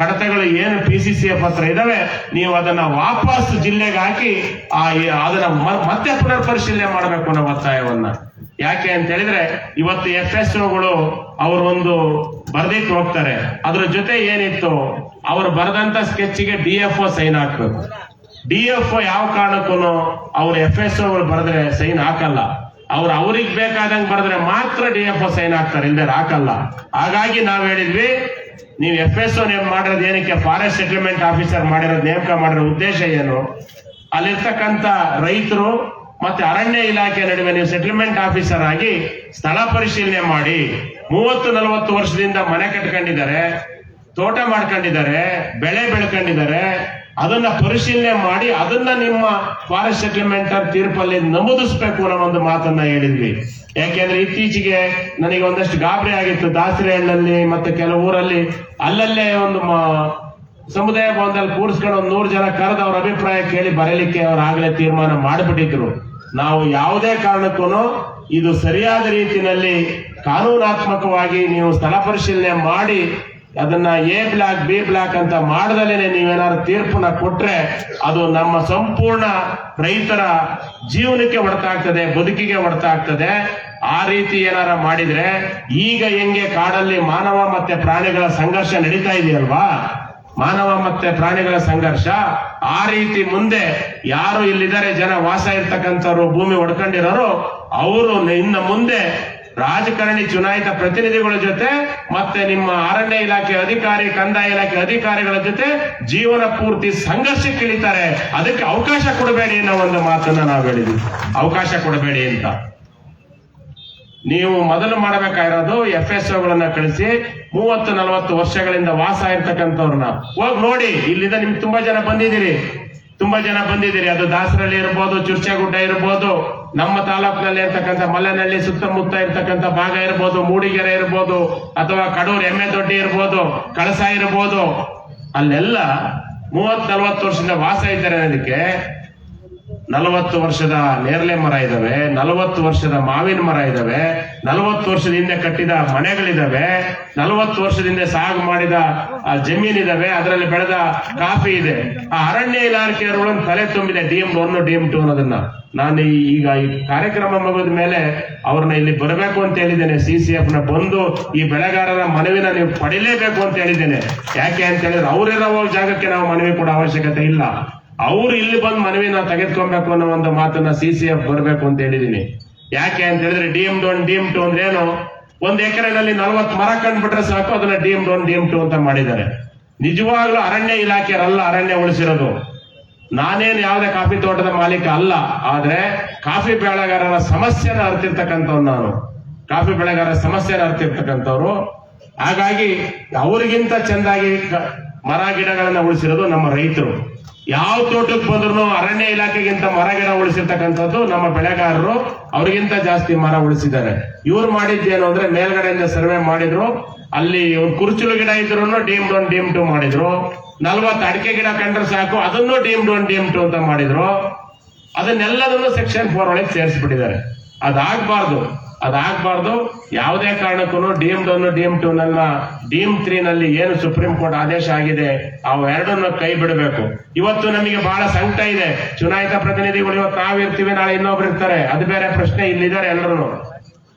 ಕಡತಗಳು ಏನು PCCF ಹತ್ರ ಇದಾವೆ, ನೀವು ಅದನ್ನ ವಾಪಸ್ ಜಿಲ್ಲೆಗೆ ಹಾಕಿ ಅದನ್ನ ಮತ್ತೆ ಪುನರ್ ಪರಿಶೀಲನೆ ಮಾಡಬೇಕು ಅನ್ನೋ ಒತ್ತಾಯವನ್ನ. ಯಾಕೆ ಅಂತ ಹೇಳಿದ್ರೆ ಇವತ್ತು FSOಗಳು ಅವರು ಒಂದು ಬರ್ದಿಟ್ಟು ಹೋಗ್ತಾರೆ, ಅದ್ರ ಜೊತೆ ಏನಿತ್ತು ಅವರು ಬರೆದಂತ ಸ್ಕೆಚ್ಗೆ DFO ಸೈನ್ ಹಾಕ್ಬೇಕು. DFO ಯಾವ ಕಾರಣಕ್ಕೂ ಅವ್ರು FSOಗಳು ಬರೆದ್ರೆ ಸೈನ್ ಹಾಕಲ್ಲ. ಅವ್ರಿಗೆ ಬೇಕಾದಂಗೆ ಬರೆದ್ರೆ ಮಾತ್ರ DFO ಸೈನ್ ಹಾಕ್ತಾರೆ, ಇಲ್ಲದೆ ಹಾಕಲ್ಲ. ಹಾಗಾಗಿ ನಾವ್ ಹೇಳಿದ್ವಿ, ನೀವು FSO ನೇಮ್ ಮಾಡಿರೋದು ಏನಕ್ಕೆ, ಫಾರೆಸ್ಟ್ ಸೆಟಲ್ಮೆಂಟ್ ಆಫೀಸರ್ ಮಾಡಿರೋದು ನೇಮಕ ಮಾಡಿರೋ ಉದ್ದೇಶ ಏನು, ಅಲ್ಲಿರ್ತಕ್ಕಂಥ ರೈತರು ಮತ್ತೆ ಅರಣ್ಯ ಇಲಾಖೆ ನಡುವೆ ನೀವು ಸೆಟಲ್ಮೆಂಟ್ ಆಫೀಸರ್ ಆಗಿ ಸ್ಥಳ ಪರಿಶೀಲನೆ ಮಾಡಿ 30-40 ವರ್ಷದಿಂದ ಮನೆ ಕಟ್ಕೊಂಡಿದ್ದಾರೆ, ತೋಟ ಮಾಡ್ಕೊಂಡಿದ್ದಾರೆ, ಬೆಳೆ ಬೆಳ್ಕೊಂಡಿದ್ದಾರೆ, ಅದನ್ನ ಪರಿಶೀಲನೆ ಮಾಡಿ ಅದನ್ನ ನಿಮ್ಮ ಫಾರೆಸ್ಟ್ ಸೆಟಲ್ಮೆಂಟ್ ತೀರ್ಪಲ್ಲಿ ನಮೂದಿಸಬೇಕು ಅನ್ನೋ ಒಂದು ಮಾತನ್ನ ಹೇಳಿದ್ವಿ. ಯಾಕೆಂದ್ರೆ ಇತ್ತೀಚೆಗೆ ನನಗೆ ಒಂದಷ್ಟು ಗಾಬರಿ ಆಗಿತ್ತು. ದಾಸರಹಳ್ಳಿ ಮತ್ತೆ ಕೆಲವು ಊರಲ್ಲಿ ಅಲ್ಲಲ್ಲೇ ಒಂದು ಸಮುದಾಯ ಭವನದಲ್ಲಿ ಕೂರಿಸ್ಕೊಂಡು 100 ಜನ ಕರೆದು ಅವ್ರ ಅಭಿಪ್ರಾಯ ಕೇಳಿ ಬರೀಲಿಕ್ಕೆ ಅವ್ರು ಆಗಲೇ ತೀರ್ಮಾನ ಮಾಡಿಬಿಟ್ಟಿದ್ರು. ನಾವು ಯಾವುದೇ ಕಾರಣಕ್ಕೂ ಇದು ಸರಿಯಾದ ರೀತಿಯಲ್ಲಿ ಕಾನೂನಾತ್ಮಕವಾಗಿ ನೀವು ಸ್ಥಳ ಪರಿಶೀಲನೆ ಮಾಡಿ ಅದನ್ನ A ಬ್ಲಾಕ್ B ಬ್ಲಾಕ್ ಅಂತ ಮಾಡದಲೇನೆ ನೀವೇನಾದ್ರು ತೀರ್ಪನ್ನ ಕೊಟ್ರೆ ಅದು ನಮ್ಮ ಸಂಪೂರ್ಣ ರೈತರ ಜೀವನಕ್ಕೆ ಹೊಡೆತ ಆಗ್ತದೆ, ಬದುಕಿಗೆ ಹೊಡೆತ ಆಗ್ತದೆ. ಆ ರೀತಿ ಏನಾರ ಮಾಡಿದ್ರೆ ಈಗ ಹೆಂಗೆ ಕಾಡಲ್ಲಿ ಮಾನವ ಮತ್ತೆ ಪ್ರಾಣಿಗಳ ಸಂಘರ್ಷ ನಡೀತಾ ಇದೆಯಲ್ವಾ, ಮಾನವ ಮತ್ತೆ ಪ್ರಾಣಿಗಳ ಸಂಘರ್ಷ, ಆ ರೀತಿ ಮುಂದೆ ಯಾರು ಇಲ್ಲಿದ್ದಾರೆ ಜನ ವಾಸ ಇರ್ತಕ್ಕಂಥವ್ರು ಭೂಮಿ ಹೊಡ್ಕೊಂಡಿರೋರು ಅವರು ಇನ್ನು ಮುಂದೆ ರಾಜಕಾರಣಿ ಚುನಾಯಿತ ಪ್ರತಿನಿಧಿಗಳ ಜೊತೆ ಮತ್ತೆ ನಿಮ್ಮ ಅರಣ್ಯ ಇಲಾಖೆ ಅಧಿಕಾರಿ, ಕಂದಾಯ ಇಲಾಖೆ ಅಧಿಕಾರಿಗಳ ಜೊತೆ ಜೀವನ ಪೂರ್ತಿ ಸಂಘರ್ಷಕ್ಕೆ ಇಳಿತಾರೆ. ಅದಕ್ಕೆ ಅವಕಾಶ ಕೊಡಬೇಡಿ ಅನ್ನೋ ಒಂದು ಮಾತನ್ನ ನಾವು ಹೇಳಿದ್ವಿ. ಅವಕಾಶ ಕೊಡಬೇಡಿ ಅಂತ ನೀವು ಮೊದಲು ಮಾಡಬೇಕಾಗಿರೋದು FSOಗಳನ್ನ ಕಳಿಸಿ 30-40 ವರ್ಷಗಳಿಂದ ವಾಸ ಇರ್ತಕ್ಕಂಥವ್ರನ್ನ ಹೋಗಿ ನೋಡಿ. ಇಲ್ಲಿಂದ ನಿಮ್ಗೆ ತುಂಬಾ ಜನ ಬಂದಿದ್ದೀರಿ. ಅದು ದಾಸರಳ್ಳಿ ಇರ್ಬೋದು, ಚುರ್ಚಗುಡ್ಡ ಇರ್ಬೋದು, ನಮ್ಮ ತಾಲೂಕಿನಲ್ಲಿ ಇರ್ತಕ್ಕಂಥ ಮಲ್ಲನಹಳ್ಳಿ ಸುತ್ತಮುತ್ತ ಇರ್ತಕ್ಕಂಥ ಭಾಗ ಇರ್ಬೋದು, ಮೂಡಿಗೆರೆ ಇರ್ಬೋದು, ಅಥವಾ ಕಡೂರು ಎಮ್ಮೆದೊಡ್ಡಿ ಇರ್ಬೋದು, ಕಳಸ ಇರ್ಬೋದು, ಅಲ್ಲೆಲ್ಲ 30-40 ವರ್ಷದಿಂದ ವಾಸ ಇದ್ದಾರೆ. ಅನ್ನೋದಕ್ಕೆ 40 ವರ್ಷದ ನೇರಳೆ ಮರ ಇದಾವೆ, 40 ವರ್ಷದ ಮಾವಿನ ಮರ ಇದಾವೆ, 40 ವರ್ಷದ ಹಿಂದೆ ಕಟ್ಟಿದ ಮನೆಗಳಿದಾವೆ, 40 ವರ್ಷದಿಂದ ಸಾగు ಮಾಡಿದ ಜಮೀನಿದಾವೆ, ಅದರಲ್ಲಿ ಬೆಳೆದ ಕಾಫಿ ಇದೆ. ಆ ಅರಣ್ಯ ಇಲಾಖೆಯವರೊಳಗೆ ತಲೆ ತುಂಬಿದೆ ಡೀಮ್ಡ್ 1 ಡೀಮ್ಡ್ 2 ಅನ್ನೋದನ್ನ. ನಾನು ಈಗ ಈ ಕಾರ್ಯಕ್ರಮ ಮುಗಿದ ಮೇಲೆ ಅವ್ರನ್ನ ಇಲ್ಲಿ ಬರಬೇಕು ಅಂತ ಹೇಳಿದ್ದೇನೆ. CCF ನ ಬಂದು ಈ ಬೆಳೆಗಾರರ ಮನವಿನ ನೀವು ಪಡಿಲೇಬೇಕು ಅಂತ ಹೇಳಿದ್ದೇನೆ. ಯಾಕೆ ಅಂತ ಹೇಳಿದ್ರೆ ಅವರಿರೋ ಜಾಗಕ್ಕೆ ನಾವು ಮನವಿ ಕೊಡೋ ಅವಶ್ಯಕತೆ ಇಲ್ಲ. ಅವ್ರು ಇಲ್ಲಿ ಬಂದು ಮನವಿನ ತೆಗೆದುಕೊಬೇಕು ಅನ್ನೋ ಒಂದು ಮಾತನ್ನ CCF ಬರಬೇಕು ಅಂತ ಹೇಳಿದೀನಿ. ಯಾಕೆ ಅಂತ ಹೇಳಿದ್ರೆ ಡೀಮ್ಡ್ 1 ಡೀಮ್ಡ್ 2 ಅಂದ್ರೆ ಏನು, 1 ಎಕರೆನಲ್ಲಿ 40 ಮರ ಕಂಡ್ಬಿಟ್ರೆ ಸಾಕು, ಅದನ್ನ ಡೀಮ್ಡ್ 1 ಡೀಮ್ಡ್ 2 ಅಂತ ಮಾಡಿದ್ದಾರೆ. ನಿಜವಾಗ್ಲೂ ಅರಣ್ಯ ಇಲಾಖೆಯರಲ್ಲ ಅರಣ್ಯ ಉಳಿಸಿರೋದು. ನಾನೇನು ಯಾವುದೇ ಕಾಫಿ ತೋಟದ ಮಾಲೀಕ ಅಲ್ಲ, ಆದ್ರೆ ಕಾಫಿ ಬೆಳೆಗಾರರ ಸಮಸ್ಯೆನ ಅರ್ತಿರ್ತಕ್ಕಂಥವ್ರು ನಾನು. ಕಾಫಿ ಬೆಳೆಗಾರರ ಸಮಸ್ಯೆನ ಅರ್ತಿರ್ತಕ್ಕಂಥವ್ರು. ಹಾಗಾಗಿ ಅವರಿಗಿಂತ ಚೆಂದಾಗಿ ಮರ ಗಿಡಗಳನ್ನ ಉಳಿಸಿರೋದು ನಮ್ಮ ರೈತರು. ಯಾವ ತೋಟಕ್ಕೆ ಬಂದ್ರು ಅರಣ್ಯ ಇಲಾಖೆಗಿಂತ ಮರ ಗಿಡ ಉಳಿಸಿರ್ತಕ್ಕಂಥದ್ದು ನಮ್ಮ ಬೆಳೆಗಾರರು, ಅವ್ರಿಗಿಂತ ಜಾಸ್ತಿ ಮರ ಉಳಿಸಿದ್ದಾರೆ. ಇವ್ರು ಮಾಡಿದ್ದೇನು ಅಂದ್ರೆ ಮೇಲ್ಗಡೆಯಿಂದ ಸರ್ವೆ ಮಾಡಿದ್ರು, ಅಲ್ಲಿ ಒಂದು ಕುರ್ಚುಲು ಗಿಡ ಇದ್ರು ಡೀಮ್ಡ್ 1 ಡೀಮ್ಡ್ 2 ಮಾಡಿದ್ರು. 40 ಅಡಿಕೆ ಗಿಡ ಕಂಡ್ರೆ ಸಾಕು, ಅದನ್ನು ಡೀಮ್ಡ್ 1 ಡೀಮ್ 2 ಅಂತ ಮಾಡಿದ್ರು. ಅದನ್ನೆಲ್ಲದನ್ನು ಸೆಕ್ಷನ್ 4 ಒಳಗೆ ಸೇರಿಸ್ಬಿಟ್ಟಿದ್ದಾರೆ. ಅದಾಗಬಾರ್ದು. ಯಾವುದೇ ಕಾರಣಕ್ಕೂ ಡೀಮ್ಡ್ 1 ಡೀಮ್ 2 ನನ್ನ ಡೀಮ್ 3 ನಲ್ಲಿ ಏನು ಸುಪ್ರೀಂ ಕೋರ್ಟ್ ಆದೇಶ ಆಗಿದೆ ಅವೆರಡನ್ನು ಕೈ ಬಿಡಬೇಕು. ಇವತ್ತು ನಮಗೆ ಬಹಳ ಸಂಕಟ ಇದೆ. ಚುನಾಯಿತ ಪ್ರತಿನಿಧಿಗಳು ಇವತ್ತು ನಾವಿರ್ತೀವಿ, ನಾಳೆ ಇನ್ನೊಬ್ರು ಇರ್ತಾರೆ, ಅದು ಬೇರೆ ಪ್ರಶ್ನೆ. ಇಲ್ಲಿದ್ದಾರೆ ಎಲ್ಲರೂ.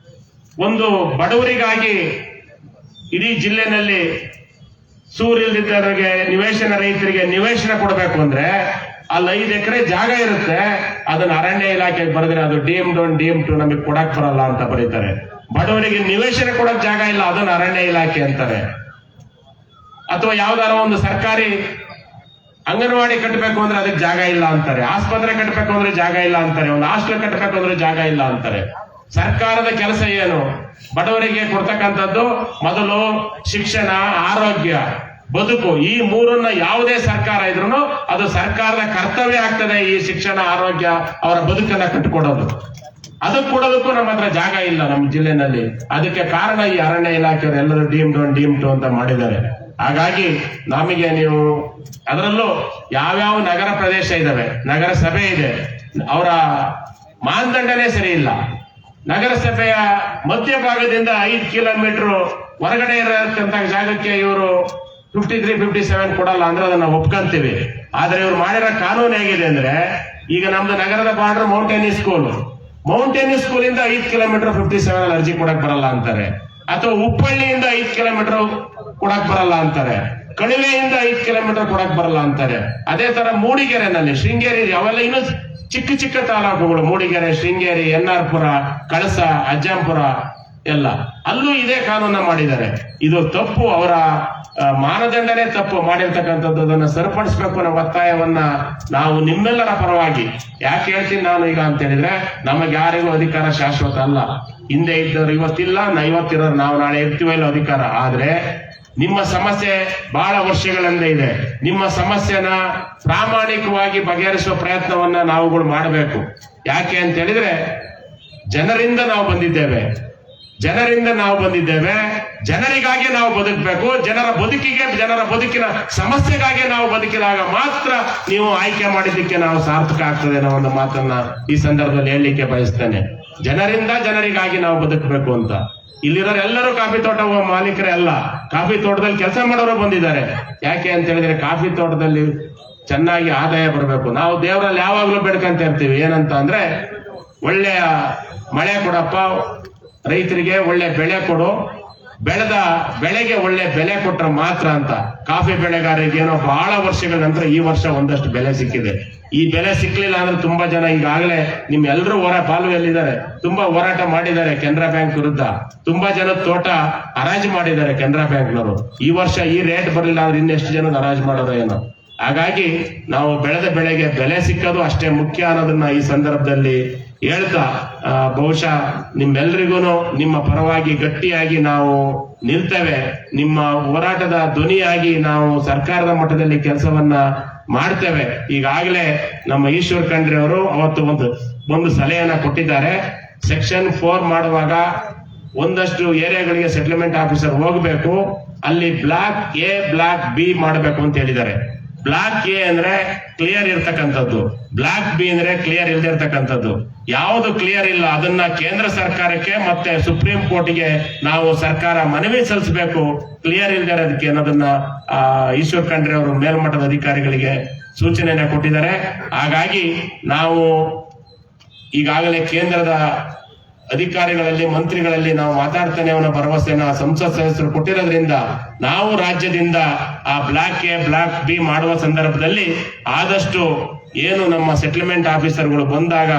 ಒಂದು ಬಡವರಿಗಾಗಿ ಇಡೀ ಜಿಲ್ಲೆನಲ್ಲಿ ಸೂರಿಲ್ದಿದ್ದವರಿಗೆ, ನಿವೇಶನ ರೈತರಿಗೆ ನಿವೇಶನ ಕೊಡಬೇಕು ಅಂದ್ರೆ ಅಲ್ಲಿ 5 ಎಕರೆ ಜಾಗ ಇರುತ್ತೆ, ಅದನ್ನ ಅರಣ್ಯ ಇಲಾಖೆಗೆ ಬರೆದ್ರೆ ಅದು ಡೀಮ್ಡ್ 1 ಡೀಮ್ 2 ನಮಗೆ ಕೊಡಕ್ ಬರಲ್ಲ ಅಂತ ಬರೀತಾರೆ. ಬಡವರಿಗೆ ನಿವೇಶನ ಕೊಡಕ್ ಜಾಗ ಇಲ್ಲ, ಅದನ್ನ ಅರಣ್ಯ ಇಲಾಖೆ ಅಂತಾರೆ. ಅಥವಾ ಯಾವ್ದಾರ ಒಂದು ಸರ್ಕಾರಿ ಅಂಗನವಾಡಿ ಕಟ್ಟಬೇಕು ಅಂದ್ರೆ ಅದಕ್ಕೆ ಜಾಗ ಇಲ್ಲ ಅಂತಾರೆ. ಆಸ್ಪತ್ರೆ ಕಟ್ಟಬೇಕು ಅಂದ್ರೆ ಜಾಗ ಇಲ್ಲ ಅಂತಾರೆ. ಒಂದು ಹಾಸ್ಟೆಲ್ ಕಟ್ಟಬೇಕು ಅಂದ್ರೆ ಜಾಗ ಇಲ್ಲ ಅಂತಾರೆ. ಸರ್ಕಾರದ ಕೆಲಸ ಏನು? ಬಡವರಿಗೆ ಕೊಡ್ತಕ್ಕಂಥದ್ದು ಮೊದಲು ಶಿಕ್ಷಣ, ಆರೋಗ್ಯ, ಬದುಕು, ಈ ಮೂರನ್ನ ಯಾವುದೇ ಸರ್ಕಾರ ಇದ್ರೂ ಅದು ಸರ್ಕಾರದ ಕರ್ತವ್ಯ ಆಗ್ತದೆ. ಈ ಶಿಕ್ಷಣ, ಆರೋಗ್ಯ, ಅವರ ಬದುಕನ್ನ ಕಟ್ಟಿಕೊಡೋದು. ಅದಕ್ಕೆ ಕೊಡೋದಕ್ಕೂ ನಮ್ಮ ಹತ್ರ ಜಾಗ ಇಲ್ಲ ನಮ್ಮ ಜಿಲ್ಲೆನಲ್ಲಿ. ಅದಕ್ಕೆ ಕಾರಣ ಈ ಅರಣ್ಯ ಇಲಾಖೆಯವರು ಎಲ್ಲರೂ ಡೀಮ್ಡ್ 1 ಡೀಮ್ 2 ಅಂತ ಮಾಡಿದ್ದಾರೆ. ಹಾಗಾಗಿ ನಮಗೆ ನೀವು ಅದರಲ್ಲೂ ಯಾವ್ಯಾವ ನಗರ ಪ್ರದೇಶ ಇದಾವೆ, ನಗರ ಸಭೆ ಇದೆ, ಅವರ ಮಾನದಂಡನೇ ಸರಿ ಇಲ್ಲ. ನಗರಸಭೆಯ ಮಧ್ಯಭಾಗದಿಂದ 5 ಕಿಲೋಮೀಟರ್ ಹೊರಗಡೆ ಇರತಕ್ಕಂತ ಜಾಗಕ್ಕೆ ಇವರು 53, 57 ಕೊಡಲ್ಲ ಅಂದ್ರೆ ಅದನ್ನ ಒಪ್ಕೊಂತೀವಿ. ಆದ್ರೆ ಇವ್ರು ಮಾಡಿರೋ ಕಾನೂನು ಹೇಗಿದೆ ಅಂದ್ರೆ, ಈಗ ನಮ್ದು ನಗರದ ಬಾರ್ಡರ್ ಮೌಂಟೇನಿಯಸ್ ಸ್ಕೂಲ್ ಇಂದ 5 ಕಿಲೋಮೀಟರ್ 57 ಅರ್ಜಿ ಕೊಡಕ್ ಬರಲ್ಲ ಅಂತಾರೆ. ಅಥವಾ ಉಪ್ಪಳ್ಳಿಯಿಂದ 5 ಕಿಲೋಮೀಟರ್ ಕೊಡಕ್ ಬರಲ್ಲ ಅಂತಾರೆ. ಕಣಿವೆಯಿಂದ 5 ಕಿಲೋಮೀಟರ್ ಕೊಡಕ್ ಬರಲ್ಲ ಅಂತಾರೆ. ಅದೇ ತರ ಮೂಡಿಗೆರೆನಲ್ಲಿ, ಶೃಂಗೇರಿ, ಅವೆಲ್ಲ ಇನ್ನೂ ಚಿಕ್ಕ ತಾಲೂಕುಗಳು, ಮೂಡಿಗೆರೆ, ಶೃಂಗೇರಿ, ಎನ್ಆರ್ಪುರ, ಕಳಸ, ಅಜ್ಜಂಪುರ ಎಲ್ಲ, ಅಲ್ಲೂ ಇದೇ ಕಾನೂನ ಮಾಡಿದ್ದಾರೆ. ಇದು ತಪ್ಪು. ಅವರ ಮಾನದಂಡನೇ ತಪ್ಪು ಮಾಡಿರ್ತಕ್ಕಂಥದ್ದು. ಅದನ್ನ ಸರಿಪಡಿಸಬೇಕು ಅನ್ನೋ ಒತ್ತಾಯವನ್ನ ನಾವು ನಿಮ್ಮೆಲ್ಲರ ಪರವಾಗಿ ಯಾಕೆ ಹೇಳ್ತೀನಿ ನಾನು ಈಗ ಅಂತ ಹೇಳಿದ್ರೆ, ನಮಗೆ ಯಾರಿಗೂ ಅಧಿಕಾರ ಶಾಶ್ವತ ಅಲ್ಲ. ಹಿಂದೆ ಇದ್ದವರು ಇವತ್ತಿಲ್ಲ, ಇವತ್ತಿರೋರು ನಾವು ನಾಳೆ ಇರ್ತೀವೋ ಇಲ್ಲ ಅಧಿಕಾರ. ಆದ್ರೆ ನಿಮ್ಮ ಸಮಸ್ಯೆ ಬಹಳ ವರ್ಷಗಳಿಂದ ಇದೆ. ನಿಮ್ಮ ಸಮಸ್ಯೆನ ಪ್ರಾಮಾಣಿಕವಾಗಿ ಬಗೆಹರಿಸುವ ಪ್ರಯತ್ನವನ್ನ ನಾವುಗಳು ಮಾಡಬೇಕು. ಯಾಕೆ ಅಂತ ಹೇಳಿದ್ರೆ, ಜನರಿಂದ ನಾವು ಬಂದಿದ್ದೇವೆ, ಜನರಿಗಾಗಿ ನಾವು ಬದುಕಬೇಕು. ಜನರ ಬದುಕಿನ ಸಮಸ್ಯೆಗಾಗಿ ನಾವು ಬದುಕಿದಾಗ ಮಾತ್ರ ನೀವು ಆಯ್ಕೆ ಮಾಡಿದ್ದಕ್ಕೆ ನಾವು ಸಾರ್ಥಕ ಆಗ್ತದೆ ಅನ್ನೋ ಒಂದು ಮಾತನ್ನ ಈ ಸಂದರ್ಭದಲ್ಲಿ ಹೇಳಲಿಕ್ಕೆ ಬಯಸ್ತೇನೆ. ಜನರಿಗಾಗಿ ನಾವು ಬದುಕಬೇಕು ಅಂತ. ಇಲ್ಲಿರೋರು ಎಲ್ಲರೂ ಕಾಫಿ ತೋಟ ಮಾಲೀಕರೇ ಅಲ್ಲ, ಕಾಫಿ ತೋಟದಲ್ಲಿ ಕೆಲಸ ಮಾಡೋರು ಬಂದಿದ್ದಾರೆ. ಯಾಕೆ ಅಂತ ಹೇಳಿದ್ರೆ, ಕಾಫಿ ತೋಟದಲ್ಲಿ ಚೆನ್ನಾಗಿ ಆದಾಯ ಬರಬೇಕು. ನಾವು ದೇವರಲ್ಲಿ ಯಾವಾಗ್ಲೂ ಬೇಡ್ಕಂತ ಇರ್ತೀವಿ, ಏನಂತ ಅಂದ್ರೆ ಒಳ್ಳೆಯ ಮಳೆ ಕೊಡಪ್ಪ, ರೈತರಿಗೆ ಒಳ್ಳೆ ಬೆಳೆ ಕೊಡು, ಬೆಳೆದ ಬೆಳೆಗೆ ಒಳ್ಳೆ ಬೆಲೆ ಕೊಟ್ರೆ ಮಾತ್ರ ಅಂತ. ಕಾಫಿ ಬೆಳೆಗಾರರಿಗೆ ಏನೋ ಬಹಳ ವರ್ಷಗಳ ನಂತರ ಈ ವರ್ಷ ಒಂದಷ್ಟು ಬೆಲೆ ಸಿಕ್ಕಿದೆ. ಈ ಬೆಲೆ ಸಿಕ್ಲಿಲ್ಲ ಅಂದ್ರೆ ತುಂಬಾ ಜನ ಈಗಾಗಲೇ ನಿಮ್ಮೆಲ್ಲರೂ ಬಾಲ್ವೆಯಲ್ಲಿದ್ದಾರೆ, ತುಂಬಾ ಹೋರಾಟ ಮಾಡಿದ್ದಾರೆ ಕೆನರಾ ಬ್ಯಾಂಕ್ ವಿರುದ್ಧ. ತುಂಬಾ ಜನ ತೋಟ ಹರಾಜು ಮಾಡಿದ್ದಾರೆ ಕೆನರಾ ಬ್ಯಾಂಕ್ನವರು. ಈ ವರ್ಷ ಈ ರೇಟ್ ಬರಲಿಲ್ಲ ಅಂದ್ರೆ ಇನ್ನೆಷ್ಟು ಜನ ಹರಾಜು ಮಾಡೋರು ಏನೋ. ಹಾಗಾಗಿ ನಾವು ಬೆಳೆದ ಬೆಳೆಗೆ ಬೆಲೆ ಸಿಕ್ಕೋದು ಅಷ್ಟೇ ಮುಖ್ಯ ಅನ್ನೋದನ್ನ ಈ ಸಂದರ್ಭದಲ್ಲಿ ಹೇಳ್ತಾ, ಬಹುಶಃ ನಿಮ್ಮೆಲ್ರಿಗೂ ನಿಮ್ಮ ಪರವಾಗಿ ಗಟ್ಟಿಯಾಗಿ ನಾವು ನಿಲ್ತೇವೆ. ನಿಮ್ಮ ಹೋರಾಟದ ಧ್ವನಿಯಾಗಿ ನಾವು ಸರ್ಕಾರದ ಮಟ್ಟದಲ್ಲಿ ಕೆಲಸವನ್ನ ಮಾಡ್ತೇವೆ. ಈಗಾಗಲೇ ನಮ್ಮ ಈಶ್ವರ್ ಖಂಡ್ರೆ ಅವರು ಅವತ್ತು ಒಂದು ಸಲಹೆಯನ್ನ ಕೊಟ್ಟಿದ್ದಾರೆ. ಸೆಕ್ಷನ್ 4 ಮಾಡುವಾಗ ಒಂದಷ್ಟು ಏರಿಯಾಗಳಿಗೆ ಸೆಟಲ್ಮೆಂಟ್ ಆಫೀಸರ್ ಹೋಗಬೇಕು, ಅಲ್ಲಿ ಬ್ಲಾಕ್ ಎ, ಬ್ಲಾಕ್ ಬಿ ಮಾಡಬೇಕು ಅಂತ ಹೇಳಿದ್ದಾರೆ. ಬ್ಲಾಕ್ ಎ ಅಂದ್ರೆ ಕ್ಲಿಯರ್ ಇರ್ತಕ್ಕಂಥದ್ದು, ಬ್ಲಾಕ್ ಬಿ ಅಂದ್ರೆ ಕ್ಲಿಯರ್ ಇಲ್ಲದೆ ಇರ್ತಕ್ಕಂಥದ್ದು. ಯಾವುದು ಕ್ಲಿಯರ್ ಇಲ್ಲ ಅದನ್ನ ಕೇಂದ್ರ ಸರ್ಕಾರಕ್ಕೆ ಮತ್ತೆ ಸುಪ್ರೀಂ ಕೋರ್ಟ್ಗೆ ನಾವು ಸರ್ಕಾರ ಮನವಿ ಸಲ್ಲಿಸಬೇಕು, ಕ್ಲಿಯರ್ ಇಲ್ಲದೆ ಇರೋದಕ್ಕೆ ಅನ್ನೋದನ್ನ ಈಶ್ವರ್ ಖಂಡ್ರೆ ಅವರು ಮೇಲ್ಮಟ್ಟದ ಅಧಿಕಾರಿಗಳಿಗೆ ಸೂಚನೆಯನ್ನ ಕೊಟ್ಟಿದ್ದಾರೆ. ಹಾಗಾಗಿ ನಾವು ಈಗಾಗಲೇ ಕೇಂದ್ರದ ಅಧಿಕಾರಿಗಳಲ್ಲಿ, ಮಂತ್ರಿಗಳಲ್ಲಿ ನಾವು ಮಾತಾಡ್ತೇನೆ ಅನ್ನೋ ಭರವಸೆನ ಸಂಸತ್ ಸದಸ್ಯರು ಕೊಟ್ಟಿರೋದ್ರಿಂದ ನಾವು ರಾಜ್ಯದಿಂದ ಆ ಬ್ಲಾಕ್ ಎ, ಬ್ಲಾಕ್ ಬಿ ಮಾಡುವ ಸಂದರ್ಭದಲ್ಲಿ ಆದಷ್ಟು ಏನು ನಮ್ಮ ಸೆಟಲ್ಮೆಂಟ್ ಆಫೀಸರ್ಗಳು ಬಂದಾಗ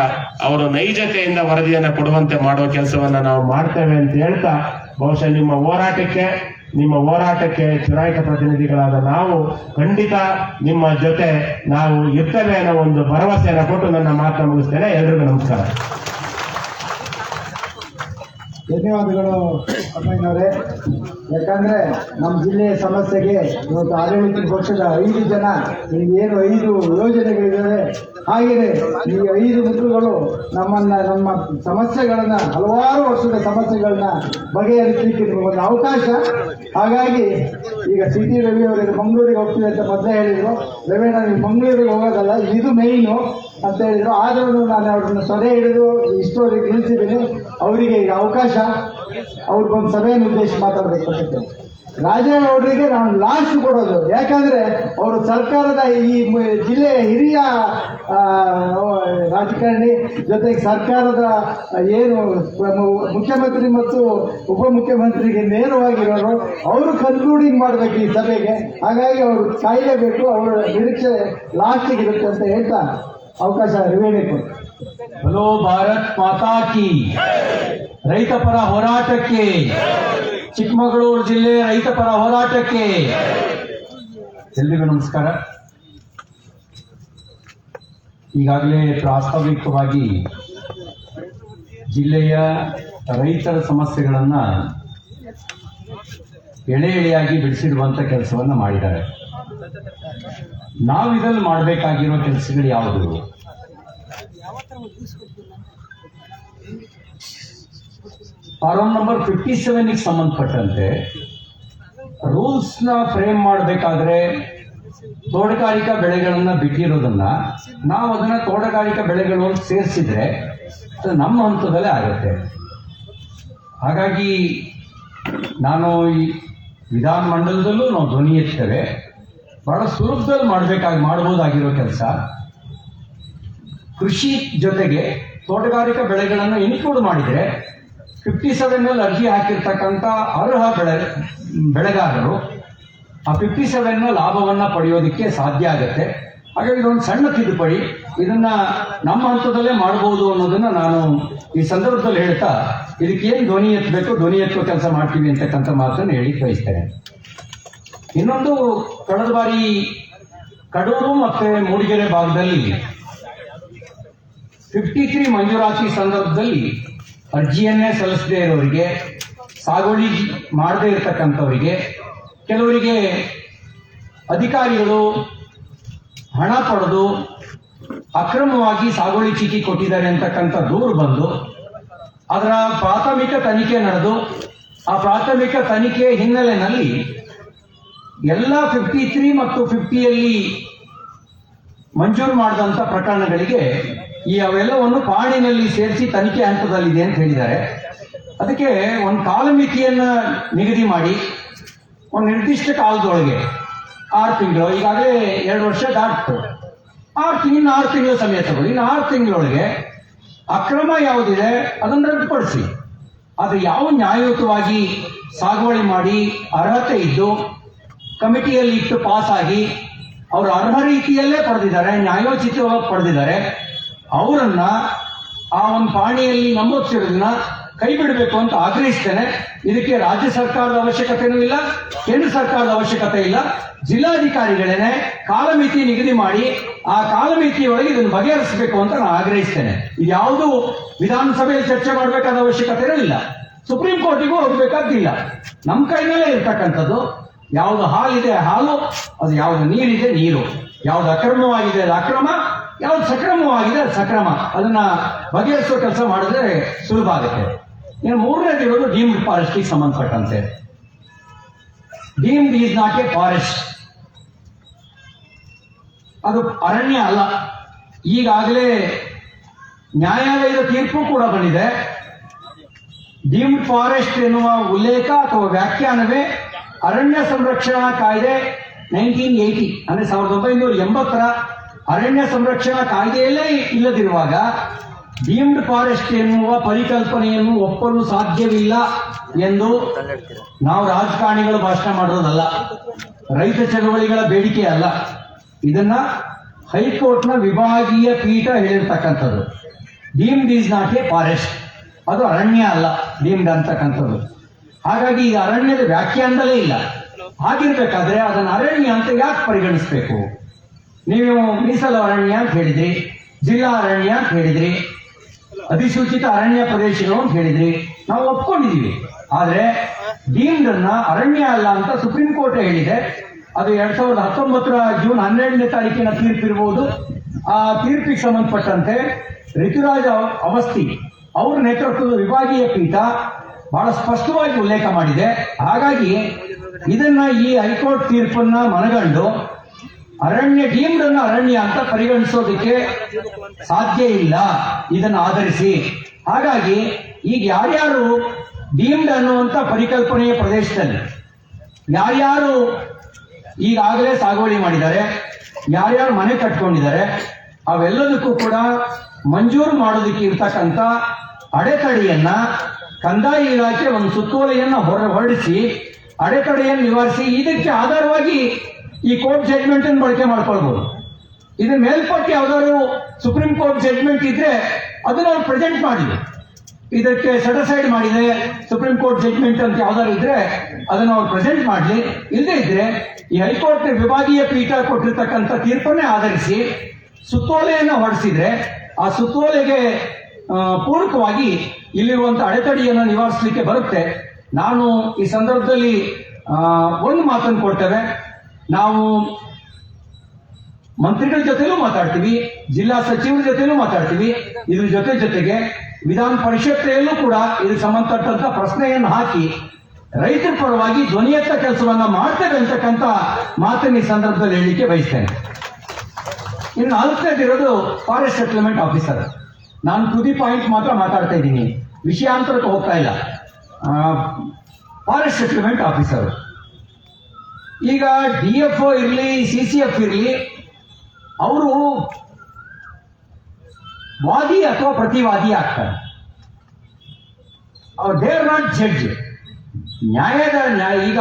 ಅವರು ನೈಜತೆಯಿಂದ ವರದಿಯನ್ನ ಕೊಡುವಂತೆ ಮಾಡುವ ಕೆಲಸವನ್ನ ನಾವು ಮಾಡ್ತೇವೆ ಅಂತ ಹೇಳ್ತಾ, ಬಹುಶಃ ನಿಮ್ಮ ಹೋರಾಟಕ್ಕೆ ಚುನಾಯಿತ ಪ್ರತಿನಿಧಿಗಳಾದ ನಾವು ಖಂಡಿತ ನಿಮ್ಮ ಜೊತೆ ನಾವು ಇರ್ತೇವೆ ಅನ್ನೋ ಒಂದು ಭರವಸೆಯನ್ನು ಕೊಟ್ಟು ನನ್ನ ಮಾತನ್ನು ಮುಗಿಸ್ತೇನೆ. ಎಲ್ರಿಗೂ ನಮಸ್ಕಾರ.
ಧನ್ಯವಾದಗಳು ಅಮ್ಮಯ್ಯನವರೇ. ಯಾಕಂದ್ರೆ ನಮ್ಮ ಜಿಲ್ಲೆಯ ಸಮಸ್ಯೆಗೆ ಇವತ್ತು ಆಡಳಿತ ಪಕ್ಷದ 5 ಜನ, ಏನು 5 ಯೋಜನೆಗಳಿದ್ದಾವೆ ಹಾಗೆಯೇ ಈ 5 ಮಿತ್ರಗಳು ನಮ್ಮ ಸಮಸ್ಯೆಗಳನ್ನ, ಹಲವಾರು ವರ್ಷದ ಸಮಸ್ಯೆಗಳನ್ನ ಬಗೆಹರಿಸಲಿಕ್ಕೆ ಒಂದು ಅವಕಾಶ. ಹಾಗಾಗಿ ಈಗ ಸಿಟಿ ರವಿ ಅವರಿಗೆ ಮಂಗಳೂರಿಗೆ ಹೋಗ್ತೀವಿ ಅಂತ ಮೊದಲೇ ಹೇಳಿದ್ರು. ರವಿ ನಾನು ಮಂಗಳೂರಿಗೆ ಹೋಗೋದಲ್ಲ, ಇದು ಮೇಯ್ನು ಅಂತ ಹೇಳಿದ್ರು. ಆದ್ರೂ ನಾನು ಅವ್ರನ್ನ ಸಭೆ ಹಿಡಿದು ಇಷ್ಟವರೆಗೆ ನಿಲ್ಲಿಸಿದ್ದೀನಿ. ಅವರಿಗೆ ಈಗ ಅವಕಾಶ, ಅವ್ರಿಗೊಂದು ಸಭೆಯನ್ನು ಉದ್ದೇಶಿಸಿ ಮಾತಾಡಬೇಕು ಅಂತ. ರಾಜೇಗೌಡರಿಗೆ ನಾನು ಲಾಸ್ಟ್ ಕೊಡೋದು, ಯಾಕಂದ್ರೆ ಅವರು ಸರ್ಕಾರದ ಈ ಜಿಲ್ಲೆಯ ಹಿರಿಯ ರಾಜಕಾರಣಿ, ಜೊತೆಗೆ ಸರ್ಕಾರದ ಏನು ಮುಖ್ಯಮಂತ್ರಿ ಮತ್ತು ಉಪಮುಖ್ಯಮಂತ್ರಿಗೆ ನೇರವಾಗಿರೋರು, ಅವರು ಕನ್ಕ್ಲೂಡಿಂಗ್ ಮಾಡಬೇಕು ಈ ಸಭೆಗೆ. ಹಾಗಾಗಿ ಅವರು ಕಾಯಲೇಬೇಕು, ಅವರ ನಿರೀಕ್ಷೆ ಲಾಸ್ಟಿಗೆ ಇರುತ್ತೆ ಅಂತ ಹೇಳ್ತಾ ಅವಕಾಶ ರಿವೇಣಿಗೆ.
ಹಲೋ ಭಾರತ್ ಮಾತಾ ಕಿ. ರೈತ ಪರ ಹೋರಾಟಕ್ಕೆ, ಚಿಕ್ಕಮಗಳೂರು ಜಿಲ್ಲೆ ರೈತ ಪರ ಹೋರಾಟಕ್ಕೆ ಎಲ್ರಿಗೂ ನಮಸ್ಕಾರ. ಈಗಾಗಲೇ ಪ್ರಾಸ್ತಾವಿಕವಾಗಿ ಜಿಲ್ಲೆಯ ರೈತರ ಸಮಸ್ಯೆಗಳನ್ನ ಎಳೆ ಎಳೆಯಾಗಿ ಬಿಡಿಸಿರುವಂತ ಕೆಲಸವನ್ನ ಮಾಡಿದ್ದಾರೆ. ನಾವು ಇದನ್ನು ಮಾಡಬೇಕಾಗಿರೋ ಕೆಲಸಗಳು ಯಾವುದು? ಫಾರಂ ನಂಬರ್ 57ಗೆ ಸಂಬಂಧಪಟ್ಟಂತೆ ರೂಲ್ಸ್ ನ ಫ್ರೇಮ್ ಮಾಡಬೇಕಾದ್ರೆ ತೋಟಗಾರಿಕಾ ಬೆಳೆಗಳನ್ನ ಬಿಟ್ಟಿರೋದನ್ನ ನಾವು ಅದನ್ನ ತೋಟಗಾರಿಕಾ ಬೆಳೆಗಳು ಸೇರಿಸಿದ್ರೆ ಅದು ನಮ್ಮ ಹಂತದಲ್ಲೇ ಆಗುತ್ತೆ. ಹಾಗಾಗಿ ನಾನು ಈ ವಿಧಾನಮಂಡಲದಲ್ಲೂ ನಾವು ಧ್ವನಿ ಎತ್ತೇವೆ. ಬಹಳ ಸುಲಭದಲ್ಲಿ ಮಾಡಬಹುದಾಗಿರೋ ಕೆಲಸ, ಕೃಷಿ ಜೊತೆಗೆ ತೋಟಗಾರಿಕಾ ಬೆಳೆಗಳನ್ನು ಇನ್ಕ್ಲೂಡ್ ಮಾಡಿದರೆ 57ನಲ್ಲಿ ಅರ್ಜಿ ಹಾಕಿರ್ತಕ್ಕಂಥ ಅರ್ಹ ಬೆಳೆಗಾರರು ಆ 57ನ ಲಾಭವನ್ನ ಪಡೆಯೋದಕ್ಕೆ ಸಾಧ್ಯ ಆಗುತ್ತೆ. ಹಾಗಾಗಿ ಇದೊಂದು ಸಣ್ಣ ತಿದ್ದುಪಡಿ, ಇದನ್ನ ನಮ್ಮ ಹಂತದಲ್ಲೇ ಮಾಡಬಹುದು ಅನ್ನೋದನ್ನ ನಾನು ಈ ಸಂದರ್ಭದಲ್ಲಿ ಹೇಳ್ತಾ, ಇದಕ್ಕೆ ಏನು ಧ್ವನಿ ಎತ್ತಬೇಕು, ಧ್ವನಿ ಎತ್ತುವ ಕೆಲಸ ಮಾಡ್ತೀವಿ ಅಂತಕ್ಕಂಥ ಮಾತನ್ನು ಹೇಳಿ ಬಯಸ್ತೇನೆ. ಇನ್ನೊಂದು, ಕಳೆದ ಬಾರಿ ಕಡೂರು ಮತ್ತೆ ಮೂಡಿಗೆರೆ ಭಾಗದಲ್ಲಿ 53 ಮಂಜೂರಾತಿ ಸಂದರ್ಭದಲ್ಲಿ ಅರ್ಜಿಯನ್ನೇ ಸಲ್ಲಿಸದೇ ಇರೋರಿಗೆ, ಸಾಗುವಳಿ ಮಾಡದೇ ಇರತಕ್ಕಂಥವರಿಗೆ, ಕೆಲವರಿಗೆ ಅಧಿಕಾರಿಗಳು ಹಣ ಪಡೆದು ಅಕ್ರಮವಾಗಿ ಸಾಗುವಳಿ ಚೀಟಿ ಕೊಟ್ಟಿದ್ದಾರೆ ಅಂತಕ್ಕಂಥ ದೂರು ಬಂದು ಅದರ ಪ್ರಾಥಮಿಕ ತನಿಖೆ ನಡೆದು ಆ ಪ್ರಾಥಮಿಕ ತನಿಖೆ ಹಿನ್ನೆಲೆಯಲ್ಲಿ ಎಲ್ಲ 53 ಮತ್ತು 50ಯಲ್ಲಿ ಮಂಜೂರು ಮಾಡಿದಂಥ ಪ್ರಕರಣಗಳಿಗೆ ಈ ಅವೆಲ್ಲವನ್ನು ಪಾಣಿನಲ್ಲಿ ಸೇರಿಸಿ ತನಿಖೆ ಹಂತದಲ್ಲಿದೆ ಅಂತ ಹೇಳಿದ್ದಾರೆ. ಅದಕ್ಕೆ ಒಂದು ಕಾಲಮಿತಿಯನ್ನ ನಿಗದಿ ಮಾಡಿ ಒಂದು ನಿರ್ದಿಷ್ಟ ಕಾಲದೊಳಗೆ 6 ತಿಂಗಳು, ಈಗಾಗಲೇ 2 ವರ್ಷ ದಾಟಿತು, 6 ತಿಂಗಳು ಸಮಯ ತಗೊಳ್ಳಿ. ಇನ್ನು 6 ತಿಂಗಳೊಳಗೆ ಅಕ್ರಮ ಯಾವುದಿದೆ ಅದನ್ನು ರದ್ದುಪಡಿಸಿ. ಅದು ಯಾವ ನ್ಯಾಯಯುತವಾಗಿ ಸಾಗುವಳಿ ಮಾಡಿ ಅರ್ಹತೆ ಇದ್ದು ಕಮಿಟಿಯಲ್ಲಿ ಇಟ್ಟು ಪಾಸ್ ಆಗಿ ಅವರು ಅರ್ಹ ರೀತಿಯಲ್ಲೇ ಪಡೆದಿದ್ದಾರೆ, ನ್ಯಾಯೋಚಿತವಾಗಿ ಪಡೆದಿದ್ದಾರೆ, ಅವರನ್ನ ಆ ಒಂದು ಪಾಣಿಯಲ್ಲಿ ನಮೂದಿಸಿರೋದನ್ನ ಕೈ ಬಿಡಬೇಕು ಅಂತ ಆಗ್ರಹಿಸ್ತೇನೆ. ಇದಕ್ಕೆ ರಾಜ್ಯ ಸರ್ಕಾರದ ಅವಶ್ಯಕತೆನೂ ಇಲ್ಲ, ಕೇಂದ್ರ ಸರ್ಕಾರದ ಅವಶ್ಯಕತೆ ಇಲ್ಲ. ಜಿಲ್ಲಾಧಿಕಾರಿಗಳೇನೆ ಕಾಲಮಿತಿ ನಿಗದಿ ಮಾಡಿ ಆ ಕಾಲಮಿತಿಯೊಳಗೆ ಇದನ್ನು ಬಗೆಹರಿಸಬೇಕು ಅಂತ ನಾನು ಆಗ್ರಹಿಸ್ತೇನೆ. ಇದು ಯಾವುದು ವಿಧಾನಸಭೆಯಲ್ಲಿ ಚರ್ಚೆ ಮಾಡಬೇಕಾದ ಅವಶ್ಯಕತೆನೂ ಇಲ್ಲ, ಸುಪ್ರೀಂ ಕೋರ್ಟಿಗೂ ಹೋಗಬೇಕಾದಿಲ್ಲ. ನಮ್ಮ ಕೈನಲ್ಲೇ ಇರ್ತಕ್ಕಂಥದ್ದು. ಯಾವುದು ಹಾಲಿದೆ ಹಾಲು, ಅದು ಯಾವುದು ನೀರಿದೆ ನೀರು, ಯಾವುದು ಅಕ್ರಮವಾಗಿದೆ ಅದು ಅಕ್ರಮ, ಯಾವ್ದು ಸಕ್ರಮವಾಗಿದೆ ಅದು ಸಕ್ರಮ. ಅದನ್ನ ಬಗೆಹರಿಸುವ ಕೆಲಸ ಮಾಡಿದ್ರೆ ಸುಲಭ ಆಗುತ್ತೆ. ಇನ್ನು ಮೂರನೇದು ಇರೋದು ಡೀಮ್ಡ್ ಫಾರೆಸ್ಟ್ಗೆ ಸಂಬಂಧಪಟ್ಟಂತೆ. Deemed is not a forest, ಅದು ಅರಣ್ಯ ಅಲ್ಲ. ಈಗಾಗಲೇ ನ್ಯಾಯಾಲಯದ ತೀರ್ಪು ಕೂಡ ಬಂದಿದೆ. ಡೀಮ್ಡ್ ಫಾರೆಸ್ಟ್ ಎನ್ನುವ ಉಲ್ಲೇಖ ಅಥವಾ ವ್ಯಾಖ್ಯಾನವೇ ಅರಣ್ಯ ಸಂರಕ್ಷಣಾ ಕಾಯ್ದೆ 1980 ಅಂದ್ರೆ 1980ರ ಅರಣ್ಯ ಸಂರಕ್ಷಣಾ ಕಾಯ್ದೆಯಲ್ಲೇ ಇಲ್ಲದಿರುವಾಗ ಡೀಮ್ಡ್ ಫಾರೆಸ್ಟ್ ಎನ್ನುವ ಪರಿಕಲ್ಪನೆಯನ್ನು ಒಪ್ಪಲು ಸಾಧ್ಯವಿಲ್ಲ ಎಂದು ನಾವು ರಾಜಕಾರಣಿಗಳು ಭಾಷಣ ಮಾಡೋದಲ್ಲ, ರೈತ ಚಳವಳಿಗಳ ಬೇಡಿಕೆ ಅಲ್ಲ. ಇದನ್ನ ಹೈಕೋರ್ಟ್ನ ವಿಭಾಗೀಯ ಪೀಠ ಹೇಳಿರ್ತಕ್ಕಂಥದ್ದು. Deemed is not a forest, ಅದು ಅರಣ್ಯ ಅಲ್ಲ ಡೀಮ್ಡ್ ಅಂತಕ್ಕಂಥದ್ದು. ಹಾಗಾಗಿ ಈ ಅರಣ್ಯದ ವ್ಯಾಖ್ಯಾನದಲ್ಲೇ ಇಲ್ಲ. ಹಾಗಿರ್ಬೇಕಾದ್ರೆ ಅದನ್ನು ಅರಣ್ಯ ಅಂತ ಯಾಕೆ ಪರಿಗಣಿಸಬೇಕು? ನೀವು ಮೀಸಲು ಅರಣ್ಯ ಅಂತ ಹೇಳಿದ್ರಿ, ಜಿಲ್ಲಾ ಅರಣ್ಯ ಅಂತ ಹೇಳಿದ್ರಿ, ಅಧಿಸೂಚಿತ ಅರಣ್ಯ ಪ್ರದೇಶಗಳು ಅಂತ ಹೇಳಿದ್ರಿ, ನಾವು ಒಪ್ಕೊಂಡಿದೀವಿ. ಆದ್ರೆ ಡೀಮ್ಡ್ ಅನ್ನ ಅರಣ್ಯ ಅಲ್ಲ ಅಂತ ಸುಪ್ರೀಂ ಕೋರ್ಟ್ ಹೇಳಿದೆ. ಅದು 2019ರ ಜೂನ್ 12ನೇ ತಾರೀಕಿನ ತೀರ್ಪಿರಬಹುದು ಆ ತೀರ್ಪಿಗೆ ಸಂಬಂಧಪಟ್ಟಂತೆ ಋತುರಾಜ ಅವಸ್ಥಿ ಅವರ ನೇತೃತ್ವದ ವಿಭಾಗೀಯ ಪೀಠ ಬಹಳ ಸ್ಪಷ್ಟವಾಗಿ ಉಲ್ಲೇಖ ಮಾಡಿದೆ. ಹಾಗಾಗಿ ಇದನ್ನ ಈ ಹೈಕೋರ್ಟ್ ತೀರ್ಪನ್ನ ಮನಗಂಡು ಡೀಮ್ಡ್ ಅನ್ನ ಅರಣ್ಯ ಅಂತ ಪರಿಗಣಿಸೋದಕ್ಕೆ ಸಾಧ್ಯ ಇಲ್ಲ, ಇದನ್ನು ಆಧರಿಸಿ. ಹಾಗಾಗಿ ಈಗ ಯಾರ್ಯಾರು ಡೀಮ್ಡ್ ಅನ್ನುವಂಥ ಪರಿಕಲ್ಪನೆಯ ಪ್ರದೇಶದಲ್ಲಿ ಯಾರ್ಯಾರು ಈಗಾಗಲೇ ಸಾಗುವಳಿ ಮಾಡಿದ್ದಾರೆ, ಯಾರ್ಯಾರು ಮನೆ ಕಟ್ಕೊಂಡಿದ್ದಾರೆ, ಅವೆಲ್ಲದಕ್ಕೂ ಕೂಡ ಮಂಜೂರು ಮಾಡೋದಕ್ಕೆ ಇರ್ತಕ್ಕಂಥ ಅಡೆತಡೆಯನ್ನ ಕಂದಾಯ ಇಲಾಖೆ ಒಂದು ಸುತ್ತೋಲೆಯನ್ನ ಹೊರಡಿಸಿ ಅಡೆತಡೆಯನ್ನು ನಿವಾರಿಸಿ ಇದಕ್ಕೆ ಆಧಾರವಾಗಿ ಈ ಕೋರ್ಟ್ ಜಡ್ಜ್ಮೆಂಟ್ ಅನ್ನು ಬಳಕೆ ಮಾಡ್ಕೊಳ್ಬಹುದು. ಇದರ ಮೇಲ್ಪಟ್ಟು ಯಾವ್ದಾದ್ರು ಸುಪ್ರೀಂ ಕೋರ್ಟ್ ಜಡ್ಜ್ಮೆಂಟ್ ಇದ್ರೆ ಅದನ್ನ ಅವ್ರು ಪ್ರೆಸೆಂಟ್ ಮಾಡಿದೆ, ಇದಕ್ಕೆ ಸೆಟಸೈಡ್ ಮಾಡಿದೆ ಸುಪ್ರೀಂ ಕೋರ್ಟ್ ಜಡ್ಜ್ಮೆಂಟ್ ಅಂತ ಯಾವ್ದಾದ್ರು ಇದ್ರೆ ಅದನ್ನು ಅವ್ರು ಪ್ರೆಸೆಂಟ್ ಮಾಡಲಿ. ಇಲ್ಲದೆ ಇದ್ರೆ ಈ ಹೈಕೋರ್ಟ್ ವಿಭಾಗೀಯ ಪೀಠ ಕೊಟ್ಟಿರ್ತಕ್ಕಂಥ ತೀರ್ಪನ್ನೇ ಆಧರಿಸಿ ಸುತ್ತೋಲೆಯನ್ನು ಹೊರಡಿಸಿದ್ರೆ ಆ ಸುತ್ತೋಲೆಗೆ ಪೂರಕವಾಗಿ ಇಲ್ಲಿರುವಂತಹ ಅಡೆತಡೆಯನ್ನು ನಿವಾರಿಸಲಿಕ್ಕೆ ಬರುತ್ತೆ. ನಾನು ಈ ಸಂದರ್ಭದಲ್ಲಿ ಒಂದು ಮಾತನ್ನು ಕೊಡ್ತೇವೆ, ನಾವು ಮಂತ್ರಿಗಳ ಜೊತೆಲೂ ಮಾತಾಡ್ತೀವಿ, ಜಿಲ್ಲಾ ಸಚಿವರ ಜೊತೆಲೂ ಮಾತಾಡ್ತೀವಿ. ಇದ್ರ ಜೊತೆಗೆ ವಿಧಾನ ಪರಿಷತ್ತೆಯಲ್ಲೂ ಕೂಡ ಇದಕ್ಕೆ ಸಂಬಂಧಪಟ್ಟಂತ ಪ್ರಶ್ನೆಯನ್ನು ಹಾಕಿ ರೈತರ ಪರವಾಗಿ ಧ್ವನಿಯತ್ತ ಕೆಲಸವನ್ನ ಮಾಡ್ತೇವೆ ಅಂತಕ್ಕಂಥ ಮಾತನ್ನ ಈ ಸಂದರ್ಭದಲ್ಲಿ ಹೇಳಲಿಕ್ಕೆ ಬಯಸ್ತೇನೆ. ಇನ್ನು ನಾಲ್ಕನೇದಿರೋದು ಫಾರೆಸ್ಟ್ ಸೆಟಲ್ಮೆಂಟ್ ಆಫೀಸರ್. ನಾನು ಟು ದಿ ಪಾಯಿಂಟ್ ಮಾತ್ರ ಮಾತಾಡ್ತಾ ಇದ್ದೀನಿ, ವಿಷಯಾಂತರಕ್ಕೆ ಹೋಗ್ತಾ ಇಲ್ಲ. ಫಾರೆಸ್ಟ್ ಸೆಟಲ್ಮೆಂಟ್ ಆಫೀಸರ್ ಈಗ DFO ಇರಲಿ CCF ಇರಲಿ, ಅವರು ವಾದಿ ಅಥವಾ ಪ್ರತಿವಾದಿ ಆಗ್ತಾರೆ. They are not judge. ಈಗ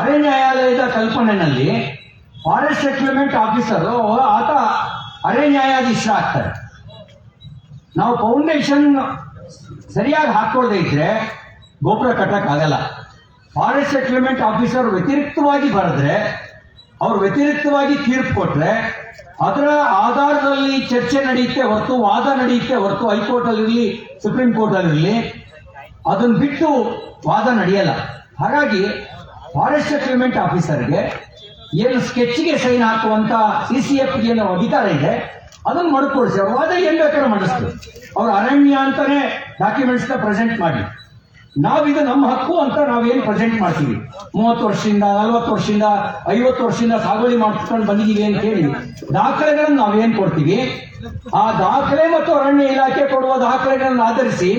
ಅರೆ ನ್ಯಾಯಾಲಯದ ಕಲ್ಪನೆಯಲ್ಲಿ ಫಾರೆಸ್ಟ್ ಸೆಟಲ್ಮೆಂಟ್ ಆಫೀಸರ್ ಆತ ಅರೆ ನ್ಯಾಯಾಧೀಶ ಆಗ್ತಾರೆ. ನಾವು ಫೌಂಡೇಶನ್ ಸರಿಯಾಗಿ ಹಾಕೊಳ್ದೇ ಇದ್ರೆ ಗೋಪುರ ಕಟ್ಟಕ್ ಆಗಲ್ಲ. ಫಾರೆಸ್ಟ್ ಸೆಟಲ್ಮೆಂಟ್ ಆಫೀಸರ್ ವ್ಯತಿರಿಕ್ತವಾಗಿ ಬರೆದ್ರೆ, ಅವ್ರು ವ್ಯತಿರಿಕ್ತವಾಗಿ ತೀರ್ಪು ಕೊಟ್ರೆ ಅದರ ಆಧಾರದಲ್ಲಿ ಚರ್ಚೆ ನಡೆಯುತ್ತೆ ಹೊರತು, ವಾದ ನಡೆಯುತ್ತೆ ಹೊರತು, ಹೈಕೋರ್ಟ್ ಅಲ್ಲಿ ಸುಪ್ರೀಂ ಕೋರ್ಟ್ ಅಲ್ಲಿ ಅದನ್ನು ಬಿಟ್ಟು ವಾದ ನಡೆಯಲ್ಲ. ಹಾಗಾಗಿ ಫಾರೆಸ್ಟ್ ಸೆಟಲ್ಮೆಂಟ್ ಆಫೀಸರ್ಗೆ ಏನು ಸ್ಕೆಚ್ಗೆ ಸೈನ್ ಹಾಕುವಂತ CCF ಏನು ಅಧಿಕಾರ ಇದೆ ಅದನ್ನು ಮರುಕೊಳಿಸಿ ಅವ್ರ ವಾದ ಏನ್ ಬೇಕಾದ್ರೂ ಮಾಡಿಸ್ತೀವಿ. ಅವ್ರ ಅರಣ್ಯ ಅಂತಾನೆ ಡಾಕ್ಯುಮೆಂಟ್ಸ್ ನ ಪ್ರೆಸೆಂಟ್ ಮಾಡಿ, ನಾವಿದು ನಮ್ಮ ಹಕ್ಕು ಅಂತ ನಾವೇನು ಪ್ರೆಸೆಂಟ್ ಮಾಡ್ತೀವಿ. 30 ವರ್ಷದಿಂದ 40 ವರ್ಷದಿಂದ 50 ವರ್ಷದಿಂದ ಸಾಗುವಳಿ ಮಾಡ್ಕೊಂಡು ಬಂದಿದ್ದೀವಿ ಅಂತ ಹೇಳಿ ದಾಖಲೆಗಳನ್ನು ನಾವೇನ್ ಕೊಡ್ತೀವಿ, ಆ ದಾಖಲೆ ಮತ್ತು ಅರಣ್ಯ ಇಲಾಖೆ ಕೊಡುವ ದಾಖಲೆಗಳನ್ನು ಆಧರಿಸಿ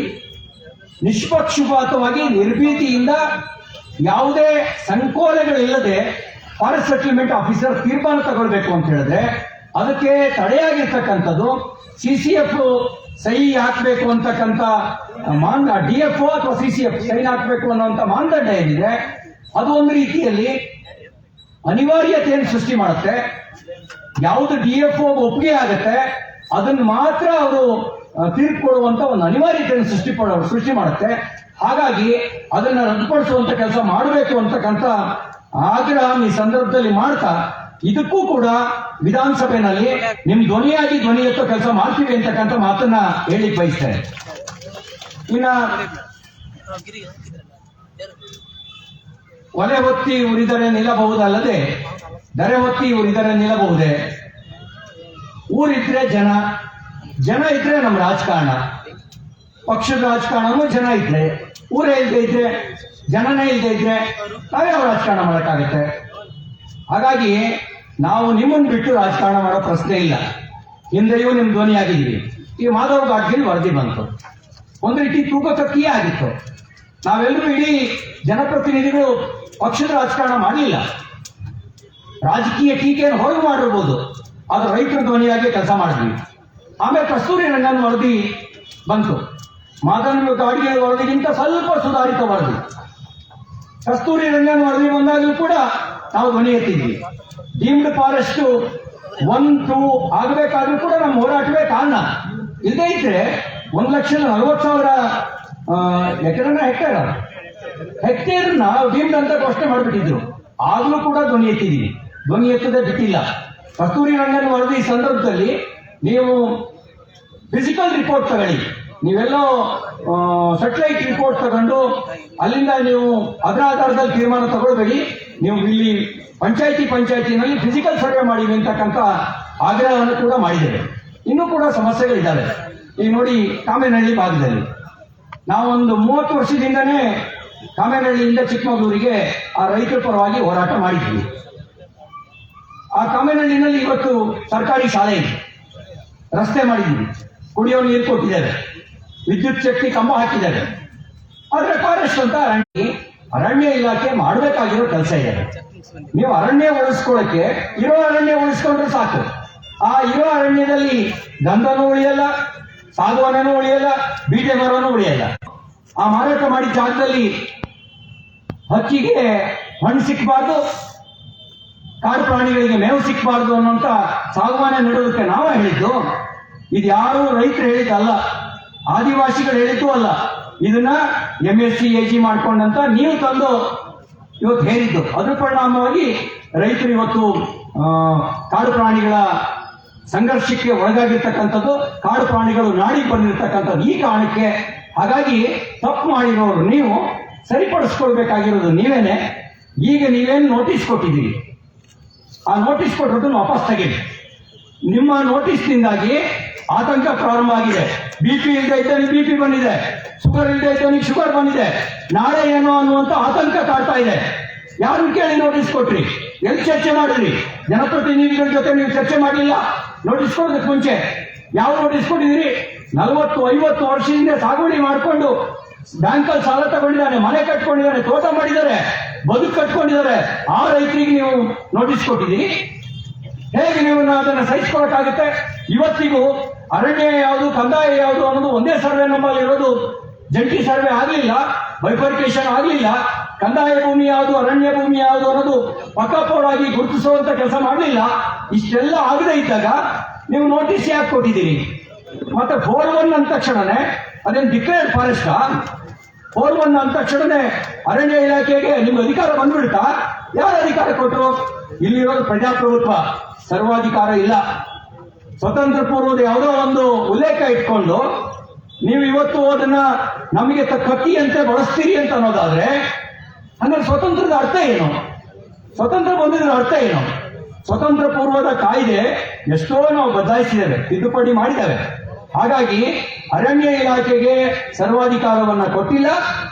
ನಿಷ್ಪಕ್ಷಪಾತವಾಗಿ ನಿರ್ಭೀತಿಯಿಂದ ಯಾವುದೇ ಸಂಕೋಲೆಗಳಿಲ್ಲದೆ ಫಾರೆಸ್ಟ್ ಸೆಟಲ್ಮೆಂಟ್ ಆಫೀಸರ್ ತೀರ್ಮಾನ ತಗೊಳ್ಬೇಕು ಅಂತ ಹೇಳಿದ್ರೆ ಅದಕ್ಕೆ ತಡೆಯಾಗಿರ್ತಕ್ಕಂಥದ್ದು CCF ಸಹಿ ಹಾಕಬೇಕು ಅಂತಕ್ಕಂಥ DFO ಅಥವಾ CCF ಸಹಿ ಹಾಕಬೇಕು ಅನ್ನುವಂಥ ಮಾನದಂಡ ಏನಿದೆ ಅದು ಒಂದು ರೀತಿಯಲ್ಲಿ ಅನಿವಾರ್ಯತೆಯನ್ನು ಸೃಷ್ಟಿ ಮಾಡುತ್ತೆ. ಯಾವುದು DFO ಒಪ್ಪಿಗೆ ಆಗುತ್ತೆ ಅದನ್ನು ಮಾತ್ರ ಅವರು ತೀರ್ಪು ಕೊಡುವಂತ ಒಂದು ಅನಿವಾರ್ಯತೆಯನ್ನು ಸೃಷ್ಟಿ ಮಾಡುತ್ತೆ. ಹಾಗಾಗಿ ಅದನ್ನು ರದ್ದುಪಡಿಸುವಂತ ಕೆಲಸ ಮಾಡಬೇಕು ಅಂತಕ್ಕಂಥ ಆಗ್ರಹ ಈ ಸಂದರ್ಭದಲ್ಲಿ ಮಾಡ್ತಾ, ಇದಕ್ಕೂ ಕೂಡ ವಿಧಾನಸಭೆಯಲ್ಲಿ ನಿಮ್ ಧ್ವನಿಯಾಗಿ ಧ್ವನಿ ಎತ್ತೋ ಕೆಲಸ ಮಾಡ್ತೀವಿ ಅಂತಕ್ಕಂಥ ಮಾತನ್ನ ಹೇಳಿ ಬಯಸ್ತೇನೆ. ಇನ್ನ ಒಲೆ ಹೊತ್ತಿ ಉರಿದರೆ ನಿಲ್ಲಬಹುದಲ್ಲದೆ ದರೆ ಹೊತ್ತಿ ಉರಿದರೆ ನಿಲ್ಲಬಹುದೇ? ಊರಿದ್ರೆ ಜನ ಇದ್ರೆ ನಮ್ಮ ರಾಜಕಾರಣ, ಪಕ್ಷದ ರಾಜಕಾರಣನೂ ಜನ ಇದ್ರೆ, ಊರೇ ಇಲ್ಲದೆ ಇದ್ರೆ, ಜನನೇ ಇಲ್ಲದೆ ಇದ್ರೆ ನಾವ್ಯಾವ ರಾಜಕಾರಣ ಮಾಡೋಕ್ಕಾಗತ್ತೆ? ಹಾಗಾಗಿ ನಾವು ನಿಮ್ಮನ್ನು ಬಿಟ್ಟು ರಾಜಕಾರಣ ಮಾಡೋ ಪ್ರಶ್ನೆ ಇಲ್ಲ. ಹಿಂದೆಯೂ ನಿಮ್ ಧ್ವನಿ ಆಗಿದ್ದೀವಿ. ಈ ಮಾಧವ್ ಗಾಡ್ಗಿಲ್ ವರದಿ ಬಂತು, ಒಂದು ರೀತಿ ತೂಕಕಕ್ಕಿಯೇ ಆಗಿತ್ತು. ನಾವೆಲ್ಲರೂ ಇಡೀ ಜನಪ್ರತಿನಿಧಿಗಳು ಪಕ್ಷದ ರಾಜಕಾರಣ ಮಾಡಲಿಲ್ಲ. ರಾಜಕೀಯ ಟೀಕೆಯನ್ನು ಹೊರಗೆ ಮಾಡಿರ್ಬೋದು, ಆದ್ರೆ ರೈತರ ಧ್ವನಿಯಾಗಿ ಕೆಲಸ ಮಾಡಿದ್ವಿ. ಆಮೇಲೆ ಕಸ್ತೂರಿ ರಂಗನ್ ವರದಿ ಬಂತು, ಮಾಧವ ಗಾಡ್ಗಿಲ್ ವರದಿಗಿಂತ ಸ್ವಲ್ಪ ಸುಧಾರಿತ ವರದಿ. ಕಸ್ತೂರಿ ರಂಗನ್ ವರದಿ ಬಂದಾಗಲೂ ಕೂಡ ನಾವು ಧ್ವನಿ ಎತ್ತಿದ್ವಿ. ಡೀಮ್ಡ್ ಫಾರೆಸ್ಟ್ 1-2 ಆಗಬೇಕಾದ್ರೂ ಕೂಡ ನಮ್ಮ ಹೋರಾಟವೇ ಕಾರಣ. ಇಲ್ಲದೇ ಇದ್ರೆ 1,40,000 ಹೆಕ್ಟೇರ್ನ ಡೀಮ್ಡ್ ಅಂತ ಘೋಷಣೆ ಮಾಡಿಬಿಟ್ಟಿದ್ರು. ಆಗ್ಲೂ ಕೂಡ ಧ್ವನಿ ಎತ್ತಿದೀವಿ, ಧ್ವನಿ ಎತ್ತದೇ ಬಿಟ್ಟಿಲ್ಲ. ಕಸ್ತೂರಿ ರಂಗನ್ ವರದಿ ಸಂದರ್ಭದಲ್ಲಿ ನೀವು ಫಿಸಿಕಲ್ ರಿಪೋರ್ಟ್ ತಗೊಳ್ಳಿ, ನೀವೆಲ್ಲೋ ಸ್ಯಾಟಲೈಟ್ ರಿಪೋರ್ಟ್ ತಗೊಂಡು ಅಲ್ಲಿಂದ ನೀವು ಅದರ ಆಧಾರದಲ್ಲಿ ತೀರ್ಮಾನ ತಗೊಳ್ಬೇಡಿ. ನೀವು ಇಲ್ಲಿ ಪಂಚಾಯತಿನಲ್ಲಿ ಫಿಸಿಕಲ್ ಸರ್ವೆ ಮಾಡಿವಿ ಅಂತಕ್ಕಂಥ ಆಗ್ರಹವನ್ನು ಕೂಡ ಮಾಡಿದ್ದೇವೆ. ಇನ್ನೂ ಕೂಡ ಸಮಸ್ಯೆಗಳಿದ್ದಾವೆ. ಈಗ ನೋಡಿ, ಕಾಮೇನಹಳ್ಳಿ ಭಾಗದಲ್ಲಿ ನಾವೊಂದು 30 ವರ್ಷದಿಂದನೇ ಕಾಮೇನಹಳ್ಳಿಯಿಂದ ಚಿಕ್ಕಮಗಳೂರಿಗೆ ಆ ರೈತರ ಪರವಾಗಿ ಹೋರಾಟ ಮಾಡಿದ್ವಿ. ಆ ಕಾಮೇನಹಳ್ಳಿನಲ್ಲಿ ಇವತ್ತು ಸರ್ಕಾರಿ ಶಾಲೆ ಇದೆ, ರಸ್ತೆ ಮಾಡಿದ್ದೀವಿ, ಕುಡಿಯೋ ನೀರು ಕೊಟ್ಟಿದ್ದಾರೆ, ವಿದ್ಯುತ್ ಶಕ್ತಿ ಕಂಬ ಹಾಕಿದ್ದಾರೆ. ಆದ್ರೆ ಫಾರೆಸ್ಟ್ ಅಂತ ಅರಣ್ಯ ಇಲಾಖೆ ಮಾಡಬೇಕಾಗಿರೋ ಕೆಲಸ ಇದೆ. ನೀವು ಅರಣ್ಯ ಉಳಿಸ್ಕೊಳ್ಳಕ್ಕೆ ಇರೋ ಅರಣ್ಯ ಉಳಿಸ್ಕೊಂಡ್ರೆ ಸಾಕು. ಆ ಇರೋ ಅರಣ್ಯದಲ್ಲಿ ಗಂಧನೂ ಉಳಿಯಲ್ಲ, ಸಾಗವಾನನೂ ಉಳಿಯಲ್ಲ, ಬೀಟೆ ಮರನೂ ಉಳಿಯಲ್ಲ. ಆ ಮಾರಾಟ ಮಾಡಿದ ಜಾಗದಲ್ಲಿ ಹಕ್ಕಿಗೆ ಹಣ್ಣು ಸಿಕ್ಕಬಾರ್ದು, ಕಾಡು ಪ್ರಾಣಿಗಳಿಗೆ ಮೇವು ಸಿಕ್ಕಬಾರ್ದು ಅನ್ನೋಂತ ಸಾಗವಾನ ನೆಡೋದಕ್ಕೆ ನಾವೇ ಹೇಳಿದ್ದು. ಇದು ಯಾರು ರೈತರು ಹೇಳಿದ್ದಲ್ಲ, ಆದಿವಾಸಿಗಳು ಹೇಳಿದ್ದು ಅಲ್ಲ. ಇದನ್ನ MSc AG ಮಾಡ್ಕೊಂಡಂತ ನೀವು ತಂದು ಇವತ್ತು ಹೇಳಿದ್ದು. ಅದ್ರ ಪರಿಣಾಮವಾಗಿ ರೈತರು ಇವತ್ತು ಕಾಡು ಪ್ರಾಣಿಗಳ ಸಂಘರ್ಷಕ್ಕೆ ಒಳಗಾಗಿರ್ತಕ್ಕಂಥದ್ದು, ಕಾಡು ಪ್ರಾಣಿಗಳು ನಾಡಿಗೆ ಬಂದಿರತಕ್ಕಂಥದ್ದು ಈ ಕಾರಣಕ್ಕೆ. ಹಾಗಾಗಿ ತಪ್ಪು ಮಾಡಿರೋರು ನೀವು, ಸರಿಪಡಿಸ್ಕೊಳ್ಬೇಕಾಗಿರೋದು ನೀವೇನೆ. ಈಗ ನೀವೇನು ನೋಟಿಸ್ ಕೊಟ್ಟಿದ್ದೀರಿ, ಆ ನೋಟಿಸ್ ಕೊಟ್ಟರದನ್ನು ವಾಪಸ್ ತೆಗೀರಿ. ನಿಮ್ಮ ನೋಟಿಸ್ನಿಂದಾಗಿ ಆತಂಕ ಪ್ರಾರಂಭ ಆಗಿದೆ. BP ಇಲ್ಲದೆ ಇದ್ದವನಿಗೆ BP ಬಂದಿದೆ, ಶುಗರ್ ಇಲ್ಲದೆ ಇದ್ದವನಿಗೆ ಶುಗರ್ ಬಂದಿದೆ. ನಾಳೆ ಏನೋ ಅನ್ನುವಂತ ಆತಂಕ ಕಾಡ್ತಾ ಇದೆ. ಯಾರನ್ನು ಕೇಳಿ ನೋಟಿಸ್ ಕೊಟ್ರಿ? ಎಲ್ಲಿ ಚರ್ಚೆ ಮಾಡಿದ್ರಿ? ಜನಪ್ರತಿನಿಧಿಗಳ ಜೊತೆ ನೀವು ಚರ್ಚೆ ಮಾಡಲಿಲ್ಲ ನೋಟಿಸ್ ಕೊಡೋದಕ್ಕೆ ಮುಂಚೆ. ಯಾವ ನೋಟಿಸ್ ಕೊಟ್ಟಿದ್ದೀರಿ? 40-50 ವರ್ಷದಿಂದ ಸಾಗುವಳಿ ಮಾಡಿಕೊಂಡು ಬ್ಯಾಂಕಲ್ಲಿ ಸಾಲ ತಗೊಂಡಿದ್ದಾನೆ, ಮನೆ ಕಟ್ಕೊಂಡಿದ್ದಾನೆ, ತೋಟ ಮಾಡಿದ್ದಾರೆ, ಬದುಕು ಕಟ್ಕೊಂಡಿದ್ದಾರೆ. ಆ ರೈತರಿಗೆ ನೀವು ನೋಟಿಸ್ ಕೊಟ್ಟಿದ್ದೀರಿ. ಹೇಗೆ ನೀವು ಅದನ್ನು ಸಹಿಸ್ಕೊಳಕ್ಕಾಗುತ್ತೆ? ಇವತ್ತಿಗೂ ಅರಣ್ಯ ಯಾವುದು, ಕಂದಾಯ ಯಾವುದು ಅನ್ನೋದು ಒಂದೇ ಸರ್ವೆ ನಂಬರ್ ಇರೋದು. ಜಂಟಿ ಸರ್ವೆ ಆಗಲಿಲ್ಲ, ಬೈಫರ್ಕೇಶನ್ ಆಗಲಿಲ್ಲ. ಕಂದಾಯ ಭೂಮಿ ಯಾವುದು, ಅರಣ್ಯ ಭೂಮಿ ಯಾವುದು ಅನ್ನೋದು ಪಕ್ಕಾಪೋಡಾಗಿ ಗುರುತಿಸುವಂತ ಕೆಲಸ ಮಾಡಲಿಲ್ಲ. ಇಷ್ಟೆಲ್ಲ ಆಗದೆ ಇದ್ದಾಗ ನೀವು ನೋಟಿಸ್ ಯಾಕೆ ಕೊಟ್ಟಿದ್ದೀರಿ? ಮತ್ತೆ 4-1 ಅಂದ ತಕ್ಷಣನೇ ಅದೇನು ಡಿಕ್ಲೇರ್ಡ್ ಫಾರೆಸ್ಟಾ? 4-1 ಅಂದ ತಕ್ಷಣನೇ ಅರಣ್ಯ ಇಲಾಖೆಗೆ ನಿಮ್ಗೆ ಅಧಿಕಾರ ಬಂದ್ಬಿಡ್ತಾ? ಯಾರು ಅಧಿಕಾರ ಕೊಟ್ಟರು? ಇಲ್ಲಿರೋದು ಪ್ರಜಾಪ್ರಭುತ್ವ, ಸರ್ವಾಧಿಕಾರ ಇಲ್ಲ. ಸ್ವತಂತ್ರ ಪೂರ್ವದ ಯಾವುದೋ ಒಂದು ಉಲ್ಲೇಖ ಇಟ್ಕೊಂಡು ನೀವು ಇವತ್ತು ಅದನ್ನ ನಮಗೆ ಕತ್ತಿಯಂತೆ ಬಳಸ್ತೀರಿ ಅಂತ ಅನ್ನೋದಾದ್ರೆ ಅಂದ್ರೆ ಸ್ವತಂತ್ರದ ಅರ್ಥ ಏನು? ಸ್ವತಂತ್ರ ಬಂದಿದ್ರ ಅರ್ಥ ಏನು? ಸ್ವತಂತ್ರ ಪೂರ್ವದ ಕಾಯ್ದೆ ಎಷ್ಟೋ ನಾವು ಬದಲಾಯಿಸಿದ್ದೇವೆ, ತಿದ್ದುಪಡಿ ಮಾಡಿದ್ದೇವೆ. ಹಾಗಾಗಿ ಅರಣ್ಯ ಇಲಾಖೆಗೆ ಸರ್ವಾಧಿಕಾರವನ್ನ ಕೊಟ್ಟಿಲ್ಲ.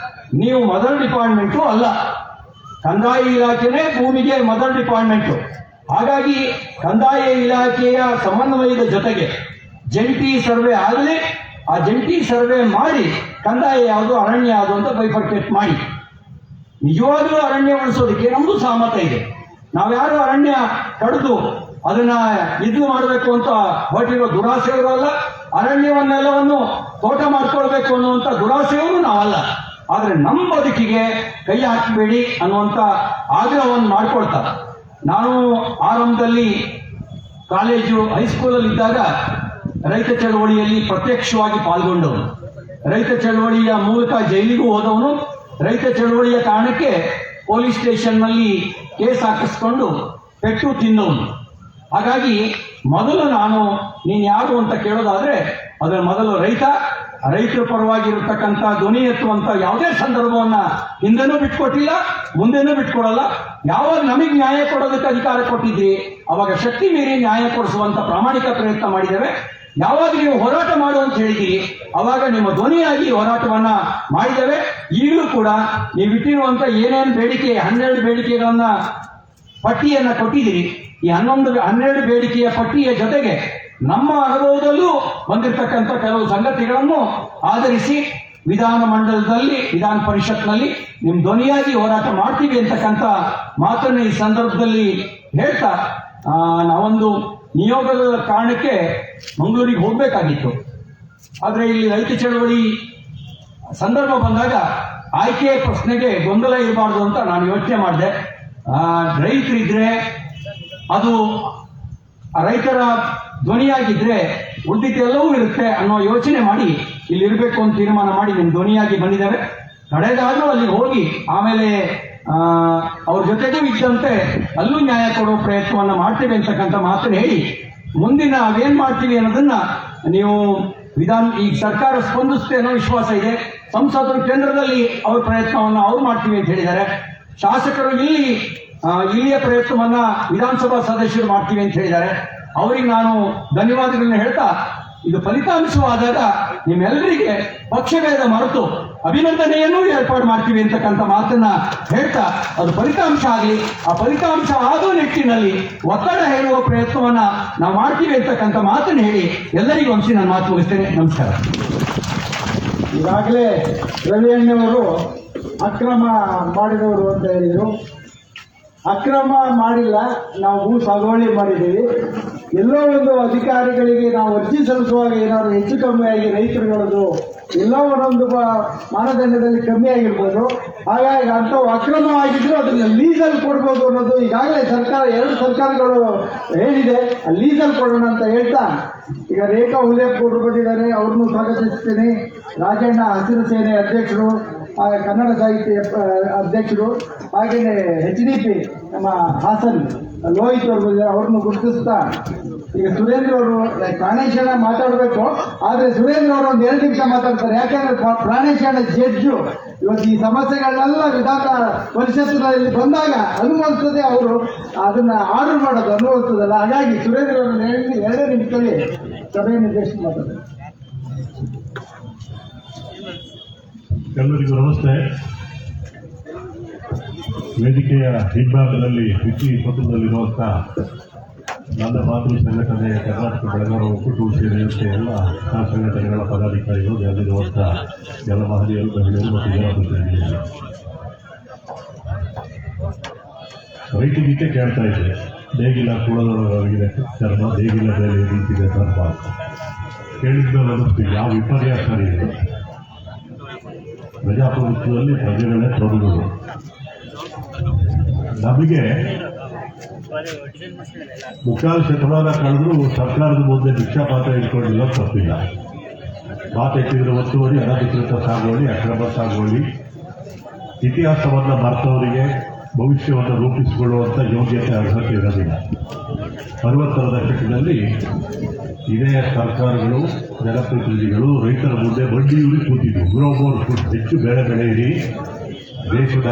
ನೀವು ಮೊದಲ ಡಿಪಾರ್ಟ್ಮೆಂಟು ಅಲ್ಲ, ಕಂದಾಯ ಇಲಾಖೆನೇ ಭೂಮಿಗೆ ಮೊದಲ ಡಿಪಾರ್ಟ್ಮೆಂಟು. ಹಾಗಾಗಿ ಕಂದಾಯ ಇಲಾಖೆಯ ಸಮನ್ವಯದ ಜೊತೆಗೆ ಜಂಟಿ ಸರ್ವೆ ಆಗಲಿ, ಆ ಜಂಟಿ ಸರ್ವೆ ಮಾಡಿ ಕಂದಾಯ ಯಾವುದು, ಅರಣ್ಯ ಯಾವುದು ಅಂತ ಬೈಫರ್ಕೇಟ್ ಮಾಡಿ. ನಿಜವಾಗ್ಲೂ ಅರಣ್ಯ ಉಳಿಸೋದಕ್ಕೆ ನಮ್ದು ಸಹಮತ ಇದೆ. ನಾವ್ಯಾರು ಅರಣ್ಯ ಕಡಿದು ಅದನ್ನ ಇದು ಮಾಡಬೇಕು ಅಂತ ಹೊರಟಿರೋ ದುರಾಸೆಯವರು ಅಲ್ಲ, ಅರಣ್ಯವನ್ನೆಲ್ಲವನ್ನು ತೋಟ ಮಾಡ್ಕೊಳ್ಬೇಕು ಅನ್ನುವಂಥ ದುರಾಸೆಯವರು ನಾವಲ್ಲ. ಆದ್ರೆ ನಮ್ಮ ಬದುಕಿಗೆ ಕೈ ಹಾಕಬೇಡಿ ಅನ್ನುವಂಥ ಆಗ್ರಹವನ್ನು ಮಾಡ್ಕೊಳ್ತಾರೆ. ನಾನು ಆರಂಭದಲ್ಲಿ ಕಾಲೇಜು ಹೈಸ್ಕೂಲಲ್ಲಿ ಇದ್ದಾಗ ರೈತ ಚಳವಳಿಯಲ್ಲಿ ಪ್ರತ್ಯಕ್ಷವಾಗಿ ಪಾಲ್ಗೊಂಡವನು, ರೈತ ಚಳವಳಿಯ ಮೂಲಕ ಜೈಲಿಗೂ ಹೋದವನು, ರೈತ ಚಳವಳಿಯ ಕಾರಣಕ್ಕೆ ಪೊಲೀಸ್ ಸ್ಟೇಷನ್ನಲ್ಲಿ ಕೇಸ್ ಹಾಕಿಸ್ಕೊಂಡು ಪೆಟ್ಟು ತಿನ್ನೋನು. ಹಾಗಾಗಿ ಮೊದಲು ನಾನು ನೀನು ಯಾರು ಅಂತ ಕೇಳೋದಾದ್ರೆ ಅದರ ಮೊದಲು ರೈತರ ಪರವಾಗಿರತಕ್ಕಂಥ ಧ್ವನಿ ಎತ್ತುವಂತ ಯಾವುದೇ ಸಂದರ್ಭವನ್ನ ಹಿಂದೆನೂ ಬಿಟ್ಕೊಟ್ಟಿಲ್ಲ, ಮುಂದೆನೂ ಬಿಟ್ಕೊಡಲ್ಲ. ಯಾವಾಗ ನಮಗೆ ನ್ಯಾಯ ಕೊಡೋದಕ್ಕೆ ಅಧಿಕಾರ ಕೊಟ್ಟಿದ್ರಿ ಅವಾಗ ಶಕ್ತಿ ಮೀರಿ ನ್ಯಾಯ ಕೊಡಿಸುವಂತ ಪ್ರಾಮಾಣಿಕ ಪ್ರಯತ್ನ ಮಾಡಿದ್ದೇವೆ. ಯಾವಾಗ ನೀವು ಹೋರಾಟ ಮಾಡು ಅಂತ ಹೇಳಿದ್ದೀರಿ ಅವಾಗ ನಿಮ್ಮ ಧ್ವನಿಯಾಗಿ ಹೋರಾಟವನ್ನ ಮಾಡಿದ್ದೇವೆ. ಈಗಲೂ ಕೂಡ ನೀವು ಇಟ್ಟಿರುವಂತ ಏನೇನು ಬೇಡಿಕೆ 12 ಬೇಡಿಕೆಗಳನ್ನ ಪಟ್ಟಿಯನ್ನ ಕೊಟ್ಟಿದ್ದೀರಿ. ಈ 12 ಬೇಡಿಕೆಯ ಪಟ್ಟಿಯ ಜೊತೆಗೆ ನಮ್ಮ ಅನುಭವದಲ್ಲೂ ಬಂದಿರತಕ್ಕಂಥ ಕೆಲವು ಸಂಗತಿಗಳನ್ನು ಆಧರಿಸಿ ವಿಧಾನ ಮಂಡಲದಲ್ಲಿ, ವಿಧಾನ ಪರಿಷತ್ನಲ್ಲಿ ನಿಮ್ಮ ಧ್ವನಿಯಾಗಿ ಹೋರಾಟ ಮಾಡ್ತೀವಿ ಅಂತಕ್ಕಂಥ ಮಾತನ್ನು ಈ ಸಂದರ್ಭದಲ್ಲಿ ಹೇಳ್ತಾ, ನಾವೊಂದು ನಿಯೋಗದ ಕಾರಣಕ್ಕೆ ಮಂಗಳೂರಿಗೆ ಹೋಗಬೇಕಾಗಿತ್ತು. ಆದರೆ ಇಲ್ಲಿ ರೈತ ಚಳವಳಿ ಸಂದರ್ಭ ಬಂದಾಗ ಆಯ್ಕೆ ಪ್ರಶ್ನೆಗೆ ಗೊಂದಲ ಇರಬಾರ್ದು ಅಂತ ನಾನು ಯೋಚನೆ ಮಾಡಿದೆ. ರೈತರಿದ್ರೆ ಅದು ರೈತರ ಧ್ವನಿಯಾಗಿದ್ರೆ ಉಳಿದಿದ್ದೆಲ್ಲವೂ ಇರುತ್ತೆ ಅನ್ನೋ ಯೋಚನೆ ಮಾಡಿ ಇಲ್ಲಿ ಇರಬೇಕು ಅಂತ ತೀರ್ಮಾನ ಮಾಡಿ ನಿಮ್ಮ ಧ್ವನಿಯಾಗಿ ಬಂದಿದ್ದೇವೆ. ಕಡೆದಾದ್ರೂ ಅಲ್ಲಿ ಹೋಗಿ ಆಮೇಲೆ ಅವ್ರ ಜೊತೆಗೂ ಇದ್ದಂತೆ ಅಲ್ಲೂ ನ್ಯಾಯ ಕೊಡೋ ಪ್ರಯತ್ನವನ್ನ ಮಾಡ್ತೇವೆ ಅಂತಕ್ಕಂಥ ಮಾತನ್ನು ಹೇಳಿ, ಮುಂದಿನ ನಾವೇನ್ ಮಾಡ್ತೀವಿ ಅನ್ನೋದನ್ನ ನೀವು ಈಗ ಸರ್ಕಾರ ಸ್ಪಂದಿಸುತ್ತೆ ಅನ್ನೋ ವಿಶ್ವಾಸ ಇದೆ. ಸಂಸದರು ಕೇಂದ್ರದಲ್ಲಿ ಅವ್ರ ಪ್ರಯತ್ನವನ್ನ ಅವ್ರು ಮಾಡ್ತೀವಿ ಅಂತ ಹೇಳಿದ್ದಾರೆ. ಶಾಸಕರು ಇಲ್ಲಿಯ ಪ್ರಯತ್ನವನ್ನ ವಿಧಾನಸಭಾ ಸದಸ್ಯರು ಮಾಡ್ತೀವಿ ಅಂತ ಹೇಳಿದ್ದಾರೆ. ಅವರಿಗೆ ನಾನು ಧನ್ಯವಾದಗಳನ್ನ ಹೇಳ್ತಾ, ಇದು ಫಲಿತಾಂಶವಾದಾಗ ನಿಮ್ಮೆಲ್ಲರಿಗೆ ಪಕ್ಷಭೇದ ಮರೆತು ಅಭಿನಂದನೆಯನ್ನು ಏರ್ಪಾಡು ಮಾಡ್ತೀವಿ ಅಂತಕ್ಕಂಥ ಮಾತನ್ನ ಹೇಳ್ತಾ, ಅದು ಫಲಿತಾಂಶ ಆಗಲಿ, ಆ ಫಲಿತಾಂಶ ಆಗುವ ನಿಟ್ಟಿನಲ್ಲಿ ಒತ್ತಡ ಹೇಳುವ ಪ್ರಯತ್ನವನ್ನ ನಾವು ಮಾಡ್ತೀವಿ ಅಂತಕ್ಕಂಥ ಮಾತನ್ನು ಹೇಳಿ ಎಲ್ಲರಿಗೂ ವಂಶಿ ನಾನು ಮಾತು ಮುಗಿಸ್ತೇನೆ. ನಮಸ್ಕಾರ.
ಈಗಾಗಲೇ ರವಿಯಣ್ಣವರು ಅಕ್ರಮ ಮಾಡಿದವರು ಅಂತ ಹೇಳಿದರು. ಅಕ್ರಮ ಮಾಡಿಲ್ಲ, ನಾವು ಭೂ ಸಾಗುವಳಿ ಮಾಡಿದ್ದೀವಿ. ಎಲ್ಲೋ ಒಂದು ಅಧಿಕಾರಿಗಳಿಗೆ ನಾವು ಅರ್ಜಿ ಸಲ್ಲಿಸುವಾಗ ಏನಾದ್ರು ಹೆಚ್ಚು ಕಮ್ಮಿಯಾಗಿ ರೈತರುಗಳದ್ದು ಎಲ್ಲೋ ಒಂದೊಂದು ಮಾನದಂಡದಲ್ಲಿ ಕಮ್ಮಿ ಆಗಿರ್ಬೋದು. ಹಾಗಾಗಿ ಅಂಥವು ಅಕ್ರಮವಾಗಿದ್ರು ಅದನ್ನ ಲೀಸಲ್ ಕೊಡ್ಬೋದು ಅನ್ನೋದು ಈಗಾಗಲೇ ಸರ್ಕಾರ, 2 ಸರ್ಕಾರಗಳು ಹೇಳಿದೆ. ಲೀಸಲ್ ಕೊಡೋಣ ಅಂತ ಹೇಳ್ತಾ ಈಗ ರೇಖಾ ಹುಲಿಯಪ್ಪ ಗೌಡರು ಬಂದಿದ್ದಾರೆ, ಅವ್ರನ್ನೂ ಸ್ವಾಗತಿಸ್ತೀನಿ. ರಾಜಣ್ಣ ಹಸಿರು ಸೇನೆ ಅಧ್ಯಕ್ಷರು, ಕನ್ನಡ ಸಾಹಿತ್ಯ ಅಧ್ಯಕ್ಷರು, ಹಾಗೆಯೇ HDP ನಮ್ಮ ಹಾಸನ್ ಲೋಹಿತ್ ಅವರು ಬಂದಿದ್ದಾರೆ, ಅವ್ರನ್ನು ಗುರುತಿಸ್ತಾ ಈಗ ಸುರೇಂದ್ರ ಅವರು ಪ್ರಾಣೇಶಣ್ಣ ಮಾತಾಡಬೇಕು, ಆದರೆ ಸುರೇಂದ್ರ ಅವರು ಒಂದು 2 ನಿಮಿಷ ಮಾತಾಡ್ತಾರೆ. ಯಾಕಂದ್ರೆ ಪ್ರಾಣೇಶಣ್ಣ ಜಡ್ಜು ಇವತ್ತು ಈ ಸಮಸ್ಯೆಗಳನ್ನೆಲ್ಲ ವಿಧಾನ ಪರಿಷತ್ತಿನಲ್ಲಿ ಬಂದಾಗ ಅನುಭವಿಸದೆ ಅವರು ಅದನ್ನ ಆರ್ಡರ್ ಮಾಡೋದು ಅನುಭವಿಸ್ತದಲ್ಲ. ಹಾಗಾಗಿ ಸುರೇಂದ್ರ ಅವರು 2 ನಿಮಿಷದಲ್ಲಿ ಸಭೆ ನಿರ್ದೇಶನ ಮಾತಾಡ್ತಾರೆ.
ಎಲ್ಲರಿಗೂ ನಮಸ್ತೆ. ವೇದಿಕೆಯ ಹಿಂಭಾಗದಲ್ಲಿ ಬಿಸಿ ಪತ್ರದಲ್ಲಿರುವಂಥ ನನ್ನ ಮಾತೃ ಸಂಘಟನೆ ಕರ್ನಾಟಕ ಬೆಳೆಗಾರ ಒಕ್ಕೂಟ ಸೇರಿದಂತೆ ಎಲ್ಲ ಸಂಘಟನೆಗಳ ಪದಾಧಿಕಾರಿಗಳು, ಅಲ್ಲಿರುವಂಥ ಎಲ್ಲ ಮಹನೀಯರು, ಮಹಿಳೆಯರು ಮತ್ತು ಜನಪ್ರತಿನಿಧಿಗಳು, ರೈತ ಗೀತೆ ಕೇಳ್ತಾ ಇದ್ದೆ. ದೇಗಿಲ ಕುಳದೊಳಗಾಗಿದೆ ಚರ್ಮ, ದೇಗಿಲ ಬೇರೆ ರೀತಿಗೆ ಧರ್ಮ ಕೇಳಿದ್ಮೇಲೆ ಅನ್ನಿಸ್ತೀವಿ ಯಾವ ವಿಪರ್ಯಾಸ ಇದೆ. ಪ್ರಜಾಪ್ರಭುತ್ವದಲ್ಲಿ ಪ್ರಜೆಗಳೇ ಪ್ರಭುಗಳು. ನಮಗೆ 3/4 ಶತಮಾನ ಕಳೆದರೂ ಸರ್ಕಾರದ ಮುಂದೆ ಭಿಕ್ಷಾಪಾತ್ರ ಇಟ್ಕೊಂಡಿಲ್ಲ ತಪ್ಪಿಲ್ಲ. ಮಾತೆತ್ತಿದ್ರೆ ಒತ್ತುವರಿ, ಅನಧಿಕೃತ ಸಾಗುವಳಿ, ಅಕ್ರಮ ಸಾಗುವಳಿ, ಇತಿಹಾಸವನ್ನು ಮರೆತವರಿಗೆ ಭವಿಷ್ಯವನ್ನು ರೂಪಿಸಿಕೊಳ್ಳುವಂಥ ಯೋಗ್ಯತೆ, ಅರ್ಹತೆ ಇರೋದಿಲ್ಲ. 60ರ ದಶಕದಲ್ಲಿ ಇದೇ ಸರ್ಕಾರಗಳು, ಜನಪ್ರತಿನಿಧಿಗಳು ರೈತರ ಮುಂದೆ ಬಡ್ಡಿಯೂರಿ ಕೂತಿದ್ವು. ಗ್ರೋಮೋರ್ ಫುಡ್, ಹೆಚ್ಚು ಬೆಳೆ ಬೆಳೆಯಿರಿ, ದೇಶದ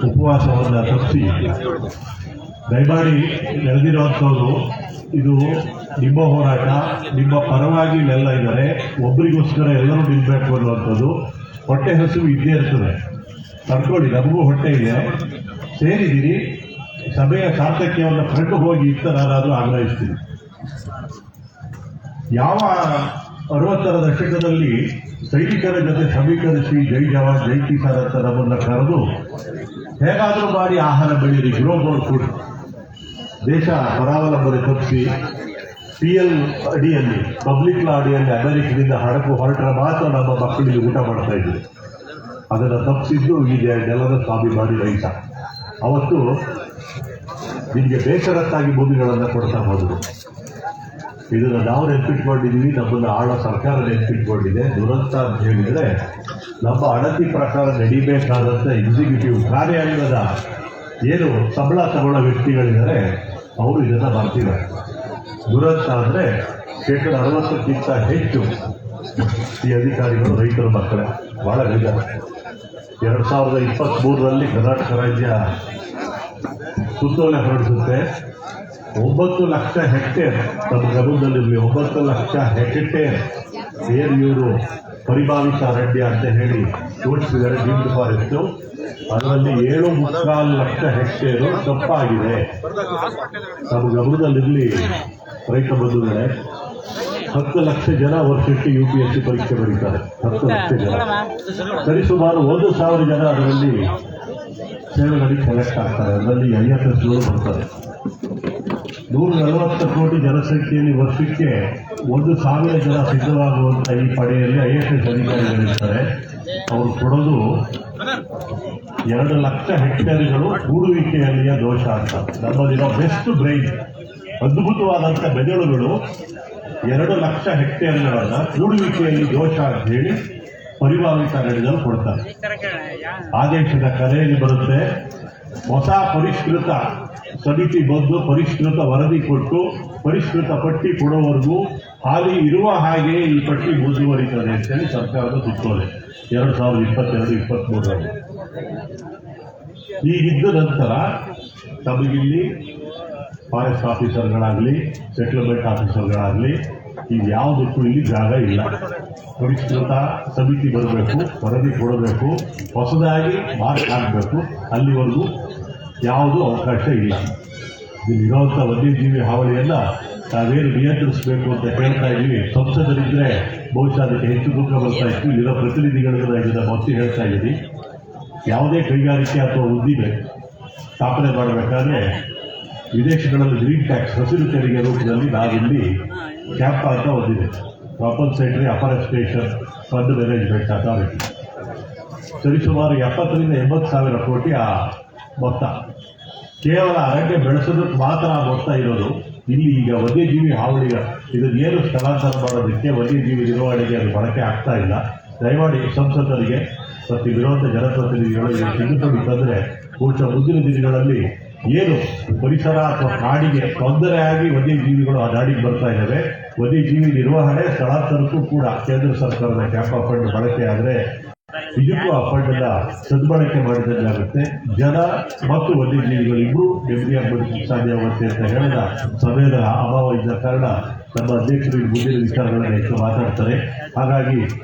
ಉಪವಾಸವನ್ನು ತಪ್ಪಿಸಿ, ದಯಮಾಡಿ ನಡೆದಿರುವಂಥವ್ರು ಇದು ನಿಮ್ಮ ಹೋರಾಟ, ನಿಮ್ಮ ಪರವಾಗಿ ಇಲ್ಲೆಲ್ಲ ಇದ್ದಾರೆ, ಒಬ್ಬರಿಗೋಸ್ಕರ ಎಲ್ಲರೂ ನಿಲ್ಲಬೇಕು ಅನ್ನುವಂಥದ್ದು. ಹೊಟ್ಟೆ ಹಸಿವು ಇದ್ದೇ ಇರ್ತದೆ, ತಡ್ಕೊಳ್ಳಿ, ನಮಗೂ ಹೊಟ್ಟೆ ಇದೆ, ಸೇರಿದ್ದೀರಿ, ಸಭೆಯ ಸಾರ್ಥಕ್ಯವನ್ನು ಕಂಡು ಹೋಗಿ ಅಂತ ನಾನಾದರೂ ಆಗ್ರಹಿಸ್ತೀನಿ. ಯಾವ 60ರ ದಶಕದಲ್ಲಿ ಸೈನಿಕರ ಜೊತೆ ಸಮೀಕರಿಸಿ ಜೈ ಜವಾನ್ ಜೈ ಕಿಸಾನ್ ಅಂತ ನಮ್ಮನ್ನು ಕರೆದು ಹೇಗಾದರೂ ಮಾಡಿ ಆಹಾರ ಬೆಳೀರಿ, ಗ್ರೋಮೋರ್ ಫುಡ್, ದೇಶ ಪರಾವಲಂಬನೆ ತಪ್ಪಿಸಿ PL ಅಡಿಯಲ್ಲಿ, ಪಬ್ಲಿಕ್ ಲಾ ಅಡಿಯಲ್ಲಿ ಅಮೆರಿಕದಿಂದ ಹೊರಟರೆ ಮಾತ್ರ ನಮ್ಮ ಮಕ್ಕಳಿಗೆ ಊಟ ಮಾಡ್ತಾ ಇದ್ವಿ. ಅದನ್ನು ತಪ್ಪಿಸಿದ್ದು ಈ ನೆಲದ ಸ್ವಾಭಿಮಾನಿ ರೈತ. ಅವತ್ತು ನಿಮಗೆ ಬೇಷರತ್ತಾಗಿ ಭೂಮಿಗಳನ್ನು ಕೊಡ್ತಾ ಹೋದರು. ಇದನ್ನು ನಾವು ನೆನಪಿಟ್ಕೊಂಡಿದ್ದೀವಿ, ನಮ್ಮನ್ನು ಆಳೋ ಸರ್ಕಾರ ನೆನಪಿಟ್ಕೊಂಡಿದೆ. ದುರಂತ ಅಂತ ಹೇಳಿದರೆ ನಮ್ಮ ಅಣತಿ ಪ್ರಕಾರ ನಡಿಬೇಕಾದಂಥ ಎಕ್ಸಿಕ್ಯೂಟಿವ್ ಕಾರ್ಯಾಂಗದ ಏನು ಸಂಬಳ ತಗೊಳ್ಳೋ ವ್ಯಕ್ತಿಗಳಿದ್ದಾರೆ ಅವರು ಇದನ್ನು ಮಾಡ್ತಿದ್ದಾರೆ. ದುರಂತ ಅಂದರೆ 60% ಹೆಚ್ಚು ಈ ಅಧಿಕಾರಿಗಳು ರೈತರ ಮಕ್ಕಳೇ. ಭಾಳ ಬೇಜಾರು. 2023ರಲ್ಲಿ ಕರ್ನಾಟಕ ರಾಜ್ಯ ಸುತ್ತೋಲೆ ಹೊರಡಿಸುತ್ತೆ. 9 ಲಕ್ಷ ಹೆಕ್ಟೇರ್ ನಮ್ಮ ಗಮನದಲ್ಲಿರಲಿ, 9 ಲಕ್ಷ ಹೆಕ್ಟೇರ್ ಏನು ಇವರು ಪರಿಭಾವಿತ ಅರಣ್ಯ ಅಂತ ಹೇಳಿ ತೋರಿಸಿದ್ದಾರೆ, ಡೀಮ್ಡ್ ಫಾರೆಸ್ಟ್. ಅದರಲ್ಲಿ 7.4 ಲಕ್ಷ ಹೆಕ್ಟೇರು ತಪ್ಪಾಗಿದೆ. ನಮ್ಮ ಗಮನದಲ್ಲಿರಲಿ ರೈತ ಬಂಧುಗಳೇ. 10 ಲಕ್ಷ ಜನ ವರ್ಷಕ್ಕೆ UPSC ಪರೀಕ್ಷೆ ಬರೀತಾರೆ. 10 ಲಕ್ಷ ಜನ, ಸರಿಸುಮಾರು 1,000 ಜನ ಅದರಲ್ಲಿ ಸೇವೆಗಳಿಗೆ ಸೆಲೆಕ್ಟ್ ಆಗ್ತಾರೆ. ಅದರಲ್ಲಿ IFSಗಳು ಬರ್ತಾರೆ. 140 ಕೋಟಿ ಜನಸಂಖ್ಯೆಯಲ್ಲಿ ವರ್ಷಕ್ಕೆ 1,000 ಜನ ಸಿದ್ಧವಾಗುವಂಥ ಈ ಪಡೆಯಲ್ಲಿ IFS ಅಧಿಕಾರಿಗಳಿರ್ತಾರೆ. ಅವರು ಕೊಡೋದು 2 ಲಕ್ಷ ಹೆಕ್ಟೇರ್ಗಳು ಕೂಡುವಿಕೆಯಲ್ಲಿಯ ದೋಷ ಅಂತ. ನಮ್ಮಲ್ಲಿರೋ ಬೆಸ್ಟ್ ಬ್ರೈನ್, ಅದ್ಭುತವಾದಂಥ ಬೆದಳುಗಳು 2 ಲಕ್ಷ ಹೆಕ್ಟೇರ್ಗಳನ್ನು ಕೂಡುವಿಕೆಯಲ್ಲಿ ದೋಷ ಅಂತ ಹೇಳಿ ಪರಿಭಾವಿತ ಅರಣ್ಯದಲ್ಲಿ ಕೊಡ್ತಾರೆ. ಆದೇಶದ ಕರೆಯಲ್ಲಿ ಬರುತ್ತೆ, ಹೊಸ ಪರಿಷ್ಕೃತ ಸಮಿತಿ ಬಂದು ಪರಿಷ್ಕೃತ ವರದಿ ಕೊಟ್ಟು ಪರಿಷ್ಕೃತ ಪಟ್ಟಿ ಕೊಡೋವರೆಗೂ ಹಾಲಿ ಇರುವ ಹಾಗೆ ಈ ಪಟ್ಟಿ ಮುಂದುವರಿತದೆ ಅಂತೇಳಿ ಸರ್ಕಾರದ ಸುತ್ತೋಲೆ 2022-23ರಲ್ಲಿ. ಈಗಿದ್ದ ನಂತರ ನಮಗಿಲ್ಲಿ ಫಾರೆಸ್ಟ್ ಆಫೀಸರ್ಗಳಾಗಲಿ ಸೆಟ್ಲ್ಮೆಂಟ್ ಆಫೀಸರ್ಗಳಾಗಲಿ ಇದ್ಯಾವುದಕ್ಕೂ ಇಲ್ಲಿ ಜಾಗ ಇಲ್ಲ. ಪರಿಷ್ಕೃತ ಸಮಿತಿ ಬರಬೇಕು, ವರದಿ ಕೊಡಬೇಕು, ಹೊಸದಾಗಿ ಮಾರ್ಕ್ ಹಾಕಬೇಕು, ಅಲ್ಲಿವರೆಗೂ ಯಾವುದೂ ಅವಕಾಶ ಇಲ್ಲ. ಇಲ್ಲಿರುವಂಥ ವನ್ಯಜೀವಿ ಹಾವಳಿಯನ್ನು ನಾವೇನು ನಿಯಂತ್ರಿಸಬೇಕು ಅಂತ ಹೇಳ್ತಾ ಇದ್ದೀವಿ. ಸಂಸದರಿದ್ದರೆ ಬಹುಶಃ ಅದಕ್ಕೆ ಹೆಚ್ಚು ದುಃಖ ಬರ್ತಾ ಇತ್ತು. ಇಲ್ಲಿರೋ ಪ್ರತಿನಿಧಿಗಳಿಂದ ಇದನ್ನು ಒತ್ತಿ ಹೇಳ್ತಾ ಇದ್ದೀನಿ. ಯಾವುದೇ ಕೈಗಾರಿಕೆ ಅಥವಾ ಉದ್ದಿಮೆ ಸ್ಥಾಪನೆ ಮಾಡಬೇಕಾದ್ರೆ ವಿದೇಶಗಳಲ್ಲಿ ಗ್ರೀನ್ ಟ್ಯಾಕ್ಸ್, ಹಸಿರು ತೆರಿಗೆ ರೂಪದಲ್ಲಿ ನಾವಿಲ್ಲಿ ಕ್ಯಾಪ್ ಅಂತ ಒಂದಿದೆ, compensatory afforestation fund management authority. ಸರಿಸುಮಾರು 70 ರಿಂದ 80 ಸಾವಿರ ಕೋಟಿ ಆ ಮೊತ್ತ. ಕೇವಲ ಅರಣ್ಯ ಬೆಳೆಸೋದಕ್ಕೆ ಮಾತ್ರ ಆ ಮೊತ್ತ ಇರೋದು. ಇಲ್ಲಿ ಈಗ ವನ್ಯಜೀವಿ ಹಾವಳಿಗೆ ಇದನ್ನೇನು ಸ್ಥಳಾಂತರ ಮಾಡೋದಕ್ಕೆ ವನ್ಯಜೀವಿ ನಿರ್ವಹಣೆಗೆ ಅದು ಬಳಕೆ ಆಗ್ತಾ ಇಲ್ಲ. ದಯಮಾಡಿ ಸಂಸದರಿಗೆ ಮತ್ತು ವಿರೋಧ ಜನಪ್ರತಿನಿಧಿಗಳು ಇದನ್ನು ತಿದ್ದುಪಡಿ ತಂದರೆ ಬಹುಶಃ ಮುಂದಿನ ದಿನಗಳಲ್ಲಿ ಏನು ಪರಿಸರ ಅಥವಾ ನಾಡಿಗೆ ತೊಂದರೆಯಾಗಿ ವನ್ಯಜೀವಿಗಳು ಆ ನಾಡಿಗೆ ಬರ್ತಾ ಇದ್ದಾವೆ, ವನ್ಯಜೀವಿ ನಿರ್ವಹಣೆ ಸ್ಥಳಾಂತರಕ್ಕೂ ಕೂಡ ಕೇಂದ್ರ ಸರ್ಕಾರದ ಕ್ಯಾಪ್ ಫಂಡ್ ಬಳಕೆ ಆದರೆ ನಿಜಕ್ಕೂ ಆ ಫಂಡನ್ನ ಸದ್ಬಳಕೆ ಮಾಡಿದಂತಾಗುತ್ತೆ. ಜನ ಮತ್ತು ವನ್ಯಜೀವಿಗಳು ಇಬ್ಬರು ನೆಮ್ಮದಿಯಾಗಿ ಬದುಕಲಿಕ್ಕೆ ಸಾಧ್ಯವಾಗುತ್ತೆ ಅಂತ ಹೇಳಿದ ಸಮಯದ ಅಭಾವ ಇದ್ದ ಕಾರಣ ನಮ್ಮ ಅಧ್ಯಕ್ಷರು ಮುಂದಿನ ವಿಚಾರಗಳನ್ನು ಹೆಚ್ಚು ಮಾತಾಡ್ತಾರೆ. ಹಾಗಾಗಿ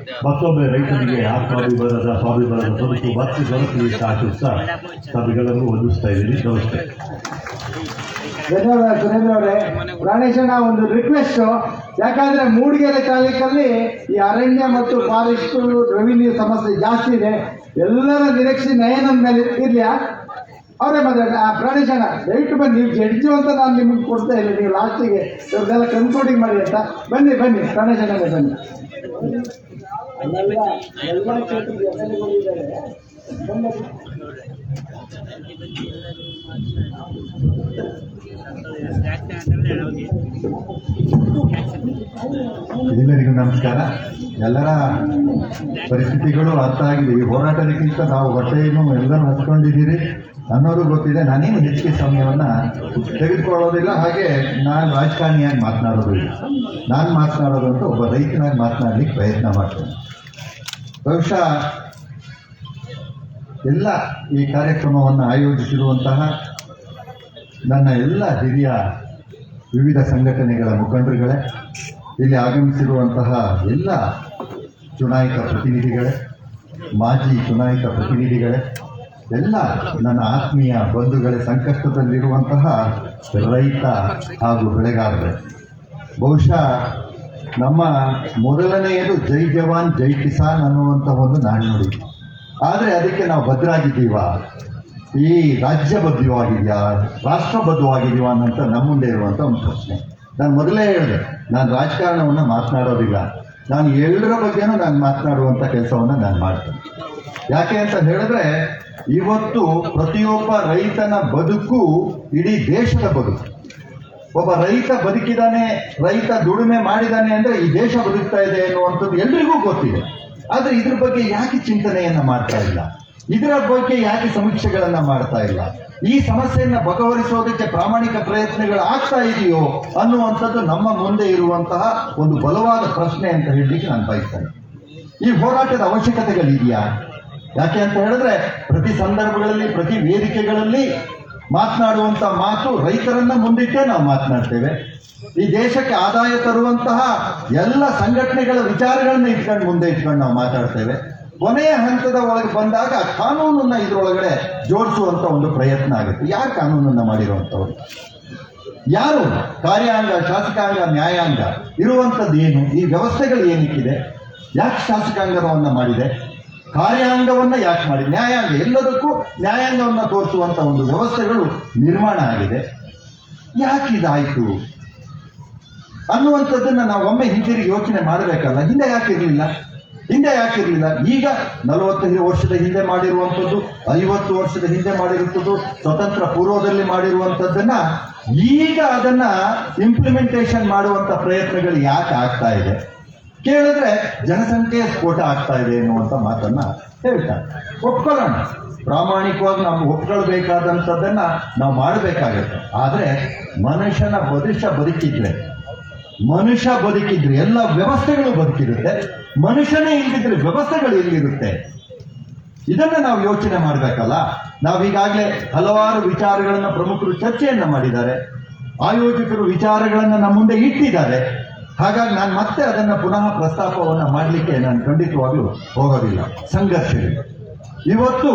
ಮತ್ತೊಮ್ಮೆ ರೈತರಿಗೆ ಆತ್ಮಾಭಿಮಾನದ ಸ್ವಾಭಿಮಾನದ ಬದುಕು ಮತ್ತೆ ದೊರಕಲಿ ಅಂತ ಆಶಿಸ್ತಾ ತಮಗೆಲ್ಲರೂ ವಂದಿಸ್ತಾ ಇದ್ದೀನಿ. ನಮಸ್ತೆ.
ಧನ್ಯವಾದ ಸುರೇಂದ್ರ ಅವರೇ. ಪ್ರಾಣೇಶಣ್ಣ, ಒಂದು ರಿಕ್ವೆಸ್ಟ್, ಯಾಕಂದ್ರೆ ಮೂಡಿಗೆರೆ ತಾಲೂಕಲ್ಲಿ ಈ ಅರಣ್ಯ ಮತ್ತು ಫಾರೆಸ್ಟ್ ರೆವಿನ್ಯೂ ಸಮಸ್ಯೆ ಜಾಸ್ತಿ ಇದೆ. ಎಲ್ಲರ ನಿರೀಕ್ಷೆ ನಯನದ ಮೇಲೆ ಇರ್ಲಿಯಾ ಅವರೇ ಮಾತಾಡ. ಪ್ರಾಣೇಶಣ್ಣ ದಯವಿಟ್ಟು ಬನ್ನಿ, ನೀವು ಜಡ್ಜು ಅಂತ ನಾನು ನಿಮಗೆ ಕೊಡ್ತಾ ಇಲ್ಲ, ನೀವು ಲಾಸ್ಟಿಗೆ ಇವ್ರದ್ದೆಲ್ಲ ಕನ್ಕ್ಲೂಡಿಂಗ್ ಮಾಡಿ ಅಂತ. ಬನ್ನಿ ಬನ್ನಿ ಪ್ರಾಣೇಶಣ್ಣನೇ ಬನ್ನಿ. ಎಲ್ಲ ಕ್ಷೇತ್ರದ ಎಮ್ಮೆಲ್ಎಗಳಿದ್ದಾರೆ.
ಎಲ್ಲರಿಗೂ ನಮಸ್ಕಾರ. ಎಲ್ಲರ ಪರಿಸ್ಥಿತಿಗಳು ಅರ್ಥ ಆಗಿದೆ. ಈ ಹೋರಾಟದಕ್ಕಿಂತ ನಾವು ಹೊಟ್ಟೆಯನ್ನು ಎಲ್ಲರೂ ಹಚ್ಕೊಂಡಿದ್ದೀರಿ ಅನ್ನೋದು ಗೊತ್ತಿದೆ. ನಾನೇನು ಹೆಚ್ಚಿಗೆ ಸಮಯವನ್ನು ತೆಗೆದುಕೊಳ್ಳೋದಿಲ್ಲ. ಹಾಗೆ ನಾನು ರಾಜಕಾರಣಿಯಾಗಿ ಮಾತನಾಡೋದು ಇಲ್ಲ. ನಾನು ಮಾತನಾಡೋದಂತೂ ಒಬ್ಬ ರೈತನಾಗಿ ಮಾತನಾಡಲಿಕ್ಕೆ ಪ್ರಯತ್ನ ಮಾಡ್ತೇನೆ. ಬಹುಶಃ ಎಲ್ಲ ಈ ಕಾರ್ಯಕ್ರಮವನ್ನು ಆಯೋಜಿಸಿರುವಂತಹ ನನ್ನ ಎಲ್ಲ ಹಿರಿಯ ವಿವಿಧ ಸಂಘಟನೆಗಳ ಮುಖಂಡರುಗಳೇ, ಇಲ್ಲಿ ಆಗಮಿಸಿರುವಂತಹ ಎಲ್ಲ ಚುನಾಯಿತ ಪ್ರತಿನಿಧಿಗಳೇ, ಮಾಜಿ ಚುನಾಯಿತ ಪ್ರತಿನಿಧಿಗಳೇ, ಎಲ್ಲ ನನ್ನ ಆತ್ಮೀಯ ಬಂಧುಗಳೇ, ಸಂಕಷ್ಟದಲ್ಲಿರುವಂತಹ ರೈತ ಹಾಗೂ ಬೆಳೆಗಾರರೇ, ಬಹುಶಃ ನಮ್ಮ ಮೊದಲನೆಯದು ಜೈ ಜವಾನ್ ಜೈ ಕಿಸಾನ್ ಅನ್ನುವಂಥ ಒಂದು ನಾಣ್ಣುಡಿ. ಆದರೆ ಅದಕ್ಕೆ ನಾವು ಬದ್ಧರಾಗಿದ್ದೀವಾ? ಈ ರಾಜ್ಯಬದ್ಧವಾಗಿದೆಯಾ, ರಾಷ್ಟ್ರಬದ್ಧವಾಗಿದೆಯಾ ಅನ್ನೋಂಥ ನಮ್ಮ ಮುಂದೆ ಇರುವಂಥ ಒಂದು ಪ್ರಶ್ನೆ. ನಾನು ಮೊದಲೇ ಹೇಳಿದೆ, ನಾನು ರಾಜಕಾರಣವನ್ನು ಮಾತನಾಡೋದಿಲ್ಲ. ನಾನು ಎಲ್ಲರ ಬಗ್ಗೆನೂ ನಾನು ಮಾತನಾಡುವಂಥ ಕೆಲಸವನ್ನು ನಾನು ಮಾಡ್ತೇನೆ. ಯಾಕೆ ಅಂತ ಹೇಳಿದ್ರೆ, ಇವತ್ತು ಪ್ರತಿಯೊಬ್ಬ ರೈತನ ಬದುಕು ಇಡೀ ದೇಶದ ಬದುಕು. ಒಬ್ಬ ರೈತ ಬದುಕಿದಾನೆ, ರೈತ ದುಡಿಮೆ ಮಾಡಿದಾನೆ ಅಂದರೆ ಈ ದೇಶ ಬದುಕ್ತಾ ಇದೆ ಅನ್ನುವಂಥದ್ದು ಎಲ್ರಿಗೂ ಗೊತ್ತಿದೆ. ಆದರೆ ಇದ್ರ ಬಗ್ಗೆ ಯಾಕೆ ಚಿಂತನೆಯನ್ನು ಮಾಡ್ತಾ ಇಲ್ಲ? ಇದರ ಬಗ್ಗೆ ಯಾಕೆ ಸಮೀಕ್ಷೆಗಳನ್ನು ಮಾಡ್ತಾ ಇಲ್ಲ? ಈ ಸಮಸ್ಯೆಯನ್ನು ಬಗೆಹರಿಸೋದಕ್ಕೆ ಪ್ರಾಮಾಣಿಕ ಪ್ರಯತ್ನಗಳು ಆಗ್ತಾ ಇದೆಯೋ ಅನ್ನುವಂಥದ್ದು ನಮ್ಮ ಮುಂದೆ ಇರುವಂತಹ ಒಂದು ಬಲವಾದ ಪ್ರಶ್ನೆ ಅಂತ ಹೇಳಲಿಕ್ಕೆ ನಾನು ಬಯಸ್ತೇನೆ. ಈ ಹೋರಾಟದ ಅವಶ್ಯಕತೆಗಳಿದೆಯಾ? ಯಾಕೆ ಅಂತ ಹೇಳಿದ್ರೆ, ಪ್ರತಿ ಸಂದರ್ಭಗಳಲ್ಲಿ ಪ್ರತಿ ವೇದಿಕೆಗಳಲ್ಲಿ ಮಾತನಾಡುವಂಥ ಮಾತು ರೈತರನ್ನ ಮುಂದಿಟ್ಟೇ ನಾವು ಮಾತನಾಡ್ತೇವೆ. ಈ ದೇಶಕ್ಕೆ ಆದಾಯ ತರುವಂತಹ ಎಲ್ಲ ಸಂಘಟನೆಗಳ ವಿಚಾರಗಳನ್ನ ಇಟ್ಕೊಂಡು ಮುಂದೆ ಇಟ್ಕೊಂಡು ನಾವು ಮಾತಾಡ್ತೇವೆ. ಕೊನೆಯ ಹಂತದ ಒಳಗೆ ಬಂದಾಗ ಕಾನೂನನ್ನ ಇದರೊಳಗಡೆ ಜೋಡಿಸುವಂತ ಒಂದು ಪ್ರಯತ್ನ ಆಗುತ್ತೆ. ಯಾರು ಕಾನೂನನ್ನ ಮಾಡಿರುವಂಥವ್ರು? ಯಾರು ಕಾರ್ಯಾಂಗ, ಶಾಸಕಾಂಗ, ನ್ಯಾಯಾಂಗ ಇರುವಂಥದ್ದು ಏನು? ಈ ವ್ಯವಸ್ಥೆಗಳು ಏನಕ್ಕಿದೆ? ಯಾಕೆ ಶಾಸಕಾಂಗವನ್ನು ಮಾಡಿದೆ? ಕಾರ್ಯಾಂಗವನ್ನ ಯಾಕೆ ಮಾಡಿ? ನ್ಯಾಯಾಂಗ, ಎಲ್ಲದಕ್ಕೂ ನ್ಯಾಯಾಂಗವನ್ನು ತೋರಿಸುವಂತ ಒಂದು ವ್ಯವಸ್ಥೆಗಳು ನಿರ್ಮಾಣ ಆಗಿದೆ. ಯಾಕೆ ಇದಾಯಿತು ಅನ್ನುವಂಥದ್ದನ್ನ ನಾವು ಒಮ್ಮೆ ಹಿಂದಿರುಗಿ ಯೋಚನೆ ಮಾಡಬೇಕಲ್ಲ. ಹಿಂದೆ ಯಾಕಿರಲಿಲ್ಲ? ಈಗ 45 ವರ್ಷದ ಹಿಂದೆ ಮಾಡಿರುವಂಥದ್ದು, 50 ವರ್ಷದ ಹಿಂದೆ ಮಾಡಿರುವಂಥದ್ದು, ಸ್ವತಂತ್ರ ಪೂರ್ವದಲ್ಲಿ ಮಾಡಿರುವಂಥದ್ದನ್ನ ಈಗ ಅದನ್ನ ಇಂಪ್ಲಿಮೆಂಟೇಷನ್ ಮಾಡುವಂತ ಪ್ರಯತ್ನಗಳು ಯಾಕೆ ಆಗ್ತಾ ಇದೆ ಕೇಳಿದ್ರೆ, ಜನಸಂಖ್ಯೆಯ ಸ್ಫೋಟ ಆಗ್ತಾ ಇದೆ ಎನ್ನುವಂತ ಮಾತನ್ನ ಹೇಳ್ತಾರೆ. ಒಪ್ಕೊಳ್ಳೋಣ, ಪ್ರಾಮಾಣಿಕವಾಗಿ ನಾವು ಒಪ್ಕೊಳ್ಬೇಕಾದಂಥದ್ದನ್ನ ನಾವು ಮಾಡಬೇಕಾಗತ್ತೆ. ಆದರೆ ಮನುಷ್ಯ ಬದುಕಿದ್ರೆ ಎಲ್ಲ ವ್ಯವಸ್ಥೆಗಳು ಬದುಕಿರುತ್ತೆ. ಮನುಷ್ಯನೇ ಇಲ್ದಿದ್ರೆ ವ್ಯವಸ್ಥೆಗಳು ಎಲ್ಲಿರುತ್ತೆ? ಇದನ್ನ ನಾವು ಯೋಚನೆ ಮಾಡಬೇಕಲ್ಲ. ನಾವೀಗಾಗಲೇ ಹಲವಾರು ವಿಚಾರಗಳನ್ನ ಪ್ರಮುಖರು ಚರ್ಚೆಯನ್ನ ಮಾಡಿದ್ದಾರೆ. ಆಯೋಜಕರು ವಿಚಾರಗಳನ್ನು ನಮ್ಮ ಮುಂದೆ ಇಟ್ಟಿದ್ದಾರೆ. ಹಾಗಾಗಿ ನಾನು ಮತ್ತೆ ಅದನ್ನು ಪುನಃ ಪ್ರಸ್ತಾಪವನ್ನು ಮಾಡಲಿಕ್ಕೆ ನಾನು ಖಂಡಿತವಾಗ್ಲೂ ಹೋಗೋದಿಲ್ಲ. ಸಂಘರ್ಷಗಳು ಇವತ್ತು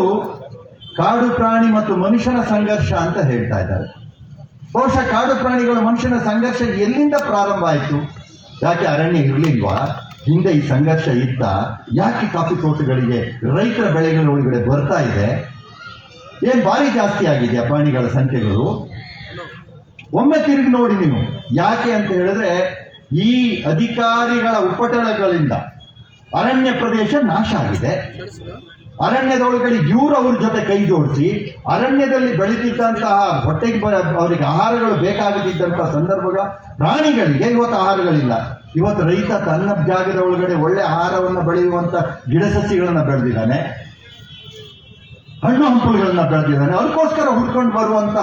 ಕಾಡು ಪ್ರಾಣಿ ಮತ್ತು ಮನುಷ್ಯನ ಸಂಘರ್ಷ ಅಂತ ಹೇಳ್ತಾ ಇದ್ದಾರೆ. ಬಹುಶಃ ಕಾಡು ಪ್ರಾಣಿಗಳು ಮನುಷ್ಯನ ಸಂಘರ್ಷ ಎಲ್ಲಿಂದ ಪ್ರಾರಂಭ ಆಯಿತು? ಯಾಕೆ ಅರಣ್ಯ ಇರಲಿಲ್ವಾ? ಹಿಂದೆ ಈ ಸಂಘರ್ಷ ಇತ್ತ? ಯಾಕೆ ಕಾಫಿ ತೋಟಗಳಿಗೆ ರೈತರ ಬೆಳೆಗಳ ಒಳಗಡೆ ಬರ್ತಾ ಇದೆ? ಏನ್ ಭಾರಿ ಜಾಸ್ತಿ ಆಗಿದೆ ಪ್ರಾಣಿಗಳ ಸಂಖ್ಯೆಗಳು? ಒಮ್ಮೆ ತಿರುಗಿ ನೋಡಿ ನೀವು. ಯಾಕೆ ಅಂತ ಹೇಳಿದ್ರೆ ಈ ಅಧಿಕಾರಿಗಳ ಉಪಟಳಗಳಿಂದ ಅರಣ್ಯ ಪ್ರದೇಶ ನಾಶ ಆಗಿದೆ. ಅರಣ್ಯದೊಳಗಡೆ ಇವರು ಅವ್ರ ಜೊತೆ ಕೈ ಜೋಡಿಸಿ ಅರಣ್ಯದಲ್ಲಿ ಬೆಳೀತಿದ್ದಂತಹ ಹೊಟ್ಟೆಗೆ ಅವರಿಗೆ ಆಹಾರಗಳು ಬೇಕಾಗುತ್ತಿದ್ದಂತಹ ಸಂದರ್ಭಗಳ ಪ್ರಾಣಿಗಳಿಗೆ ಇವತ್ತು ಆಹಾರಗಳಿಲ್ಲ. ಇವತ್ತು ರೈತ ತನ್ನ ಜಾಗದ ಒಳಗಡೆ ಒಳ್ಳೆ ಆಹಾರವನ್ನು ಬೆಳೆಯುವಂತ ಗಿಡ ಸಸಿಗಳನ್ನ ಬೆಳೆದಿದ್ದಾನೆ, ಹಣ್ಣು ಹಂಪಲುಗಳನ್ನ ಬೆಳೆದಿದ್ದಾನೆ. ಅದಕ್ಕೋಸ್ಕರ ಹುಡ್ಕೊಂಡು ಬರುವಂತ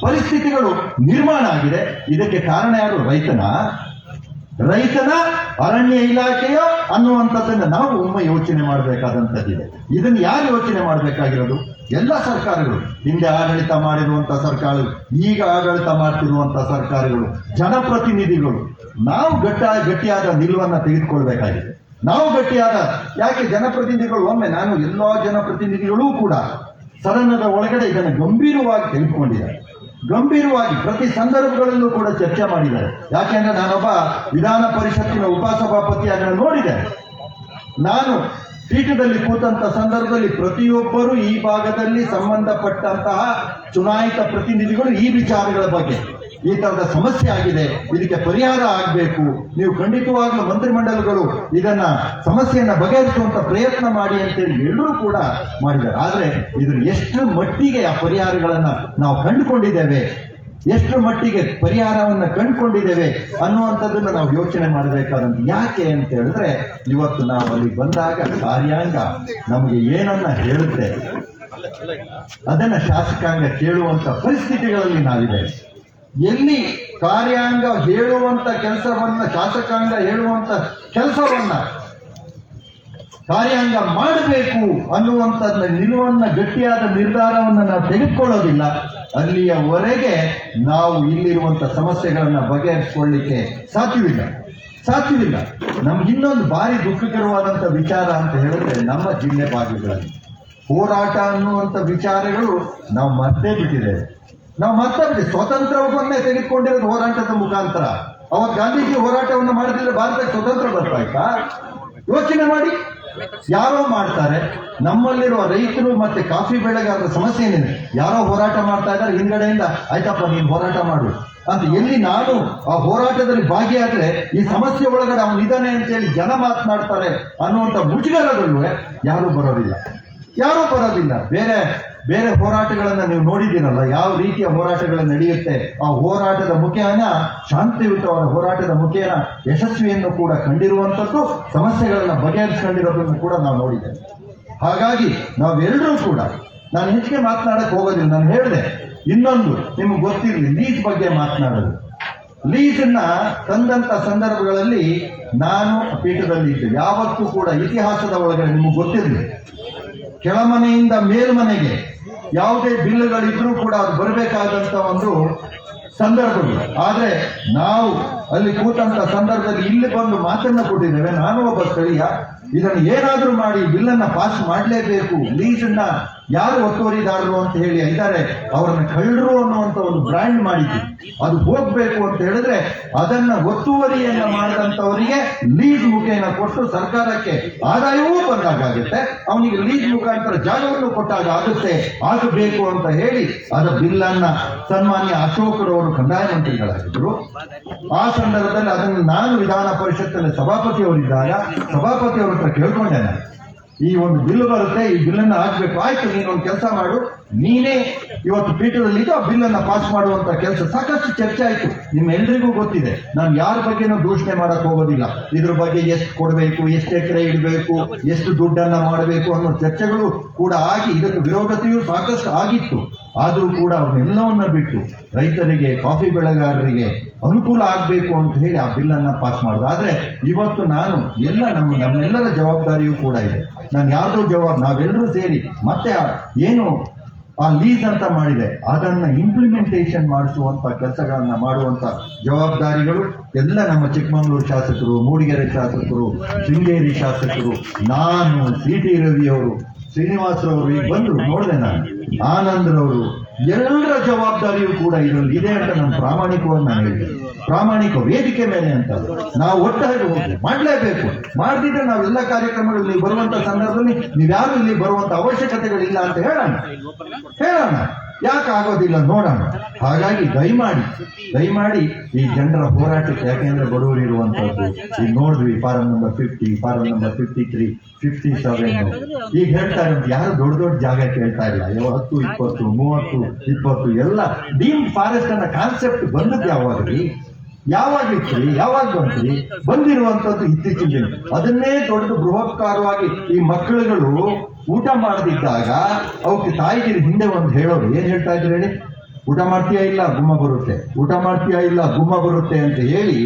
ಪರಿಸ್ಥಿತಿಗಳು ನಿರ್ಮಾಣ ಆಗಿದೆ. ಇದಕ್ಕೆ ಕಾರಣ ಯಾರು? ರೈತನ ಅರಣ್ಯ ಇಲಾಖೆಯ ಅನ್ನುವಂಥದ್ದನ್ನು ನಾವು ಒಮ್ಮೆ ಯೋಚನೆ ಮಾಡಬೇಕಾದಂಥದ್ದಿದೆ. ಇದನ್ನು ಯಾರು ಯೋಚನೆ ಮಾಡಬೇಕಾಗಿರೋದು? ಎಲ್ಲ ಸರ್ಕಾರಗಳು, ಹಿಂದೆ ಆಡಳಿತ ಮಾಡಿರುವಂತಹ ಸರ್ಕಾರಗಳು, ಈಗ ಆಡಳಿತ ಮಾಡ್ತಿರುವಂತಹ ಸರ್ಕಾರಗಳು, ಜನಪ್ರತಿನಿಧಿಗಳು. ನಾವು ಗಟ್ಟಿಯಾದ ನಿಲುವನ್ನು ತೆಗೆದುಕೊಳ್ಬೇಕಾಗಿದೆ. ನಾವು ಗಟ್ಟಿಯಾದ, ಯಾಕೆ ಜನಪ್ರತಿನಿಧಿಗಳು ಒಮ್ಮೆ ನಾನು ಎಲ್ಲ ಜನಪ್ರತಿನಿಧಿಗಳೂ ಕೂಡ ಸದನದ ಒಳಗಡೆ ಇದನ್ನು ಗಂಭೀರವಾಗಿ ತೆಗೆದುಕೊಂಡಿದ್ದಾರೆ. ಗಂಭೀರವಾಗಿ ಪ್ರತಿ ಸಂದರ್ಭಗಳಲ್ಲೂ ಕೂಡ ಚರ್ಚೆ ಮಾಡಿದ್ದಾರೆ. ಯಾಕೆಂದ್ರೆ ನಾನೊಬ್ಬ ವಿಧಾನ ಪರಿಷತ್ತಿನ ಉಪಸಭಾಪತಿಯಾಗಿ ನೋಡಿದೆ. ನಾನು ಪೀಠದಲ್ಲಿ ಕೂತಂತ ಸಂದರ್ಭದಲ್ಲಿ ಪ್ರತಿಯೊಬ್ಬರು ಈ ಭಾಗದಲ್ಲಿ ಸಂಬಂಧಪಟ್ಟಂತಹ ಚುನಾಯಿತ ಪ್ರತಿನಿಧಿಗಳು ಈ ವಿಚಾರಗಳ ಬಗ್ಗೆ ಈ ತರದ ಸಮಸ್ಯೆ ಆಗಿದೆ, ಇದಕ್ಕೆ ಪರಿಹಾರ ಆಗಬೇಕು, ನೀವು ಖಂಡಿತವಾಗ್ಲೂ ಮಂತ್ರಿಮಂಡಲಗಳು ಇದನ್ನ ಸಮಸ್ಯೆಯನ್ನ ಬಗೆಹರಿಸುವಂತ ಪ್ರಯತ್ನ ಮಾಡಿ ಅಂತೇಳಿ ಎಲ್ಲರೂ ಕೂಡ ಮಾಡಿದ್ದಾರೆ. ಆದ್ರೆ ಇದ್ರ ಎಷ್ಟು ಮಟ್ಟಿಗೆ ಆ ಪರಿಹಾರಗಳನ್ನ ನಾವು ಕಂಡುಕೊಂಡಿದ್ದೇವೆ, ಎಷ್ಟು ಮಟ್ಟಿಗೆ ಪರಿಹಾರವನ್ನ ಕಂಡುಕೊಂಡಿದ್ದೇವೆ ಅನ್ನುವಂಥದ್ದನ್ನ ನಾವು ಯೋಚನೆ ಮಾಡಬೇಕಾದಂತ. ಯಾಕೆ ಅಂತ ಹೇಳಿದ್ರೆ ಇವತ್ತು ನಾವು ಅಲ್ಲಿ ಬಂದಾಗ ಕಾರ್ಯಾಂಗ ನಮಗೆ ಏನನ್ನ ಹೇಳುತ್ತೆ ಅದನ್ನ ಶಾಸಕಾಂಗ ಕೇಳುವಂತ ಪರಿಸ್ಥಿತಿಗಳಲ್ಲಿ ನಾವಿದೆ. ಎಲ್ಲಿ ಕಾರ್ಯಾಂಗ ಹೇಳುವಂತ ಕೆಲಸವನ್ನ, ಶಾಸಕಾಂಗ ಹೇಳುವಂತ ಕೆಲಸವನ್ನ ಕಾರ್ಯಾಂಗ ಮಾಡಬೇಕು ಅನ್ನುವಂಥದ್ನ ನಿಲುವನ್ನ, ಗಟ್ಟಿಯಾದ ನಿರ್ಧಾರವನ್ನು ನಾವು ತೆಗೆದುಕೊಳ್ಳೋದಿಲ್ಲ, ಅಲ್ಲಿಯವರೆಗೆ ನಾವು ಇಲ್ಲಿರುವಂತ ಸಮಸ್ಯೆಗಳನ್ನ ಬಗೆಹರಿಸಿಕೊಳ್ಳಿಕ್ಕೆ ಸಾಧ್ಯವಿಲ್ಲ. ನಮ್ಗೆ ಇನ್ನೊಂದು ಭಾರಿ ದುಃಖಕರವಾದಂತ ವಿಚಾರ ಅಂತ ಹೇಳಿದ್ರೆ ನಮ್ಮ ಜಿಲ್ಲೆ ಭಾಗಗಳಲ್ಲಿ ಹೋರಾಟ ಅನ್ನುವಂಥ ವಿಚಾರಗಳು ನಾವು ಮರ್ತೇ ಬಿಟ್ಟಿದ್ದೇವೆ. ಸ್ವತಂತ್ರವನ್ನೇ ತೆಗೆದುಕೊಂಡಿರೋದು ಹೋರಾಟದ ಮುಖಾಂತರ. ಅವಾಗ ಗಾಂಧೀಜಿ ಹೋರಾಟವನ್ನು ಮಾಡಿದ್ರೆ ಭಾರತಕ್ಕೆ ಸ್ವತಂತ್ರ ಬರ್ತಾ ಇತ್ತಾ? ಯೋಚನೆ ಮಾಡಿ. ಯಾರೋ ಮಾಡ್ತಾರೆ. ನಮ್ಮಲ್ಲಿರುವ ರೈತರು ಮತ್ತೆ ಕಾಫಿ ಬೆಳೆಗಾರರ ಸಮಸ್ಯೆ ಏನಿದೆ, ಯಾರೋ ಹೋರಾಟ ಮಾಡ್ತಾ ಇದ್ದಾರೆ, ಹಿಂದ್ಗಡೆಯಿಂದ ಆಯ್ತಪ್ಪ ನೀನು ಹೋರಾಟ ಮಾಡು ಅಂತ. ಎಲ್ಲಿ ನಾನು ಆ ಹೋರಾಟದಲ್ಲಿ ಭಾಗಿಯಾದ್ರೆ ಈ ಸಮಸ್ಯೆ ಒಳಗಡೆ ಅವನಿದ್ದಾನೆ ಅಂತೇಳಿ ಜನ ಮಾತನಾಡ್ತಾರೆ ಅನ್ನುವಂಥ ಮುಜುಗರಗಳು ಯಾರೂ ಬರೋದಿಲ್ಲ. ಬೇರೆ ಹೋರಾಟಗಳನ್ನ ನೀವು ನೋಡಿದ್ದೀರಲ್ಲ, ಯಾವ ರೀತಿಯ ಹೋರಾಟಗಳು ನಡೆಯುತ್ತೆ. ಆ ಹೋರಾಟದ ಮುಖೇನ, ಶಾಂತಿಯುತವಾದ ಹೋರಾಟದ ಮುಖೇನ ಯಶಸ್ವಿಯನ್ನು ಕೂಡ ಕಂಡಿರುವಂಥದ್ದು, ಸಮಸ್ಯೆಗಳನ್ನ ಬಗೆಹರಿಸಿಕೊಂಡಿರೋದನ್ನು ಕೂಡ ನಾವು ನೋಡಿದ್ದೇವೆ. ಹಾಗಾಗಿ ನಾವೆಲ್ಲರೂ ಕೂಡ, ನಾನು ಹೆಚ್ಚಿಗೆ ಮಾತನಾಡಕ್ಕೆ ಹೋಗೋದಿಲ್ಲ. ನಾನು ಹೇಳಿದೆ, ಇನ್ನೊಂದು ನಿಮ್ಗೆ ಗೊತ್ತಿರಲಿ, ಲೀಸ್ ಬಗ್ಗೆ ಮಾತನಾಡೋದು. ಲೀಸನ್ನ ತಂದಂತ ಸಂದರ್ಭಗಳಲ್ಲಿ ನಾನು ಪೀಠದಲ್ಲಿ ಇದ್ದೆ. ಯಾವತ್ತೂ ಕೂಡ ಇತಿಹಾಸದ ಒಳಗಡೆ ನಿಮಗೆ ಗೊತ್ತಿರಲಿ, ಕೆಳಮನೆಯಿಂದ ಮೇಲ್ಮನೆಗೆ ಯಾವುದೇ ಬಿಲ್ಗಳಿದ್ರೂ ಕೂಡ ಅದು ಬರಬೇಕಾದಂತ ಒಂದು ಸಂದರ್ಭಗಳು. ಆದ್ರೆ ನಾವು ಅಲ್ಲಿ ಕೂತಂತ ಸಂದರ್ಭದಲ್ಲಿ ಇಲ್ಲಿ ಬಂದು ಮಾತನ್ನ ಕೊಟ್ಟಿದ್ದೇವೆ. ನಾನು ಒಬ್ಬ ಸ್ಥಳೀಯ, ಇದನ್ನು ಏನಾದ್ರೂ ಮಾಡಿ ಬಿಲ್ಲನ್ನ ಪಾಸ್ ಮಾಡಲೇಬೇಕು. ಲೀಸನ್ನ ಯಾರು ಒತ್ತುವರಿದಾರರು ಅಂತ ಹೇಳಿ ಇದ್ದಾರೆ, ಅವರನ್ನ ಕಳ್ಳರು ಅನ್ನುವಂತ ಒಂದು ಬ್ರ್ಯಾಂಡ್ ಮಾಡಿದ್ವಿ. ಅದು ಹೋಗ್ಬೇಕು ಅಂತ ಹೇಳಿದ್ರೆ ಅದನ್ನ ಒತ್ತುವರಿಯನ್ನ ಮಾಡಿದಂತವರಿಗೆ ಲೀಸ್ ಮುಖೇನ ಕೊಟ್ಟು ಸರ್ಕಾರಕ್ಕೆ ಆದಾಯವೂ ಬಂದಾಗುತ್ತೆ, ಅವನಿಗೆ ಲೀಸ್ ಮುಖಾಂತರ ಜಾಗವನ್ನು ಕೊಟ್ಟಾಗ ಆಗಬೇಕು ಅಂತ ಹೇಳಿ ಅದ ಬಿಲ್ಲನ್ನ ಸನ್ಮಾನ್ಯ ಅಶೋಕರವರು ಕಂದಾಯ ಮಂತ್ರಿಗಳಾಗಿದ್ರು. ಆ ಸಂದರ್ಭದಲ್ಲಿ ಅದನ್ನು ನಾನು ವಿಧಾನ ಪರಿಷತ್ತಿನ ಸಭಾಪತಿಯವರಿದ್ದಾಗ ಸಭಾಪತಿಯವರ ಹತ್ರ ಕೇಳ್ಕೊಂಡೆ, ಈ ಒಂದು ಬಿಲ್ ಬರುತ್ತೆ, ಈ ಬಿಲ್ಲನ್ನು ಹಾಕ್ಬೇಕು. ಆಯ್ತು, ನೀನೊಂದು ಕೆಲಸ ಮಾಡು, ನೀನೇ ಇವತ್ತು ಪೀಠದಲ್ಲಿ ಆ ಬಿಲ್ಲನ್ನ ಪಾಸ್ ಮಾಡುವಂತ ಕೆಲಸ. ಸಾಕಷ್ಟು ಚರ್ಚೆ ಆಯ್ತು, ನಿಮ್ಮೆಲ್ಲರಿಗೂ ಗೊತ್ತಿದೆ. ನಾನು ಯಾರ ಬಗ್ಗೆನೂ ದೂಷಣೆ ಮಾಡಕ್ ಹೋಗೋದಿಲ್ಲ. ಇದ್ರ ಬಗ್ಗೆ ಎಷ್ಟು ಕೊಡಬೇಕು, ಎಷ್ಟು ಎಕರೆ ಇಡಬೇಕು, ಎಷ್ಟು ದುಡ್ಡನ್ನ ಮಾಡಬೇಕು ಅನ್ನೋ ಚರ್ಚೆಗಳು ಕೂಡ ಆಗಿ ಇದಕ್ಕೆ ವಿರೋಧತೆಯೂ ಸಾಕಷ್ಟು ಆಗಿತ್ತು. ಆದರೂ ಕೂಡ ಅವನ್ನೆಲ್ಲವನ್ನ ಬಿಟ್ಟು ರೈತರಿಗೆ, ಕಾಫಿ ಬೆಳೆಗಾರರಿಗೆ ಅನುಕೂಲ ಆಗಬೇಕು ಅಂತ ಹೇಳಿ ಆ ಬಿಲ್ಲನ್ನ ಪಾಸ್ ಮಾಡೋದು. ಆದ್ರೆ ಇವತ್ತು ನಾನು ನಮ್ಮೆಲ್ಲರ ಜವಾಬ್ದಾರಿಯೂ ಕೂಡ ಇದೆ. ನಾನು ಯಾರ್ದೋ ನಾವೆಲ್ಲರೂ ಸೇರಿ ಮತ್ತೆ ಏನು ಆ ಲೀಸ್ ಅಂತ ಮಾಡಿದೆ, ಅದನ್ನ ಇಂಪ್ಲಿಮೆಂಟೇಷನ್ ಮಾಡಿಸುವಂತ ಕೆಲಸಗಳನ್ನ ಮಾಡುವಂತ ಜವಾಬ್ದಾರಿಗಳು ಎಲ್ಲ ನಮ್ಮ ಚಿಕ್ಕಮಗಳೂರು ಶಾಸಕರು, ಮೂಡಿಗೆರೆ ಶಾಸಕರು, ಶೃಂಗೇರಿ ಶಾಸಕರು, ನಾನು, CT ರವಿಯವರು, ಶ್ರೀನಿವಾಸರವರು ಈಗ ಬಂದ್ರು ನೋಡಿದೆ ನಾನು, ಆನಂದ್ರವರು, ಎಲ್ಲರ ಜವಾಬ್ದಾರಿಯೂ ಕೂಡ ಇದರಲ್ಲಿ ಇದೆ ಅಂತ ನಾನು ಪ್ರಾಮಾಣಿಕವಾಗಿ ನಾನು ಹೇಳ್ತೇನೆ. ಪ್ರಾಮಾಣಿಕ ವೇದಿಕೆ ಮೇಲೆ ಅಂತ ನಾವು ಒಟ್ಟಾಗಿ ಹೋಗಿ ಮಾಡಲೇಬೇಕು. ಮಾಡದಿದ್ರೆ ನಾವೆಲ್ಲ ಕಾರ್ಯಕ್ರಮಗಳಲ್ಲಿ ಬರುವಂತ ಸಂದರ್ಭದಲ್ಲಿ ನೀವ್ಯಾರು ಇಲ್ಲಿ ಬರುವಂತ ಅವಶ್ಯಕತೆಗಳಿಲ್ಲ ಅಂತ ಹೇಳೋಣ. ಯಾಕೆ ಆಗೋದಿಲ್ಲ ನೋಡೋಣ. ಹಾಗಾಗಿ ದಯಮಾಡಿ ಈ ಜನರ ಹೋರಾಟಕ್ಕೆ, ಯಾಕೆಂದ್ರೆ ಬಡವರು ಇರುವಂತದ್ದು ಈಗ ನೋಡಿದ್ವಿ, ಫಾರಂ ನಂಬರ್ 50, ಫಾರಂ ನಂಬರ್ 53, 57 ಈಗ ಹೇಳ್ತಾ ಇರೋದು ಯಾರು ದೊಡ್ಡ ಜಾಗ ಕೇಳ್ತಾ ಇಲ್ಲ. 10, 20, 30, 20 ಎಲ್ಲ ಡೀಮ್ಡ್ ಫಾರೆಸ್ಟ್ ಅನ್ನೋ ಕಾನ್ಸೆಪ್ಟ್ ಬಂದದ್ದು ಯಾವಾಗ ಬಂದಿರುವಂತದ್ದು ಇತ್ತೀಚಿನ ದಿನ. ಅದನ್ನೇ ದೊಡ್ಡ ಬೃಹತ್ಕಾರವಾಗಿ ಈ ಮಕ್ಕಳುಗಳು ಊಟ ಮಾಡದಿದ್ದಾಗ ಅವಕ್ಕೆ ತಾಯಿಗಿರಿ ಹಿಂದೆ ಒಂದು ಹೇಳೋರು, ಏನ್ ಹೇಳ್ತಾ ಇದ್ರು ಹೇಳಿ, ಊಟ ಮಾಡ್ತೀಯಾ ಇಲ್ಲ ಗುಮ್ಮ ಬರುತ್ತೆ, ಊಟ ಮಾಡ್ತೀಯಾ ಇಲ್ಲ ಗುಮ್ಮ ಬರುತ್ತೆ ಅಂತ ಹೇಳಿ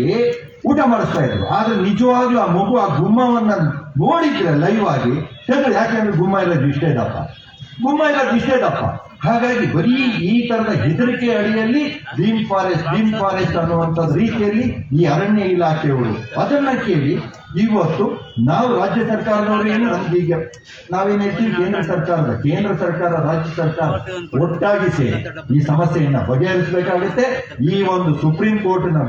ಊಟ ಮಾಡಿಸ್ತಾ ಇದ್ರು. ಆದ್ರೆ ನಿಜವಾಗ್ಲೂ ಆ ಮಗು ಆ ಗುಮ್ಮವನ್ನ ನೋಡಿದ್ರೆ ಲೈವ್ ಆಗಿ ಹೇಳಿದ್ರೆ, ಯಾಕೆಂದ್ರೆ ಗುಮ್ಮ ಇರೋದು ಇಷ್ಟೇ ದಪ್ಪ. ಹಾಗಾಗಿ ಬರೀ ಈ ತರದ ಹೆದರಿಕೆ ಅಡಿಯಲ್ಲಿ ಡೀಮ್ ಫಾರೆಸ್ಟ್ ಅನ್ನುವಂಥದ್ದು ರೀತಿಯಲ್ಲಿ ಈ ಅರಣ್ಯ ಇಲಾಖೆಯವರು ಅದನ್ನ ಕೇಳಿ ಇವತ್ತು ನಾವು ರಾಜ್ಯ ಸರ್ಕಾರದವರು ಏನು ನಮ್ಗೀಗ ನಾವೇನ್ ಹೇಳ್ತೀವಿ, ಕೇಂದ್ರ ಸರ್ಕಾರ ರಾಜ್ಯ ಸರ್ಕಾರ ಒಟ್ಟಾಗಿ ಸೇರಿ ಈ ಸಮಸ್ಯೆಯನ್ನ ಬಗೆಹರಿಸಬೇಕಾಗುತ್ತೆ. ಈ ಒಂದು ಸುಪ್ರೀಂ ಕೋರ್ಟ್ನ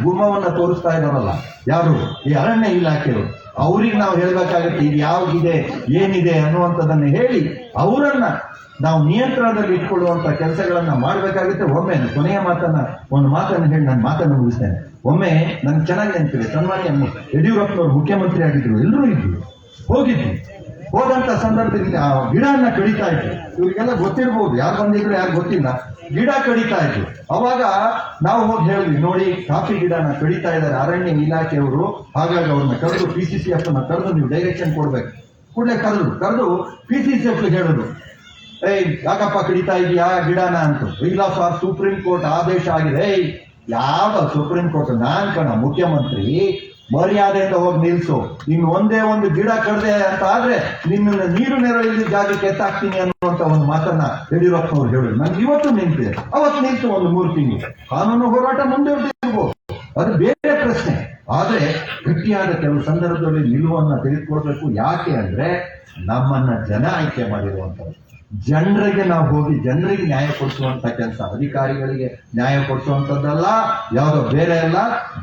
ಗುಮ್ಮವನ್ನ ತೋರಿಸ್ತಾ ಇದಾರಲ್ಲ ಯಾರು, ಈ ಅರಣ್ಯ ಇಲಾಖೆಯವರು, ಅವ್ರಿಗೆ ನಾವು ಹೇಳ್ಬೇಕಾಗುತ್ತೆ ಇದು ಯಾವ್ದಿದೆ ಏನಿದೆ ಅನ್ನುವಂಥದ್ದನ್ನ ಹೇಳಿ ಅವರನ್ನ ನಾವು ನಿಯಂತ್ರಣದಲ್ಲಿ ಇಟ್ಕೊಳ್ಳುವಂತ ಕೆಲಸಗಳನ್ನ ಮಾಡಬೇಕಾಗುತ್ತೆ. ಒಮ್ಮೆ ಕೊನೆಯ ಒಂದು ಮಾತನ್ನು ಹೇಳಿ ನಾನು ಮಾತನ್ನು ಮುಗಿಸ್ತೇನೆ. ಒಮ್ಮೆ ನನ್ಗೆ ಚೆನ್ನಾಗಿ ನೆನಪಿದೆ, ಸನ್ಮಾನ್ಯ ಯಡಿಯೂರಪ್ಪನವರು ಮುಖ್ಯಮಂತ್ರಿ ಆಗಿದ್ರು, ಎಲ್ಲರೂ ಇದ್ರು, ಹೋದಂತ ಸಂದರ್ಭದಲ್ಲಿ ಆ ಗಿಡನ್ನ ಕಡಿತಾ ಇದ್ರು. ಇವ್ರಿಗೆಲ್ಲ ಗೊತ್ತಿರ್ಬೋದು, ಯಾರು ಬಂದಿದ್ರು ಯಾರು ಗೊತ್ತಿಲ್ಲ, ಗಿಡ ಕಡಿತಾ ಇದ್ರು. ಅವಾಗ ನಾವು ಹೋಗಿ ಹೇಳಿದ್ವಿ, ನೋಡಿ ಕಾಫಿ ಗಿಡನ ಕಡಿತಾ ಇದ್ದಾರೆ ಅರಣ್ಯ ಇಲಾಖೆಯವರು, ಹಾಗಾಗಿ ಅವ್ರನ್ನ ಕರೆದು PCCF ಕರೆದು ನೀವು ಡೈರೆಕ್ಷನ್ ಕೊಡ್ಬೇಕು. ಕೂಡಲೇ ಕರೆದು PCCF ಹೇಳಿದ್ರು, ಯಾಕಪ್ಪ ಕಡಿತಾ ಇದೆಯಾ ಗಿಡನ ಅಂತ. ಇಲ್ಲ ಸರ್, ಸುಪ್ರೀಂ ಕೋರ್ಟ್ ಆದೇಶ ಆಗಿದೆ. ಯಾವ ಸುಪ್ರೀಂ ಕೋರ್ಟ್? ನಾನ್ ಕಣ ಮುಖ್ಯಮಂತ್ರಿ, ಮರ್ಯಾದೆಯಿಂದ ಹೋಗಿ ನಿಲ್ಸು. ಇನ್ನು ಒಂದೇ ಒಂದು ಗಿಡ ಕಡ್ದೆ ಅಂತ ಆದ್ರೆ ನಿನ್ನ ನೀರು ನೆರಳಿಲ್ಲಿ ಜಾಗಕ್ಕೆ ಎತ್ತಾಕ್ತೀನಿ ಅನ್ನುವಂತ ಒಂದು ಮಾತನ್ನ ಯಡಿಯೂರಪ್ಪನವ್ರು ಹೇಳಿದ್ರು. ನನ್ಗೆ ಇವತ್ತು ನಿಂತಿದೆ, ಅವತ್ತು ನಿಂತು ಒಂದು 3 ತಿಂಗಳು ಕಾನೂನು ಹೋರಾಟ ಮುಂದುವರೆದಿರ್ಬೋದು, ಅದು ಬೇರೆ ಪ್ರಶ್ನೆ. ಆದ್ರೆ ಗಟ್ಟಿಯಾದ ಕೆಲವು ಸಂದರ್ಭದಲ್ಲಿ ನಿಲುವನ್ನ ತೆಗೆದುಕೊಳ್ಬೇಕು. ಯಾಕೆ ಅಂದ್ರೆ ನಮ್ಮನ್ನ ಜನ ಆಯ್ಕೆ ಮಾಡಿರುವಂತದ್ದು, ಜನರಿಗೆ ನಾವು ಹೋಗಿ ಜನರಿಗೆ ನ್ಯಾಯ ಕೊಡಿಸುವಂತ ಕೆಲಸ, ಅಧಿಕಾರಿಗಳಿಗೆ ನ್ಯಾಯ ಕೊಡಿಸುವಂತದ್ದಲ್ಲ, ಯಾವುದೋ ಬೇರೆ ಅಲ್ಲ,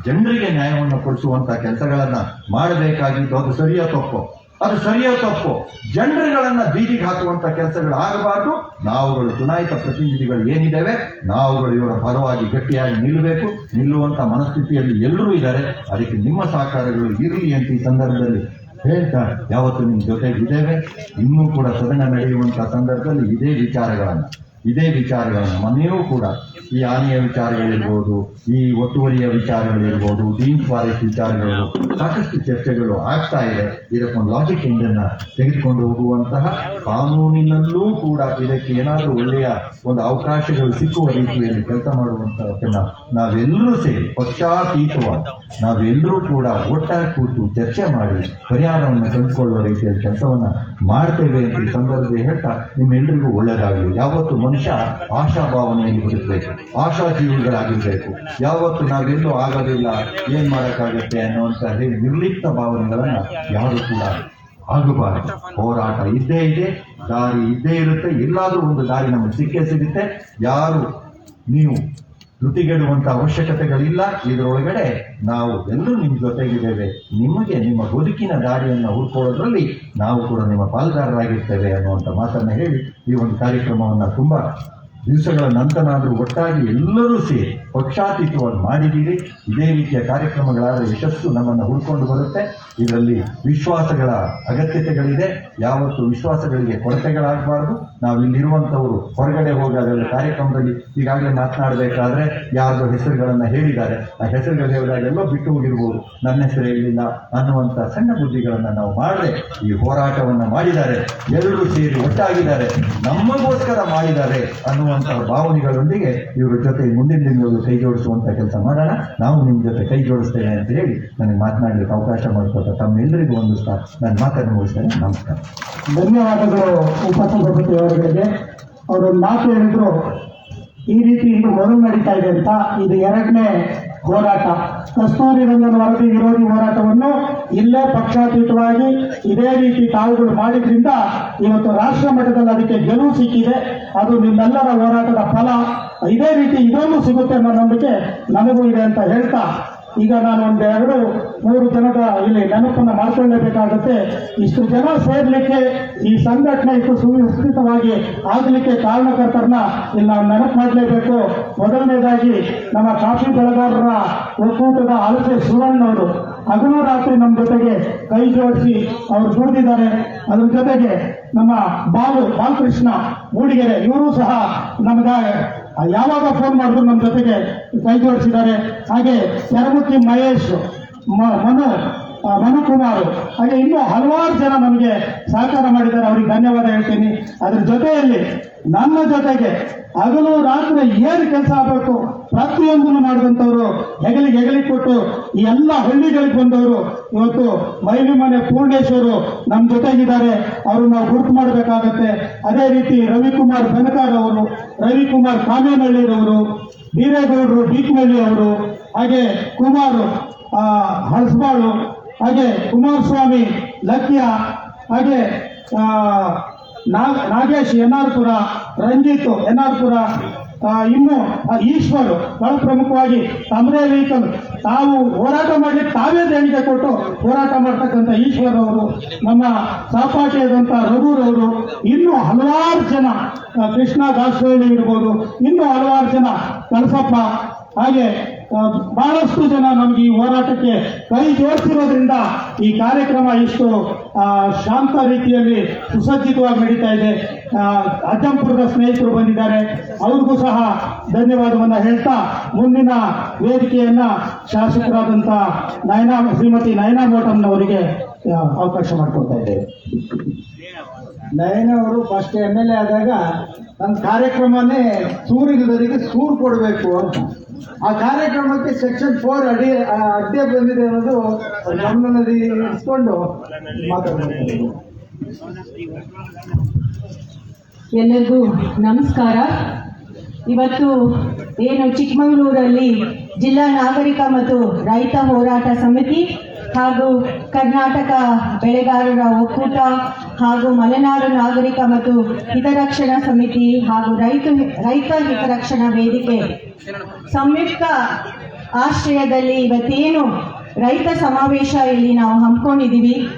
ಜನರಿಗೆ ನ್ಯಾಯವನ್ನು ಕೊಡಿಸುವಂತ ಕೆಲಸಗಳನ್ನ ಮಾಡಬೇಕಾಗಿದ್ದು. ಅದು ಸರಿಯೋ ತಪ್ಪು, ಜನರುಗಳನ್ನ ಬೀದಿಗೆ ಹಾಕುವಂತ ಕೆಲಸಗಳು ಆಗಬಾರ್ದು. ನಾವುಗಳು ಚುನಾಯಿತ ಪ್ರತಿನಿಧಿಗಳು ಏನಿದ್ದೇವೆ, ನಾವುಗಳು ಇವರ ಪರವಾಗಿ ಗಟ್ಟಿಯಾಗಿ ನಿಲ್ಲುವಂತ ಮನಸ್ಥಿತಿಯಲ್ಲಿ ಎಲ್ಲರೂ ಇದ್ದಾರೆ. ಅದಕ್ಕೆ ನಿಮ್ಮ ಸಹಕಾರಗಳು ಇರಲಿ ಅಂತ ಈ ಸಂದರ್ಭದಲ್ಲಿ ಹೇಳ್ತಾ ಯಾವತ್ತು ನಿಮ್ಮ ಜೊತೆಗಿದ್ದೇವೆ. ಇನ್ನೂ ಕೂಡ ಸದನ ನಡೆಯುವಂತಹ ಸಂದರ್ಭದಲ್ಲಿ ಇದೇ ವಿಚಾರಗಳನ್ನು ಮನೆಯೂ ಕೂಡ ಈ ಆನೆಯ ವಿಚಾರಗಳಿರ್ಬೋದು, ಈ ಒತ್ತುವರಿಯ ವಿಚಾರಗಳಿರ್ಬೋದು, ಡೀಮ್ ಫಾರೆಸ್ಟ್ ವಿಚಾರಗಳು ಸಾಕಷ್ಟು ಚರ್ಚೆಗಳು ಆಗ್ತಾ ಇದೆ. ಇದಕ್ಕೊಂದು ಲಾಜಿಕ್ ಇಂದನ್ನ ತೆಗೆದುಕೊಂಡು ಹೋಗುವಂತಹ ಕಾನೂನಿನಲ್ಲೂ ಕೂಡ ಇದಕ್ಕೆ ಏನಾದರೂ ಒಳ್ಳೆಯ ಒಂದು ಅವಕಾಶಗಳು ಸಿಕ್ಕುವ ರೀತಿಯಲ್ಲಿ ಕೆಲಸ ಮಾಡುವಂತಹದನ್ನ ನಾವೆಲ್ಲರೂ ಸೇರಿ ಪಕ್ಷಾತೀತವಾಗಿ ನಾವೆಲ್ಲರೂ ಕೂಡ ಒಟ್ಟಾಗಿ ಕೂತು ಚರ್ಚೆ ಮಾಡಿ ಪರಿಹಾರವನ್ನು ಕಂಡುಕೊಳ್ಳುವ ರೀತಿಯಲ್ಲಿ ಕೆಲಸವನ್ನ ಮಾಡ್ತೇವೆ ಅಂತ ಈ ಸಂದರ್ಭದಲ್ಲಿ ಹೇಳ್ತಾ ನಿಮ್ಮೆಲ್ಲರಿಗೂ ಒಳ್ಳೆಯದಾಗಲಿ. ಯಾವತ್ತು ಮನುಷ್ಯ ಆಶಾಭಾವನೆಯಲ್ಲಿ ಬದುಕಬೇಕು, ಆಶಾಜೀವಿಗಳಾಗಿರ್ಬೇಕು. ಯಾವತ್ತು ನಾವೆಲ್ಲೂ ಆಗೋದಿಲ್ಲ, ಏನ್ ಮಾಡಕ್ಕಾಗತ್ತೆ ಅನ್ನುವಂತ ಹೇಳಿ ನಿರ್ಲಿಪ್ತ ಭಾವನೆಗಳನ್ನ ಯಾರು ಕೂಡ ಆಗಬಾರದು. ಹೋರಾಟ ಇದ್ದೇ ಇದೆ, ದಾರಿ ಇದ್ದೇ ಇರುತ್ತೆ, ಎಲ್ಲಾದ್ರೂ ಒಂದು ದಾರಿ ನಮಗೆ ಸಿಗುತ್ತೆ. ಯಾರು ನೀವು ಧೃತಿಗೆಡುವಂತ ಅವಶ್ಯಕತೆಗಳಿಲ್ಲ. ಇದರೊಳಗಡೆ ನಾವು ಎಲ್ಲರೂ ನಿಮ್ಮ ಜೊತೆಗಿದ್ದೇವೆ. ನಿಮಗೆ ನಿಮ್ಮ ಬದುಕಿನ ದಾರಿಯನ್ನು ಹುಡ್ಕೊಳ್ಳೋದ್ರಲ್ಲಿ ನಾವು ಕೂಡ ನಿಮ್ಮ ಪಾಲ್ದಾರರಾಗಿರ್ತೇವೆ ಅನ್ನುವಂಥ ಮಾತನ್ನ ಹೇಳಿ ಈ ಒಂದು ಕಾರ್ಯಕ್ರಮವನ್ನ ತುಂಬಾ ದಿವಸಗಳ ನಂತರನಾದರೂ ಒಟ್ಟಾಗಿ ಎಲ್ಲರೂ ಸೇರಿ ಪಕ್ಷಾತೀತವಾಗಿ ಮಾಡಿದ್ದೀರಿ. ಇದೇ ರೀತಿಯ ಕಾರ್ಯಕ್ರಮಗಳಾದ ಯಶಸ್ಸು ನಮ್ಮನ್ನು ಹುಡ್ಕೊಂಡು ಬರುತ್ತೆ. ಇದರಲ್ಲಿ ವಿಶ್ವಾಸಗಳ ಅಗತ್ಯತೆಗಳಿದೆ. ಯಾವತ್ತು ವಿಶ್ವಾಸಗಳಿಗೆ ಕೊರತೆಗಳಾಗಬಾರ್ದು. ನಾವು ಇಲ್ಲಿರುವಂಥವರು ಹೊರಗಡೆ ಹೋಗಾಗಲ್ಲ ಕಾರ್ಯಕ್ರಮದಲ್ಲಿ ಈಗಾಗಲೇ ಮಾತನಾಡಬೇಕಾದ್ರೆ ಯಾರ್ದೋ ಹೆಸರುಗಳನ್ನ ಹೇಳಿದ್ದಾರೆ, ಆ ಹೆಸರುಗಳು ಹೇಳಿದಾಗೆಲ್ಲೋ ಬಿಟ್ಟು ಹೋಗಿರ್ಬೋದು, ನನ್ನ ಹೆಸರು ಹೇಳಿಲ್ಲ ಅನ್ನುವಂಥ ಸಣ್ಣ ಬುದ್ಧಿಗಳನ್ನ ನಾವು ಮಾಡದೆ ಈ ಹೋರಾಟವನ್ನ ಮಾಡಿದ್ದಾರೆ. ಎಲ್ಲರೂ ಸೇರಿ ಒಟ್ಟಾಗಿದ್ದಾರೆ, ನಮಗೋಸ್ಕರ ಮಾಡಿದ್ದಾರೆ ಅನ್ನುವಂಥ ಭಾವನೆಗಳೊಂದಿಗೆ ಇವರ ಜೊತೆ ಮುಂದಿನ ದಿನಗಳು ಕೈ ಜೋಡಿಸುವಂತ ಕೆಲಸ ಮಾಡೋಣ. ನಾವು ನಿಮ್ಮ ಜೊತೆ ಕೈ ಜೋಡಿಸ್ತೇವೆ ಅಂತ ಹೇಳಿ ನನಗೆ ಮಾತನಾಡಲಿಕ್ಕೆ ಅವಕಾಶ ಮಾಡಿಕೊಟ್ಟ ತಮ್ಮೆಲ್ಲರಿಗೂ ಒಂದು ನಾನು ಮಾತನ್ನು ಮುಗಿಸ್ತೇನೆ. ನಮಸ್ಕಾರ.
ಧನ್ಯವಾದಗಳು ಉಪಸಭಾಪತಿ ಅವರಿಗೆ. ಅವರು ಮಾತು ಹೇಳಿದ್ರು, ಈ ರೀತಿ ಇನ್ನು ಮೊದಲು ನಡೀತಾ ಇದೆ ಅಂತ. ಇದು 2ನೇ ಹೋರಾಟ. ಕಸ್ತೂರಿ ರಂಗನ್ ವರದಿ ವಿರೋಧಿ ಹೋರಾಟವನ್ನು ಇಲ್ಲೇ ಪಕ್ಷಾತೀತವಾಗಿ ಇದೇ ರೀತಿ ತಾವುಗಳು ಮಾಡಿದ್ರಿಂದ ಇವತ್ತು ರಾಷ್ಟ್ರ ಮಟ್ಟದಲ್ಲಿ ಅದಕ್ಕೆ ಗೆಲುವು ಸಿಕ್ಕಿದೆ. ಅದು ನಿಮ್ಮೆಲ್ಲರ ಹೋರಾಟದ ಫಲ. ಇದೇ ರೀತಿ ಇದೊಂದು ಸಿಗುತ್ತೆ ಅನ್ನೋ ನಂಬಿಕೆ ನನಗೂ ಇದೆ ಅಂತ ಹೇಳ್ತಾ, ಈಗ ನಾನು 1-2-3 ಜನದ ಇಲ್ಲಿ ನೆನಪನ್ನು ಮಾಡ್ಕೊಳ್ಳೇಬೇಕಾಗುತ್ತೆ. ಇಷ್ಟು ಜನ ಸೇರ್ಲಿಕ್ಕೆ, ಈ ಸಂಘಟನೆ ಇಷ್ಟು ಸುವ್ಯವಸ್ಥಿತವಾಗಿ ಆಗಲಿಕ್ಕೆ ಕಾರಣಕರ್ತರನ್ನ ಇಲ್ಲಿ ನಾವು ನೆನಪು ಮಾಡಲೇಬೇಕು. ಮೊದಲನೇದಾಗಿ ನಮ್ಮ ಕಾಫಿ ಬೆಳೆಗಾರರ ಒಕ್ಕೂಟದ ಅಳತೆ ಸುವರ್ಣವರು ಹಗಲು ರಾತ್ರಿ ನಮ್ಮ ಜೊತೆಗೆ ಕೈ ಜೋಡಿಸಿ ಅವರು ದುಡಿದಿದ್ದಾರೆ. ಅದ್ರ ಜೊತೆಗೆ ನಮ್ಮ ಬಾಲಕೃಷ್ಣ ಮೂಡಿಗೆರೆ, ಇವರು ಸಹ ನಮ್ಗೆ ಯಾವಾಗ ಫೋನ್ ಮಾಡಿದ್ರು ನಮ್ಮ ಜೊತೆಗೆ ಕೈ ಜೋಡಿಸಿದ್ದಾರೆ. ಹಾಗೆ ಯರಗುತ್ತಿ ಮಹೇಶ್, ಮನುಕುಮಾರ್, ಹಾಗೆ ಇನ್ನೂ ಹಲವಾರು ಜನ ನಮಗೆ ಸಹಕಾರ ಮಾಡಿದ್ದಾರೆ. ಅವರಿಗೆ ಧನ್ಯವಾದ ಹೇಳ್ತೀನಿ. ಅದ್ರ ಜೊತೆಯಲ್ಲಿ ನನ್ನ ಜೊತೆಗೆ ಹಗಲು ರಾತ್ರಿ ಏನು ಕೆಲಸ ಆಗಬೇಕು ಪ್ರತಿಯೊಂದನ್ನು ಮಾಡಿದಂಥವ್ರು, ಹೆಗಲಿಗೆ ಕೊಟ್ಟು ಈ ಎಲ್ಲ ಹಳ್ಳಿಗಳಿಗೆ ಬಂದವರು. ಇವತ್ತು ಮೈಲಿಮನೆ ಪೂರ್ಣೇಶ್ವರು ನಮ್ಮ ಜೊತೆಗಿದ್ದಾರೆ, ಅವರು ನಾವು ಗುರುತು ಮಾಡಬೇಕಾಗತ್ತೆ. ಅದೇ ರೀತಿ ರವಿಕುಮಾರ್ ಬೆನಕಾರ್ ಅವರು, ರವಿಕುಮಾರ್ ಕಾಮೇನಹಳ್ಳಿರವರು, ಬೀರೇಗೌಡರು ಬೀಕ್ನಹಳ್ಳಿ ಅವರು, ಹಾಗೆ ಕುಮಾರ್ ಹಳಸಬಾಳು, ಹಾಗೆ ಕುಮಾರಸ್ವಾಮಿ ಲಕ್ಯ, ಹಾಗೆ ನಾಗೇಶ್ ಎನ್ಆರ್ಪುರ, ರಂಜಿತ್ ಎನ್ಆರ್ಪುರ, ಇನ್ನು ಈಶ್ವರ್, ಬಹಳ ಪ್ರಮುಖವಾಗಿ ತಮ್ಮದೇ ವೆಹಿಕಲ್ ತಾವು ಹೋರಾಟ ಮಾಡಲಿಕ್ಕೆ ತಾವೇ ದೇಣಿಗೆ ಕೊಟ್ಟು ಹೋರಾಟ ಮಾಡ್ತಕ್ಕಂಥ ಈಶ್ವರ್ ಅವರು, ನಮ್ಮ ಸಹಪಾಠಿಯಾದಂಥ ರಘುರವರು, ಇನ್ನೂ ಹಲವಾರು ಜನ, ಕೃಷ್ಣ ದಾಸೋಳಿ ಇರ್ಬೋದು, ಇನ್ನೂ ಹಲವಾರು ಜನ, ಕಳಸಪ್ಪ, ಹಾಗೆ ಬಹಳಷ್ಟು ಜನ ನಮ್ಗೆ ಈ ಹೋರಾಟಕ್ಕೆ ಕೈ ಜೋಡಿಸಿರೋದ್ರಿಂದ ಈ ಕಾರ್ಯಕ್ರಮ ಇಷ್ಟು ಶಾಂತ ರೀತಿಯಲ್ಲಿ ಸುಸಜ್ಜಿತವಾಗಿ ನಡೀತಾ ಇದೆ. ಅಜ್ಜಂಪುರದ ಸ್ನೇಹಿತರು ಬಂದಿದ್ದಾರೆ, ಅವ್ರಿಗೂ ಸಹ ಧನ್ಯವಾದವನ್ನ ಹೇಳ್ತಾ ಮುಂದಿನ ವೇದಿಕೆಯನ್ನ ಶಾಸಕರಾದಂಥ ಶ್ರೀಮತಿ ನಯನಾ ಮೋಟಮ್ನವರಿಗೆ ಅವಕಾಶ ಮಾಡಿಕೊಡ್ತಾ ಇದ್ದೇವೆ.
ನಯನ ಅವರು ಫಸ್ಟ್ MLA ಆದಾಗ ನನ್ನ ಕಾರ್ಯಕ್ರಮನೇ ಸೂರಿಲ್ಲದವರಿಗೆ ಸೂರು ಕೊಡಬೇಕು ಅಂತ, ಆ ಕಾರ್ಯಕ್ರಮಕ್ಕೆ ಸೆಕ್ಷನ್ 4 ಅಡ್ಡೆ ಬಂದಿದೆ ಅನ್ನೋದು ಗಮನದಲ್ಲಿ ಇಟ್ಕೊಂಡು ಮಾತಾಡ್ತಾರೆ.
ಎಲ್ಲರಿಗೂ ನಮಸ್ಕಾರ. ಇವತ್ತು ಏನು ಚಿಕ್ಕಮಗಳೂರಲ್ಲಿ ಜಿಲ್ಲಾ ನಾಗರಿಕ ಮತ್ತು ರೈತ ಹೋರಾಟ ಸಮಿತಿ ಹಾಗೂ ಕರ್ನಾಟಕ ಬೆಳೆಗಾರರ ಒಕ್ಕೂಟ ಹಾಗೂ ಮಲೆನಾಡು ನಾಗರಿಕ ಮತ್ತು ಹಿತರಕ್ಷಣಾ ಸಮಿತಿ ಹಾಗೂ ರೈತ ಹಿತರಕ್ಷಣಾ ವೇದಿಕೆ ಸಂಯುಕ್ತ ಆಶ್ರಯದಲ್ಲಿ ಇವತ್ತೇನು ರೈತ ಸಮಾವೇಶ ಇಲ್ಲಿ ನಾವು ಹಮ್ಮಿಕೊಂಡಿದ್ದೀವಿ.